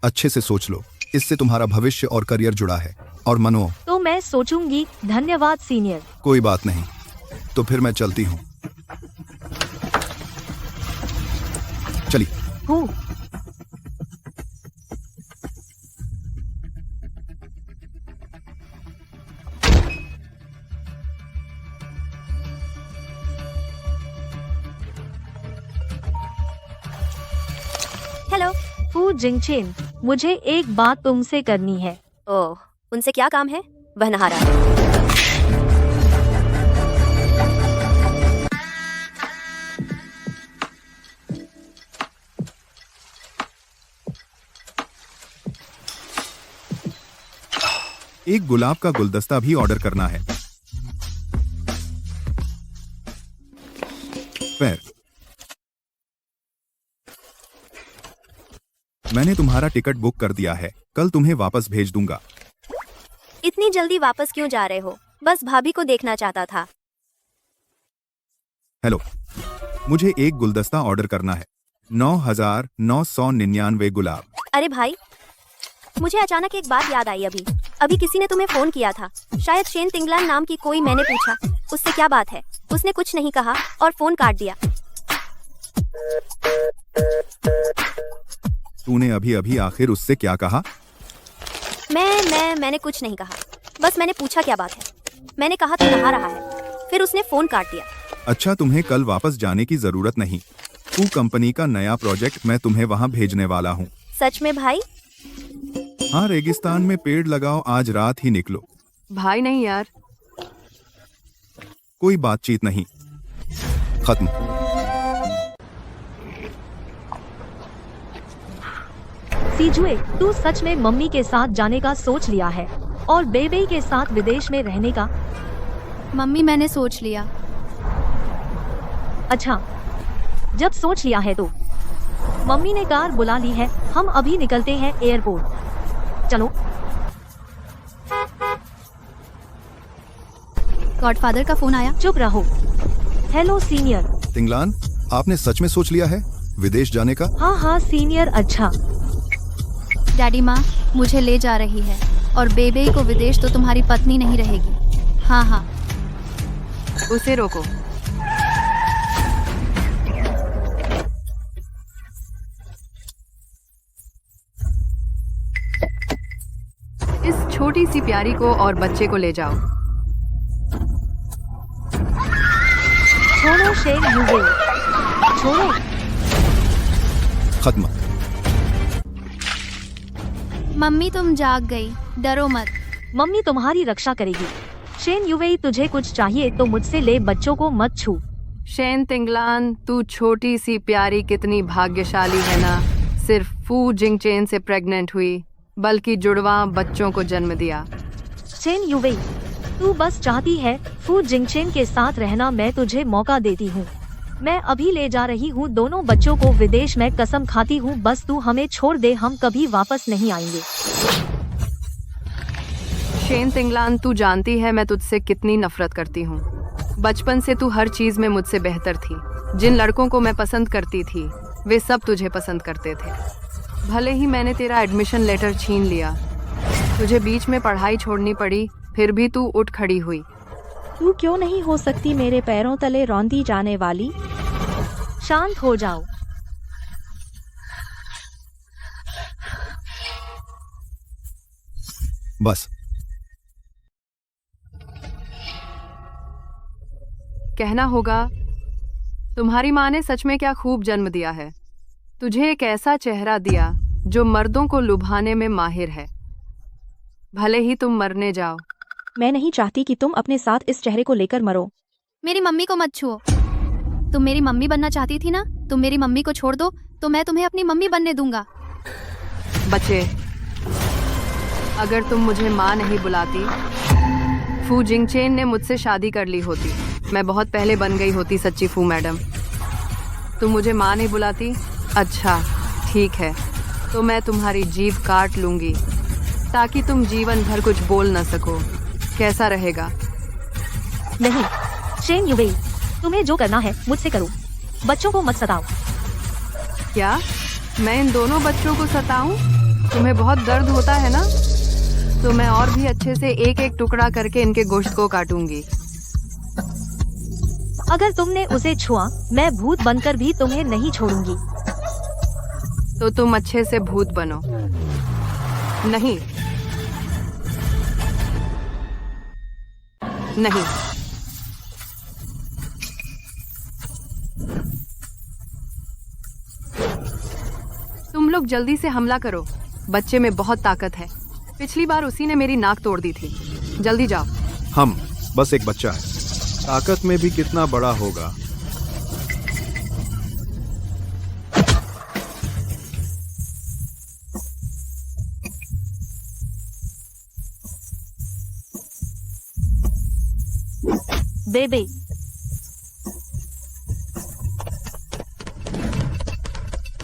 S10: अच्छे से सोच लो। इससे तुम्हारा भविष्य और करियर जुड़ा है। और मनो,
S3: तो मैं सोचूंगी। धन्यवाद सीनियर।
S10: कोई बात नहीं, तो फिर मैं चलती हूँ। चलिए।
S3: हूँ।
S4: हेलो।
S3: फू जिंगचेन, मुझे एक बात तुमसे करनी है।
S4: ओह, उनसे क्या काम है? वह नहा रहा है।
S10: एक गुलाब का गुलदस्ता भी ऑर्डर करना है। पैर, मैंने तुम्हारा टिकट बुक कर दिया है, कल तुम्हें वापस भेज दूंगा।
S4: इतनी जल्दी वापस क्यों जा रहे हो? बस भाभी को देखना चाहता था।
S10: हेलो, मुझे एक गुलदस्ता ऑर्डर करना है। 9,999 गुलाब।
S4: अरे भाई, मुझे अचानक एक बात याद आई। अभी किसी ने तुम्हें फोन किया था। शायद शेन टिंगलान नाम की कोई। मैंने पूछा उससे क्या बात है? उसने कुछ नहीं कहा और फोन काट दिया।
S10: तूने अभी अभी आखिर उससे क्या कहा?
S4: मैंने कुछ नहीं कहा। बस मैंने पूछा क्या बात है। मैंने कहा तू नहा रहा है, फिर उसने फोन काट दिया।
S10: अच्छा, तुम्हें कल वापस जाने की जरूरत नहीं। फू कंपनी का नया प्रोजेक्ट मैं तुम्हें वहाँ भेजने वाला हूँ।
S4: सच में भाई?
S10: हाँ, रेगिस्तान में पेड़ लगाओ, आज रात ही निकलो।
S2: भाई नहीं यार।
S10: कोई बातचीत नहीं, खत्म।
S3: सीजुए, तू सच में मम्मी के साथ जाने का सोच लिया है और बेबे के साथ विदेश में रहने का?
S6: मम्मी मैंने सोच लिया।
S3: अच्छा, जब सोच लिया है तो मम्मी ने कार बुला ली है, हम अभी निकलते हैं एयरपोर्ट। चलो।
S6: गॉडफादर का फोन आया।
S3: चुप रहो। Hello senior.
S10: तिंगलान, आपने सच में सोच लिया है विदेश जाने का?
S3: हाँ सीनियर। अच्छा,
S6: डैडी माँ मुझे ले जा रही है और बेबे को विदेश तो तुम्हारी पत्नी नहीं रहेगी। हाँ।
S2: उसे रोको। इस छोटी सी प्यारी को और बच्चे को ले जाओ।
S3: छोड़ो शेन युवे, छोड़ो।
S10: खत्म।
S6: मम्मी तुम जाग गई, डरो मत।
S3: मम्मी तुम्हारी रक्षा करेगी। शेन युवे, तुझे कुछ चाहिए तो मुझसे ले, बच्चों को मत छू।
S2: शेन तिंगलान, तू छोटी सी प्यारी कितनी भाग्यशाली है ना। सिर्फ फू जिंगचेन से प्रेग्नेंट हुई, बल्कि जुड़वा बच्चों को जन्म दिया।
S3: शेन युवे, तू बस चाहती है फू जिंगचेन के साथ रहना, मैं तुझे मौका देती हूँ। मैं अभी ले जा रही हूँ दोनों बच्चों को विदेश में, कसम खाती हूँ बस तू हमें छोड़ दे, हम कभी वापस नहीं आएंगे।
S2: शेन तिंगलान, तू जानती है मैं तुझसे कितनी नफरत करती हूँ। बचपन से तू हर चीज में मुझसे बेहतर थी। जिन लड़कों को मैं पसंद करती थी वे सब तुझे पसंद करते थे। भले ही मैंने तेरा एडमिशन लेटर छीन लिया, तुझे बीच में पढ़ाई छोड़नी पड़ी, फिर भी तू उठ खड़ी हुई।
S8: तू क्यों नहीं हो सकती मेरे पैरों तले रौंदी जाने वाली?
S3: शांत हो जाओ।
S10: बस।
S2: कहना होगा तुम्हारी माँ ने सच में क्या खूब जन्म दिया है। तुझे एक ऐसा चेहरा दिया जो मर्दों को लुभाने में माहिर है। भले ही तुम मरने जाओ।
S8: मैं नहीं चाहती कि तुम अपने साथ इस चेहरे को लेकर मरो।
S6: मेरी मम्मी को मत छुओ। तुम मेरी मम्मी बनना चाहती थी ना, तुम मेरी मम्मी को छोड़ दो तो मैं तुम्हें अपनी मम्मी बनने दूंगा।
S2: बच्चे, अगर तुम मुझे माँ नहीं बुलाती, फू जिंगचेन ने मुझसे शादी कर ली होती। मैं बहुत पहले बन गई होती सच्ची फू मैडम। तुम मुझे माँ नहीं बुलाती? अच्छा ठीक है, तो मैं तुम्हारी जीभ काट लूंगी ताकि तुम जीवन भर कुछ बोल न सको। कैसा रहेगा?
S3: नहीं शेन युवे, तुम्हें जो करना है मुझसे करो, बच्चों को मत सताओ।
S2: क्या मैं इन दोनों बच्चों को सताऊं? तुम्हें बहुत दर्द होता है ना, तो मैं और भी अच्छे से एक एक टुकड़ा करके इनके गोश्त को काटूंगी।
S3: अगर तुमने उसे छुआ, मैं भूत बनकर भी तुम्हें नहीं छोड़ूंगी।
S2: तो तुम अच्छे से भूत बनो। नहीं नहीं, तुम लोग जल्दी से हमला करो। बच्चे में बहुत ताकत है। पिछली बार उसी ने मेरी नाक तोड़ दी थी। जल्दी जाओ।
S1: हम बस एक बच्चा है, ताकत में भी कितना बड़ा होगा।
S3: बेबे,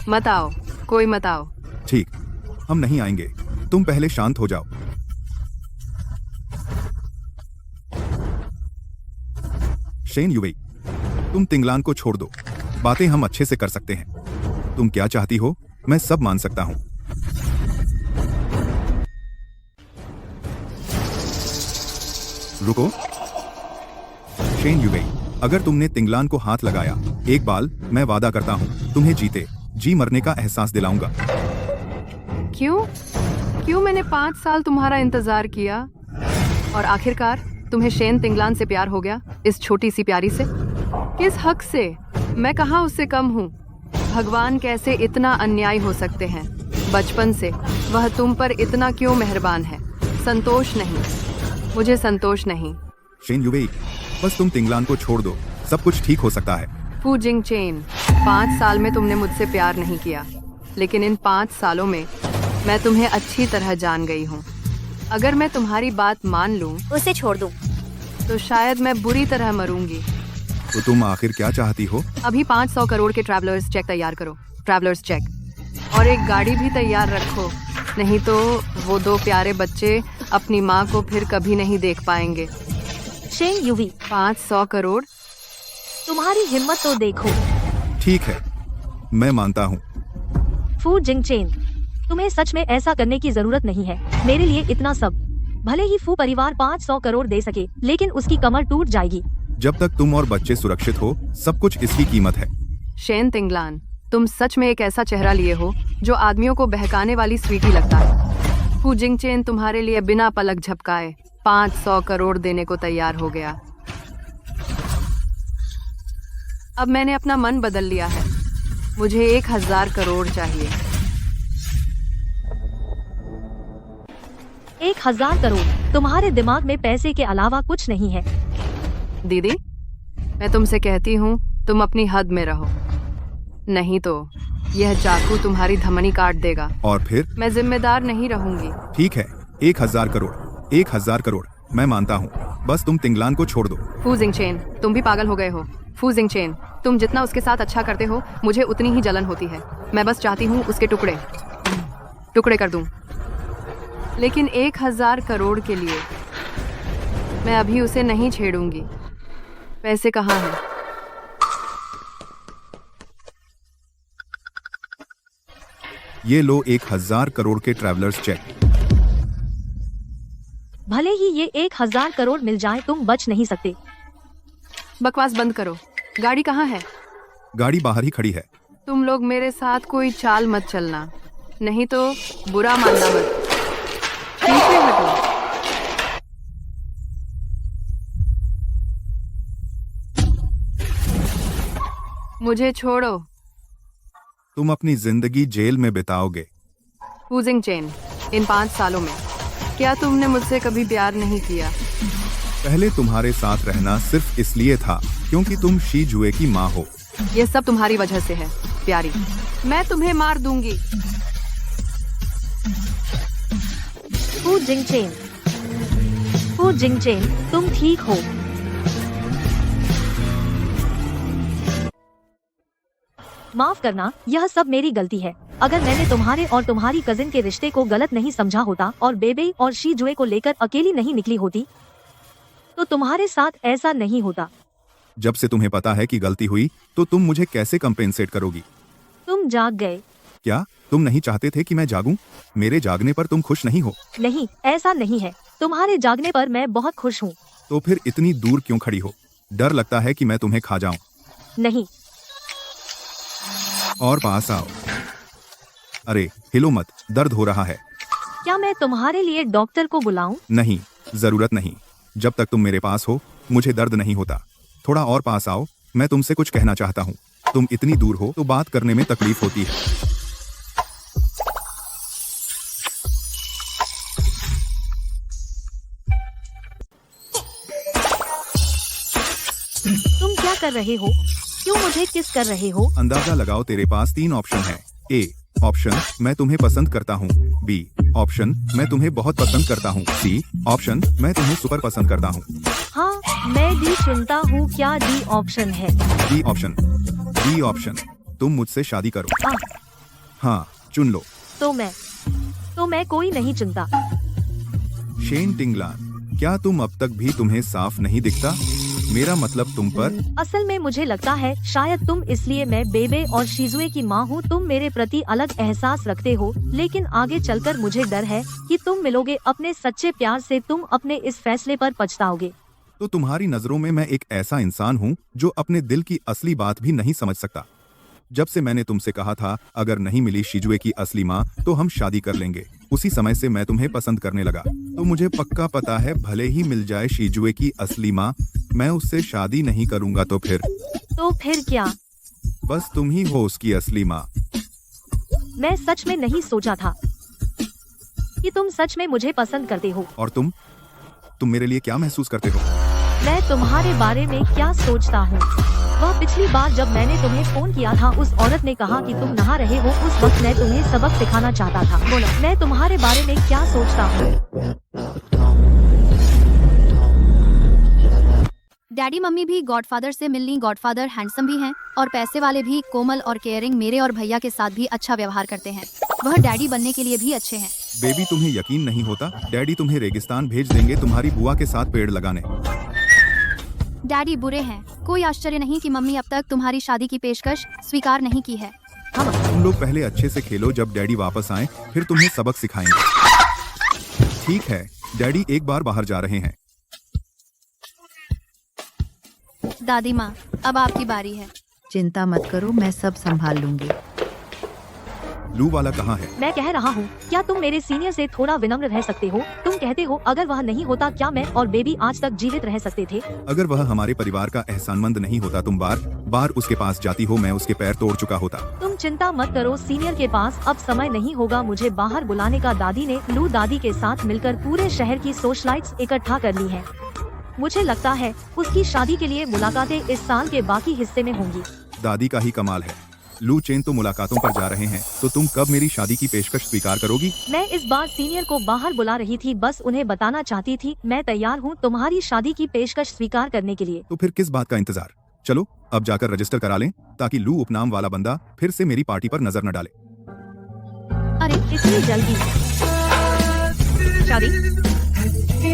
S2: मत आओ, कोई मत आओ।
S10: ठीक, हम नहीं आएंगे, तुम पहले शांत हो जाओ। शेन युवे, तुम तिंगलान को छोड़ दो, बातें हम अच्छे से कर सकते हैं। तुम क्या चाहती हो मैं सब मान सकता हूं। रुको, शेन युवे, अगर तुमने तिंगलान को हाथ लगाया एक बाल, मैं वादा करता हूँ तुम्हें जीते जी मरने का एहसास दिलाऊंगा।
S2: क्यों मैंने 5 साल तुम्हारा इंतजार किया और आखिरकार तुम्हें शेन तिंगलान से प्यार हो गया, इस छोटी सी प्यारी से? किस हक से? मैं कहाँ उससे कम हूँ? भगवान कैसे इतना अन्याय हो सकते हैं? बचपन से वह तुम पर इतना क्यों मेहरबान है? संतोष नहीं, मुझे संतोष नहीं।
S10: शेन युवे, बस तुम तिंगलान को छोड़ दो, सब कुछ ठीक हो सकता है।
S2: फू जिंग चेन, 5 साल में तुमने मुझसे प्यार नहीं किया, लेकिन इन 5 सालों में मैं तुम्हें अच्छी तरह जान गई हूँ। अगर मैं तुम्हारी बात मान लूँ
S4: उसे छोड़ दूं।
S2: तो शायद मैं बुरी तरह मरूंगी।
S10: तो तुम आखिर क्या चाहती हो?
S2: अभी 500 करोड़ के ट्रैवलर्स चेक तैयार करो, ट्रैवलर्स चेक, और एक गाड़ी भी तैयार रखो, नहीं तो वो 2 प्यारे बच्चे अपनी माँ को फिर कभी नहीं देख पाएंगे।
S3: शेन युवी,
S2: 500 करोड़?
S3: तुम्हारी हिम्मत तो देखो।
S10: ठीक है, मैं मानता हूँ।
S3: फू जिंग चेन, तुम्हें सच में ऐसा करने की जरूरत नहीं है। मेरे लिए इतना सब, भले ही फू परिवार 500 करोड़ दे सके, लेकिन उसकी कमर टूट जाएगी।
S10: जब तक तुम और बच्चे सुरक्षित हो, सब कुछ इसकी कीमत है।
S2: शेन तिंगलान, तुम सच में एक ऐसा चेहरा लिए हो जो आदमियों को बहकाने वाली स्वीटी लगता है। फू जिंग चेन तुम्हारे लिए बिना पलक झपकाए 500 करोड़ देने को तैयार हो गया। अब मैंने अपना मन बदल लिया है, मुझे 1000 करोड़ चाहिए।
S3: 1000 करोड़? तुम्हारे दिमाग में पैसे के अलावा कुछ नहीं है।
S2: दीदी, मैं तुमसे कहती हूँ तुम अपनी हद में रहो, नहीं तो यह चाकू तुम्हारी धमनी काट देगा।
S10: और फिर?
S2: मैं जिम्मेदार नहीं रहूंगी।
S10: ठीक है, 1000 करोड़, 1000 करोड़, मैं मानता हूँ। बस तुम तिंगलान को छोड़ दो।
S2: फू जिंग चेन, तुम भी पागल हो गए हो। फू जिंग चेन, तुम जितना उसके साथ अच्छा करते हो, मुझे उतनी ही जलन होती है। मैं बस चाहती हूँ उसके टुकड़े टुकड़े कर दूं। लेकिन 1000 करोड़ के लिए मैं अभी उसे नहीं छेड़ूंगी। पैसे कहाँ हैं?
S10: ये लो 1000 करोड़ के ट्रैवलर्स चेक।
S3: भले ही ये 1000 करोड़ मिल जाए, तुम बच नहीं सकते।
S2: बकवास बंद करो। गाड़ी कहाँ है?
S10: गाड़ी बाहर ही खड़ी है।
S2: तुम लोग मेरे साथ कोई चाल मत चलना, नहीं तो बुरा मानना मत। पीछे हटो। मुझे छोड़ो।
S10: तुम अपनी जिंदगी जेल में बिताओगे।
S2: फू जिंग चेन, इन 5 सालों में क्या तुमने मुझसे कभी प्यार नहीं किया?
S10: पहले तुम्हारे साथ रहना सिर्फ इसलिए था क्योंकि तुम शी जुए की माँ हो।
S2: ये सब तुम्हारी वजह से है, प्यारी। मैं तुम्हें मार दूंगी।
S3: फू जिंग चेन, फू जिंग चेन, तुम ठीक हो? माफ करना, यह सब मेरी गलती है। अगर मैंने तुम्हारे और तुम्हारी कजिन के रिश्ते को गलत नहीं समझा होता और बेबे और शी जुए को लेकर अकेली नहीं निकली होती, तो तुम्हारे साथ ऐसा नहीं होता।
S10: जब से तुम्हें पता है कि गलती हुई, तो तुम मुझे कैसे कंपेंसेट करोगी?
S3: तुम जाग गए।
S10: क्या तुम नहीं चाहते थे कि मैं जागूं? मेरे जागने पर तुम खुश नहीं हो?
S3: नहीं, ऐसा नहीं है। तुम्हारे जागने पर मैं बहुत खुश हूँ।
S10: तो फिर इतनी दूर क्यों खड़ी हो? डर लगता है कि मैं तुम्हें खा जाऊं।
S3: नहीं।
S10: और पास आओ। अरे हिलो मत, दर्द हो रहा है।
S3: क्या मैं तुम्हारे लिए डॉक्टर को बुलाऊं?
S10: नहीं, जरूरत नहीं। जब तक तुम मेरे पास हो, मुझे दर्द नहीं होता। थोड़ा और पास आओ, मैं तुमसे कुछ कहना चाहता हूँ। तुम इतनी दूर हो तो बात करने में तकलीफ होती है।
S3: तुम क्या कर रहे हो? क्यों मुझे किस कर रहे हो?
S10: अंदाजा लगाओ, तेरे पास 3 ऑप्शन है। ए ऑप्शन, मैं तुम्हें पसंद करता हूँ। बी ऑप्शन, मैं तुम्हें बहुत पसंद करता हूँ। सी ऑप्शन, मैं तुम्हें सुपर पसंद करता हूँ।
S3: हाँ, मैं डी चुनता हूँ। क्या डी ऑप्शन है?
S10: D option. डी ऑप्शन, तुम मुझसे शादी करो।
S3: हाँ।
S10: हाँ, चुन लो।
S3: तो मैं कोई नहीं चुनता।
S10: शेन तिंगलान, क्या तुम अब तक भी तुम्हें साफ नहीं दिखता? मेरा मतलब तुम पर।
S3: असल में मुझे लगता है शायद तुम इसलिए मैं बेबे और शीजुए की माँ हूँ, तुम मेरे प्रति अलग एहसास रखते हो, लेकिन आगे चलकर मुझे डर है कि तुम मिलोगे अपने सच्चे प्यार से, तुम अपने इस फैसले पर पछताओगे।
S10: तो तुम्हारी नजरों में मैं एक ऐसा इंसान हूँ जो अपने दिल की असली बात भी नहीं समझ सकता। जब से मैंने तुमसे कहा था अगर नहीं मिली शिजुए की असली माँ तो हम शादी कर लेंगे, उसी समय से मैं तुम्हें पसंद करने लगा। तो मुझे पक्का पता है भले ही मिल जाए शिजुए की असली माँ, मैं उससे शादी नहीं करूंगा। तो फिर
S3: क्या?
S10: बस तुम ही हो उसकी असली माँ।
S3: मैं सच में नहीं सोचा था कि तुम सच में मुझे पसंद करते हो।
S10: और तुम मेरे लिए क्या महसूस करते हो?
S3: मैं तुम्हारे बारे में क्या सोचता हूँ? वह पिछली बार जब मैंने तुम्हें फोन किया था उस औरत ने कहा कि तुम नहा रहे हो, उस वक्त मैं तुम्हें सबक सिखाना चाहता था। बोलो, मैं तुम्हारे बारे में क्या सोचता हूँ?
S6: डैडी मम्मी भी गॉडफादर से मिलनी, गॉडफादर हैंडसम भी हैं और पैसे वाले भी, कोमल और केयरिंग, मेरे और भैया के साथ भी अच्छा व्यवहार करते हैं। वह डैडी बनने के लिए भी अच्छे हैं।
S10: बेबी तुम्हें यकीन नहीं होता? डैडी तुम्हें रेगिस्तान भेज देंगे तुम्हारी बुआ के साथ पेड़ लगाने।
S6: डैडी बुरे हैं। कोई आश्चर्य नहीं कि मम्मी अब तक तुम्हारी शादी की पेशकश स्वीकार नहीं की है।
S10: तुम लोग पहले अच्छे से खेलो, जब डैडी वापस आए फिर तुम्हें सबक सिखाएंगे। ठीक है, डैडी एक बार बाहर जा रहे हैं।
S6: दादी माँ, अब आपकी बारी है।
S9: चिंता मत करो, मैं सब संभाल लूंगी।
S10: लू वाला कहाँ है?
S3: मैं कह रहा हूँ, क्या तुम मेरे सीनियर से थोड़ा विनम्र रह सकते हो? तुम कहते हो अगर वह नहीं होता क्या मैं और बेबी आज तक जीवित रह सकते थे?
S10: अगर वह हमारे परिवार का एहसानमंद नहीं होता तुम बार बार उसके पास जाती हो, मैं उसके पैर तोड़ चुका होता।
S3: तुम चिंता मत करो, सीनियर के पास अब समय नहीं होगा मुझे बाहर बुलाने का। दादी ने लू दादी के साथ मिलकर पूरे शहर की सोशलाइट्स इकट्ठा कर ली है। मुझे लगता है उसकी शादी के लिए मुलाकातें इस साल के बाकी हिस्से में होंगी।
S10: दादी का ही कमाल है। लू चेन तो मुलाकातों पर जा रहे हैं, तो तुम कब मेरी शादी की पेशकश स्वीकार करोगी?
S3: मैं इस बार सीनियर को बाहर बुला रही थी, बस उन्हें बताना चाहती थी मैं तैयार हूँ तुम्हारी शादी की पेशकश स्वीकार करने के लिए।
S10: तो फिर किस बात का इंतजार? चलो अब जाकर रजिस्टर करा लें, ताकि लू उपनाम वाला बंदा फिर से मेरी पार्टी पर नजर न डाले।
S3: अरे इतनी जल्दी शादी?